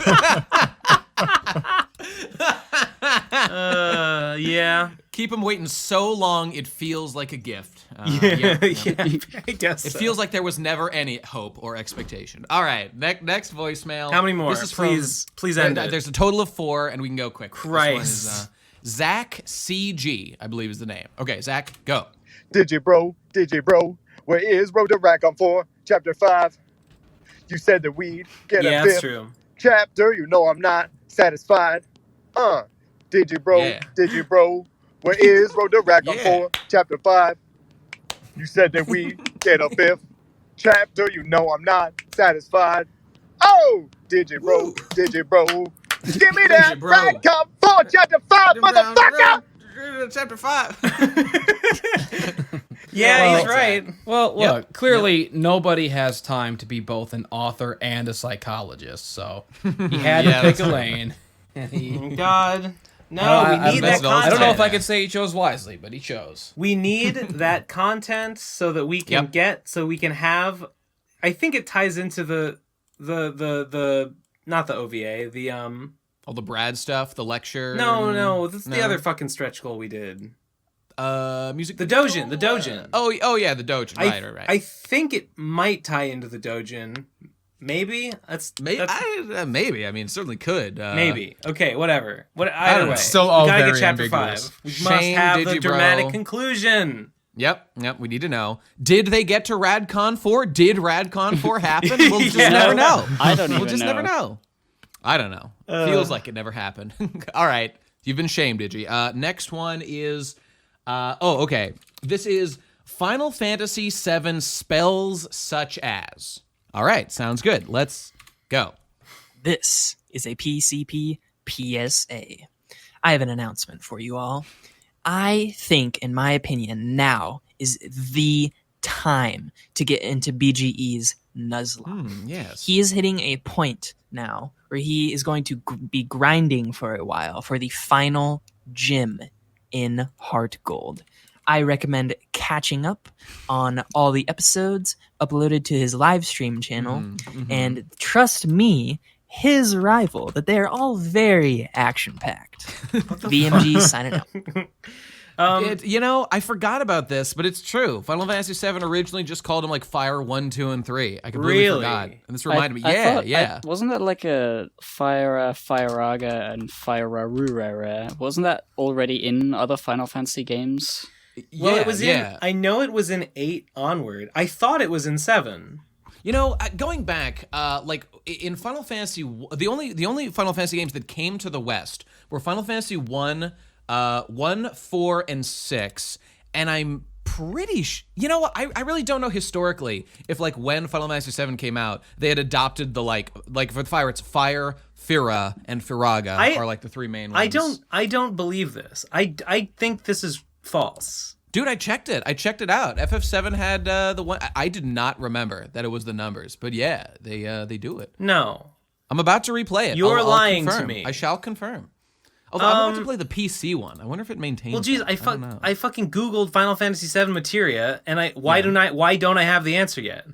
Yeah. Keep them waiting so long it feels like a gift. Yeah, I guess It so. feels like there was never any hope or expectation. All right, next voicemail. How many more? This is Please end it. There's a total of 4, and we can go quick. Christ. This one is Zach CG, I believe is the name. Okay, Zach, go. DJ bro, where is Road to Rackham 4, Chapter 5? You said that we'd get a Yeah, fifth that's true. chapter, you know I'm not satisfied. Yeah. Digibro, where is Road to Rackham Yeah. 4, Chapter 5? You said that we get a 5th chapter, you know I'm not satisfied. Oh, Digibro, give me that Digibro. Rackham 4, Chapter 5, motherfucker! Chapter 5. Yeah, he's right. Well, look, clearly nobody has time to be both an author and a psychologist, so he had to pick a lane. And he, God. No, we need that content. I don't know if I could say he chose wisely, but he chose. We need that content so that we can we can have. I think it ties into the not the OVA, the all the Brad stuff, the lecture. No, this is the other fucking stretch goal we did. Music. The Dojin. Oh yeah, the Dojin. Right. I think it might tie into the Dojin. Maybe maybe. I mean, it certainly could. Maybe. Okay, whatever. I don't Either know. way, Still all we gotta very get chapter ambiguous. 5. We must have the Digibro. dramatic conclusion. Yep. We need to know. Did they get to RadCon 4? Did RadCon 4 happen? We'll just never know. I don't even We'll just know. never know. I don't know. Feels like it never happened. All right. You've been shamed, Digi. Next one is... okay. This is Final Fantasy VII spells such as... All right. Sounds good. Let's go. This is a PCP PSA. I have an announcement for you all. I think, in my opinion, now is the time to get into BGE's Nuzlocke. Yes. He is hitting a point now where he is going to be grinding for a while for the final gym in Heart Gold. I recommend catching up on all the episodes uploaded to his live stream channel. And trust me, his rival, that they are all very action-packed. VMG signing out. I forgot about this, but it's true. Final Fantasy VII originally just called him like Fire 1, 2, and 3. I completely forgot. And this reminded me. Wasn't that like a Firaga and Firarura? Wasn't that already in other Final Fantasy games? Well, it was in. I know it was in 8 onward. I thought it was in 7. Going back, like in Final Fantasy, the only Final Fantasy games that came to the West were Final Fantasy 1, 4, and 6, and I'm pretty I really don't know historically if like when Final Fantasy 7 came out, they had adopted the like for the Fire, it's Fire, Fira, and Firaga are like the 3 main ones. I don't believe this. I think this is false. Dude, I checked it out. FF7 had the one. I did not remember that it was the numbers, but yeah, they do it. No, I'm about to replay it. You're lying confirm. to me. I shall confirm. Although I'm about to play the PC one. I wonder if it maintains. Well, geez, that. I fucking Googled Final Fantasy VII Materia, and why don't I have the answer yet?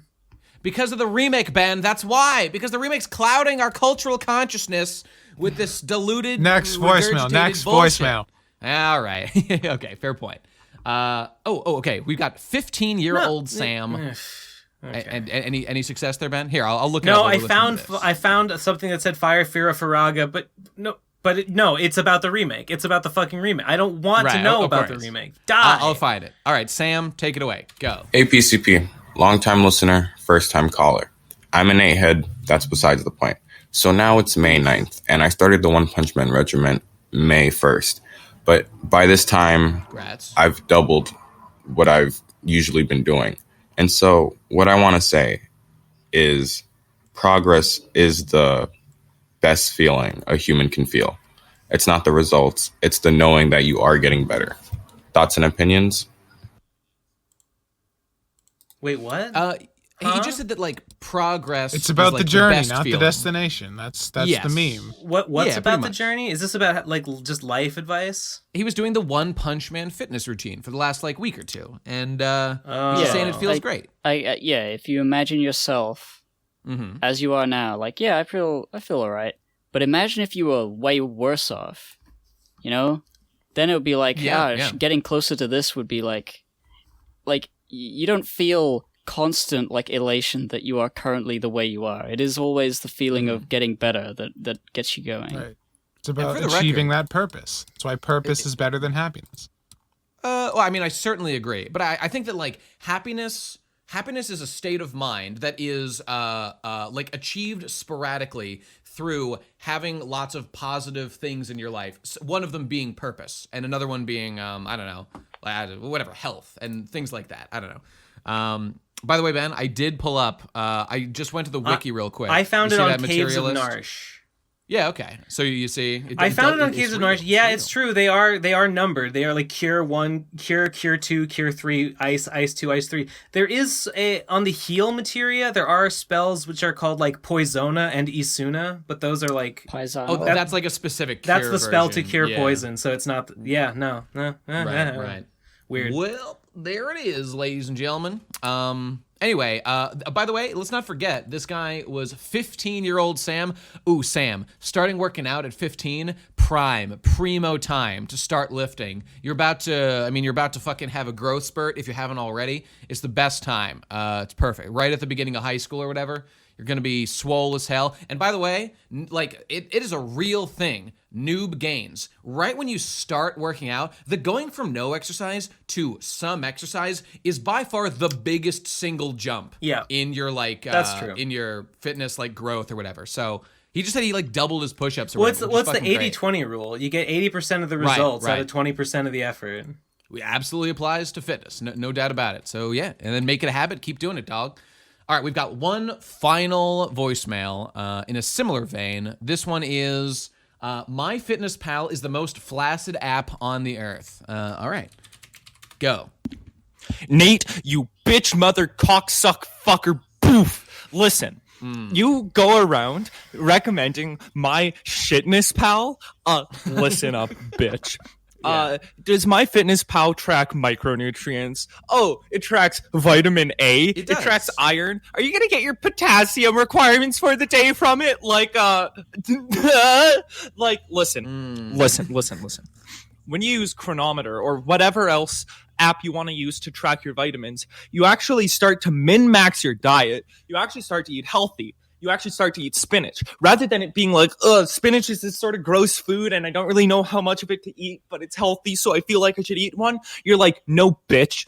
Because of the remake, Ben. That's why. Because the remake's clouding our cultural consciousness with this diluted. Next voicemail. Next bullshit. voicemail. All right. Okay. Fair point. Okay. We've got 15-year-old Sam. Okay. And any success there, Ben? Here, I'll look. No, it up. I found something that said Fire, Fira, Firaga, but no. But no, it's about the remake. It's about the fucking remake. I don't want to know about the remake. Die. I'll find it. All right, Sam, take it away. Go. APCP, long-time listener, first-time caller. I'm an 8-head. That's besides the point. So now it's May 9th, and I started the One Punch Man Regiment May 1st. But by this time, I've doubled what I've usually been doing. And so what I want to say is progress is the best feeling a human can feel. It's not the results. It's the knowing that you are getting better. Thoughts and opinions? Wait, what? He just said that like progress. It's about like the journey, best not feeling. the destination. That's Yes. the meme. What's Yeah, about pretty the much. journey? Is this about like just life advice? He was doing the One Punch Man fitness routine for the last like week or two, and he's saying it feels great. If you imagine yourself as you are now, like I feel all right. But imagine if you were way worse off, then it would be like, getting closer to this would be like you don't feel constant like elation that you are currently the way you are. It is always the feeling of getting better that gets you going. Right. It's about achieving that purpose. That's why purpose is better than happiness. Well, I mean, I certainly agree, but I think that like happiness is a state of mind that is like achieved sporadically through having lots of positive things in your life. One of them being purpose, and another one being, I don't know, whatever, health and things like that. I don't know. By the way, Ben, I did pull up. I just went to the wiki real quick. I found You it see on that Caves of Materialist? Narsh. Yeah, okay. So you see, I found it on it's Caves of real. Narsh. Yeah, it's true. They are numbered. They are like Cure 1, Cure 2, Cure 3, Ice 2, Ice 3. There is on the heal materia, there are spells which are called like Poisona and Isuna, but those are like Poison. Oh, that's like a specific cure that's the spell to version. cure Yeah. poison. So it's not. Yeah, no. Right. Weird. Well, there it is, ladies and gentlemen. Anyway, by the way, let's not forget, this guy was 15-year-old Sam. Ooh, Sam, starting working out at 15, primo time to start lifting. You're about to fucking have a growth spurt if you haven't already. It's the best time. It's perfect. Right at the beginning of high school or whatever. You're going to be swole as hell. And by the way, like, it is a real thing. Noob gains. Right when you start working out, the going from no exercise to some exercise is by far the biggest single jump in your, like, That's true. in your fitness, like, growth or whatever. So he just said he, like, doubled his push-ups or What's whatever. the 80-20 rule? You get 80% of the results out of 20% of the effort. It absolutely applies to fitness. No doubt about it. So, yeah. And then make it a habit. Keep doing it, dog. All right, we've got one final voicemail in a similar vein. This one is, MyFitnessPal is the most flaccid app on the earth. All right, go. Nate, you bitch mother cocksuck fucker boof. Listen, you go around recommending my fitness pal. Listen up, bitch. Does MyFitnessPal track micronutrients? Oh, it tracks vitamin A. It tracks iron. Are you gonna get your potassium requirements for the day from it? Like, listen. When you use Chronometer or whatever else app you want to use to track your vitamins, you actually start to min-max your diet. You actually start to eat healthy. You actually start to eat spinach. Rather than it being like, spinach is this sort of gross food and I don't really know how much of it to eat, but it's healthy, so I feel like I should eat one. You're like, no, bitch.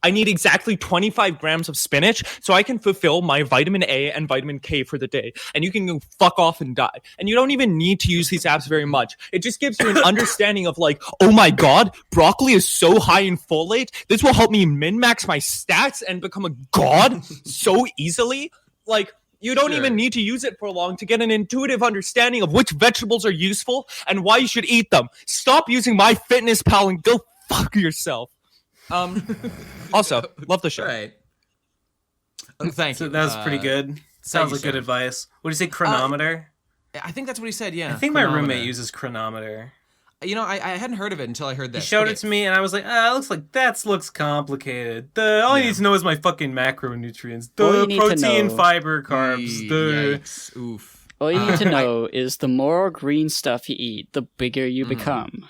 I need exactly 25 grams of spinach so I can fulfill my vitamin A and vitamin K for the day. And you can go fuck off and die. And you don't even need to use these apps very much. It just gives you an understanding of like, oh my God, broccoli is so high in folate. This will help me min-max my stats and become a god so easily. Like, you don't even need to use it for long to get an intuitive understanding of which vegetables are useful and why you should eat them. Stop using MyFitnessPal and go fuck yourself. Also, love the show. Right. Thank you. So that was pretty good. Sounds like good advice. What do you say, Chronometer? I think that's what he said, yeah. I think my roommate uses Chronometer. You know, I hadn't heard of it until I heard this. He showed it to me, and I was like, it looks complicated. All you need to know is my fucking macronutrients. The protein, fiber, carbs. Yikes. Oof. All you need to know is the more green stuff you eat, the bigger you become.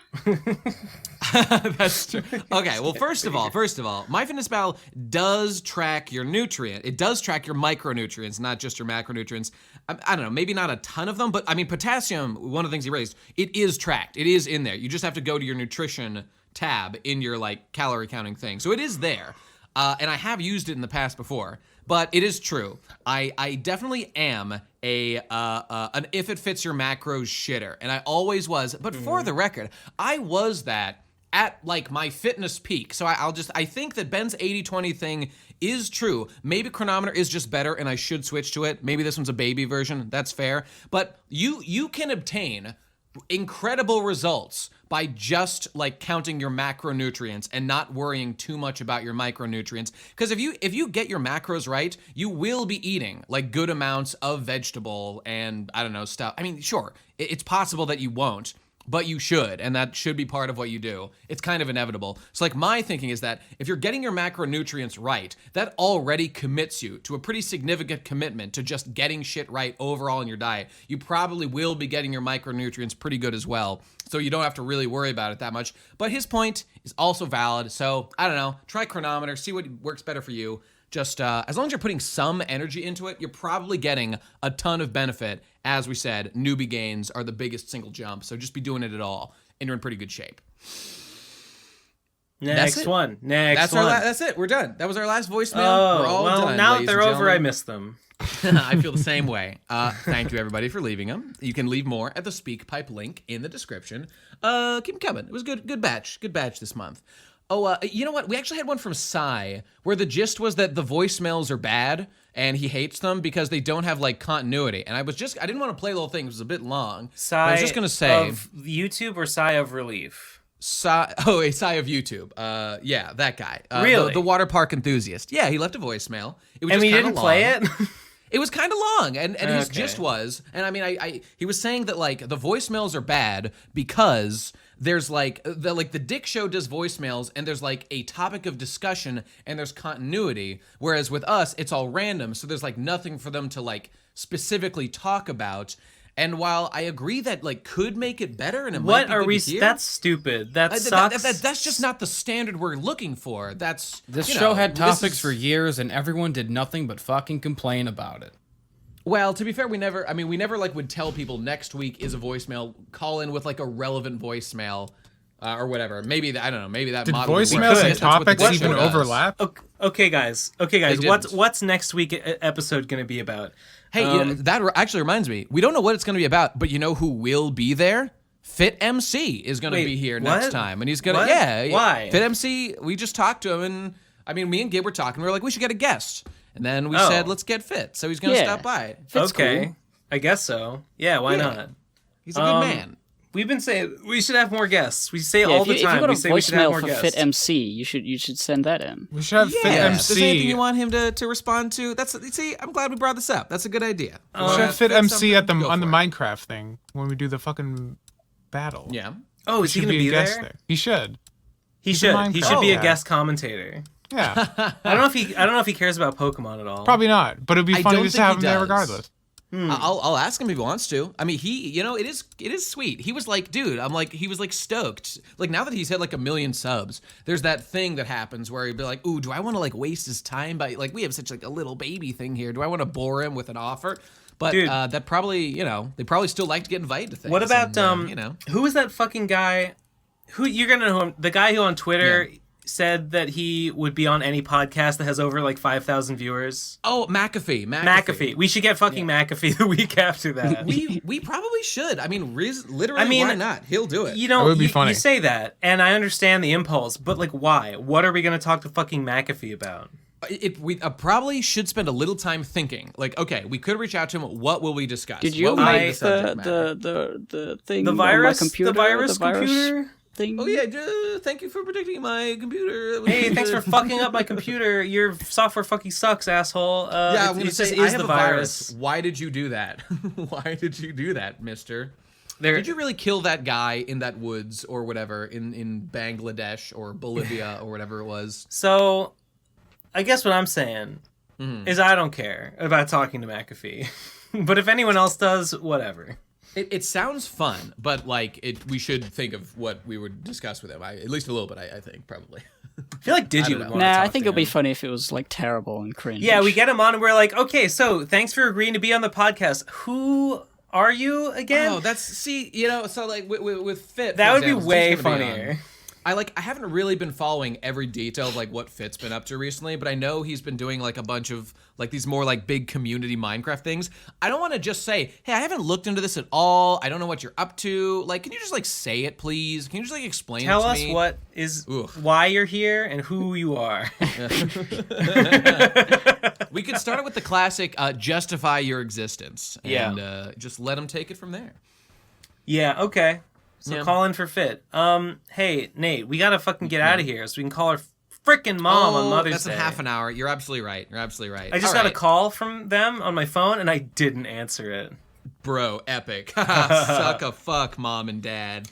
That's true. Okay, well, first of all, MyFitnessPal does track your nutrient. It does track your micronutrients, not just your macronutrients. I don't know, maybe not a ton of them, but I mean, potassium, one of the things he raised, it is tracked. It is in there. You just have to go to your nutrition tab in your, like, calorie counting thing. So it is there. And I have used it in the past before. But it is true. I definitely am an if it fits your macros shitter. And I always was. But for the record, I was that at, like, my fitness peak. So I think that Ben's 80-20 thing is true. Maybe Chronometer is just better and I should switch to it. Maybe this one's a baby version. That's fair. But you can obtain incredible results by just, like, counting your macronutrients and not worrying too much about your micronutrients. Because if you get your macros right, you will be eating, like, good amounts of vegetable and, I don't know, stuff. I mean, sure, it's possible that you won't, but you should, and that should be part of what you do. It's kind of inevitable. So, like, my thinking is that if you're getting your macronutrients right, that already commits you to a pretty significant commitment to just getting shit right overall in your diet. You probably will be getting your micronutrients pretty good as well, so you don't have to really worry about it that much. But his point is also valid, so, I don't know, try Chronometer, see what works better for you. Just as long as you're putting some energy into it, you're probably getting a ton of benefit. As we said, newbie gains are the biggest single jump, so just be doing it at all, and you're in pretty good shape. Next That's it. one. Next That's one. that's it. We're done. That was our last voicemail. Oh, We're all well, done, now that ladies they're and over, I gentlemen. miss them. I feel the same way. Thank you, everybody, for leaving them. You can leave more at the SpeakPipe link in the description. Keep them coming. It was good batch. Good batch this month. Oh, you know what? We actually had one from Sai, where the gist was that the voicemails are bad, and he hates them because they don't have, like, continuity. And I didn't want to play the whole thing. It was a bit long. Sigh I was just going to say... of YouTube or sigh of relief? A sigh of YouTube. Yeah, that guy. Really? The water park enthusiast. Yeah, he left a voicemail. It was And just we kinda didn't long. play it? It was kind of long, and his Okay. gist was, and I mean, he was saying that like the voicemails are bad because there's like the Dick Show does voicemails, and there's like a topic of discussion, and there's continuity, whereas with us it's all random, so there's like nothing for them to like specifically talk about. And while I agree that like could make it better, and it What might be are good we? to hear, That's stupid. That sucks. that's just not the standard we're looking for. That's This you show know, had this topics is- for years, and everyone did nothing but fucking complain about it. Well, to be fair, we never like would tell people next week is a voicemail. Call in with like a relevant voicemail or whatever. Maybe I don't know. Maybe that Did model would work. voicemails and That's what the topics show even does. overlap? Okay, guys. They What's next week episode going to be about? Hey, you know, that actually reminds me. We don't know what it's going to be about, but you know who will be there? Fit MC is going to Wait, be here what? next time, and he's going to What? yeah. Why? Fit MC? We just talked to him, and I mean, me and Gabe were talking. We were like, we should get a guest, and then we Oh. said, let's get Fit. So he's going to stop by. Fit's okay. I guess so. Yeah, why not? He's a good man. We've been saying we should have more guests. We say Yeah, all if you, the time. If you We got say a we should have voicemail more for guests. Fit MC, you should send that in. We should have Fit Yeah, MC. if there's anything you want him to respond to, see, I'm glad we brought this up. That's a good idea. We should have Fit MC something, at the go on the for it. Minecraft thing when we do the fucking battle. Yeah. Oh, is he should going to be a guest there? He should. He He's a should. He should be a Minecraft. guest commentator. Yeah. I don't know if he cares about Pokemon at all. Probably not, but it'd be I funny don't just to think have he him there does. regardless. I'll ask him if he wants to. I mean, it is sweet. He was like, dude, he was like stoked. Like now that he's hit like 1 million subs, there's that thing that happens where he'd be like, ooh, do I want to like waste his time by like, we have such like a little baby thing here. Do I want to bore him with an offer? But Dude. that probably, they probably still like to get invited to things. What about and, who is that fucking guy? Who you're gonna know him? The guy who on Twitter said that he would be on any podcast that has over like 5,000 viewers. Oh, McAfee. We should get fucking McAfee the week after that. we probably should. I mean, literally, why not? He'll do it. You know, That would be funny. You say that, and I understand the impulse, but like, why? What are we gonna talk to fucking McAfee about? We probably should spend a little time thinking. Like, okay, we could reach out to him. What will we discuss? Did you What would be make subject matter? the thing The on virus, my computer? the virus computer. Thing? Oh yeah, thank you for predicting my computer. Hey, thanks for fucking up my computer. Your software fucking sucks, asshole. Yeah, I'm gonna it say just I is have the a virus. Why did you do that? Why did you do that, Mister? Did you really kill that guy in that woods or whatever in Bangladesh or Bolivia or whatever it was? So, I guess what I'm saying Mm-hmm. is I don't care about talking to McAfee, but if anyone else does, whatever. It sounds fun, but like we should think of what we would discuss with him. At least a little bit, I think probably. I feel like Digi I don't would know. want Nah, to I talk think to it'll be him. funny if it was like terrible and cringe. Yeah, we get him on and we're like, okay, so thanks for agreeing to be on the podcast. Who are you again? Oh, so like with Fit, That for would be example, way since he's gonna be funnier. on, I haven't really been following every detail of like what Fit's been up to recently, but I know he's been doing like a bunch of like these more like big community Minecraft things. I don't want to just say, hey, I haven't looked into this at all. I don't know what you're up to. Like, can you just like say it, please? Can you just like explain Tell it to us me? what is why you're here and who you are. We could start it with the classic justify your existence and just let him take it from there. Yeah, okay. So Yeah. call in for Fit. Hey, Nate, we gotta fucking get out of here so we can call our frickin' mom on Mother's that's Day. in half an hour. You're absolutely right. I just got a call from them on my phone and I didn't answer it. Bro, epic. Suck a fuck, mom and dad.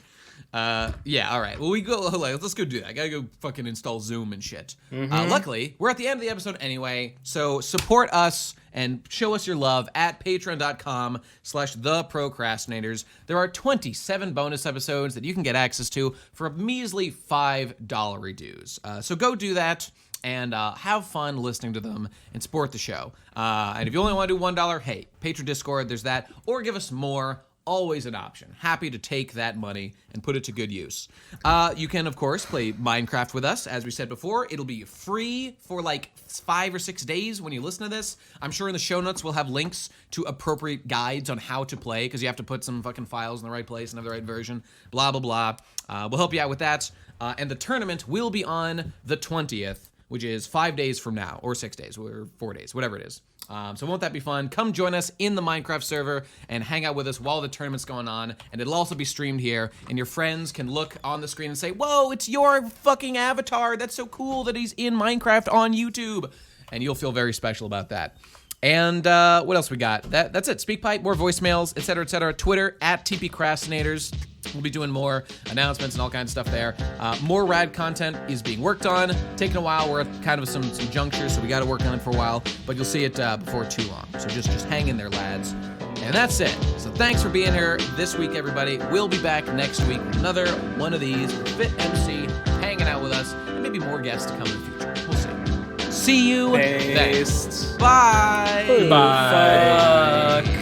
Yeah, all right. Well, let's go do that. I gotta go fucking install Zoom and shit. Luckily, we're at the end of the episode anyway, so support us and show us your love at patreon.com/theprocrastinators. There are 27 bonus episodes that you can get access to for a measly $5 dues. So go do that and have fun listening to them and support the show. And if you only want to do $1, hey, Patreon Discord, there's that. Or give us more always an option. Happy to take that money and put it to good use. You can, of course, play Minecraft with us. As we said before, it'll be free for like 5 or 6 days when you listen to this. I'm sure in the show notes we'll have links to appropriate guides on how to play, because you have to put some fucking files in the right place and have the right version, blah, blah, blah. We'll help you out with that. And the tournament will be on the 20th, which is 5 days from now, or 6 days, or 4 days, whatever it is. So won't that be fun? Come join us in the Minecraft server and hang out with us while the tournament's going on. And it'll also be streamed here. And your friends can look on the screen and say, whoa, it's your fucking avatar. That's so cool that he's in Minecraft on YouTube. And you'll feel very special about that. And what else we got? That's it. SpeakPipe, more voicemails, etc., etc. Twitter, @TP Crastinators. We'll be doing more announcements and all kinds of stuff there. More rad content is being worked on. Taking a while. We're at kind of some junctures, so we got to work on it for a while. But you'll see it before too long. So just hang in there, lads. And that's it. So thanks for being here this week, everybody. We'll be back next week with another one of these. Fit MC hanging out with us, and maybe more guests to come in the future. We'll see. See you then. Bye. Bye.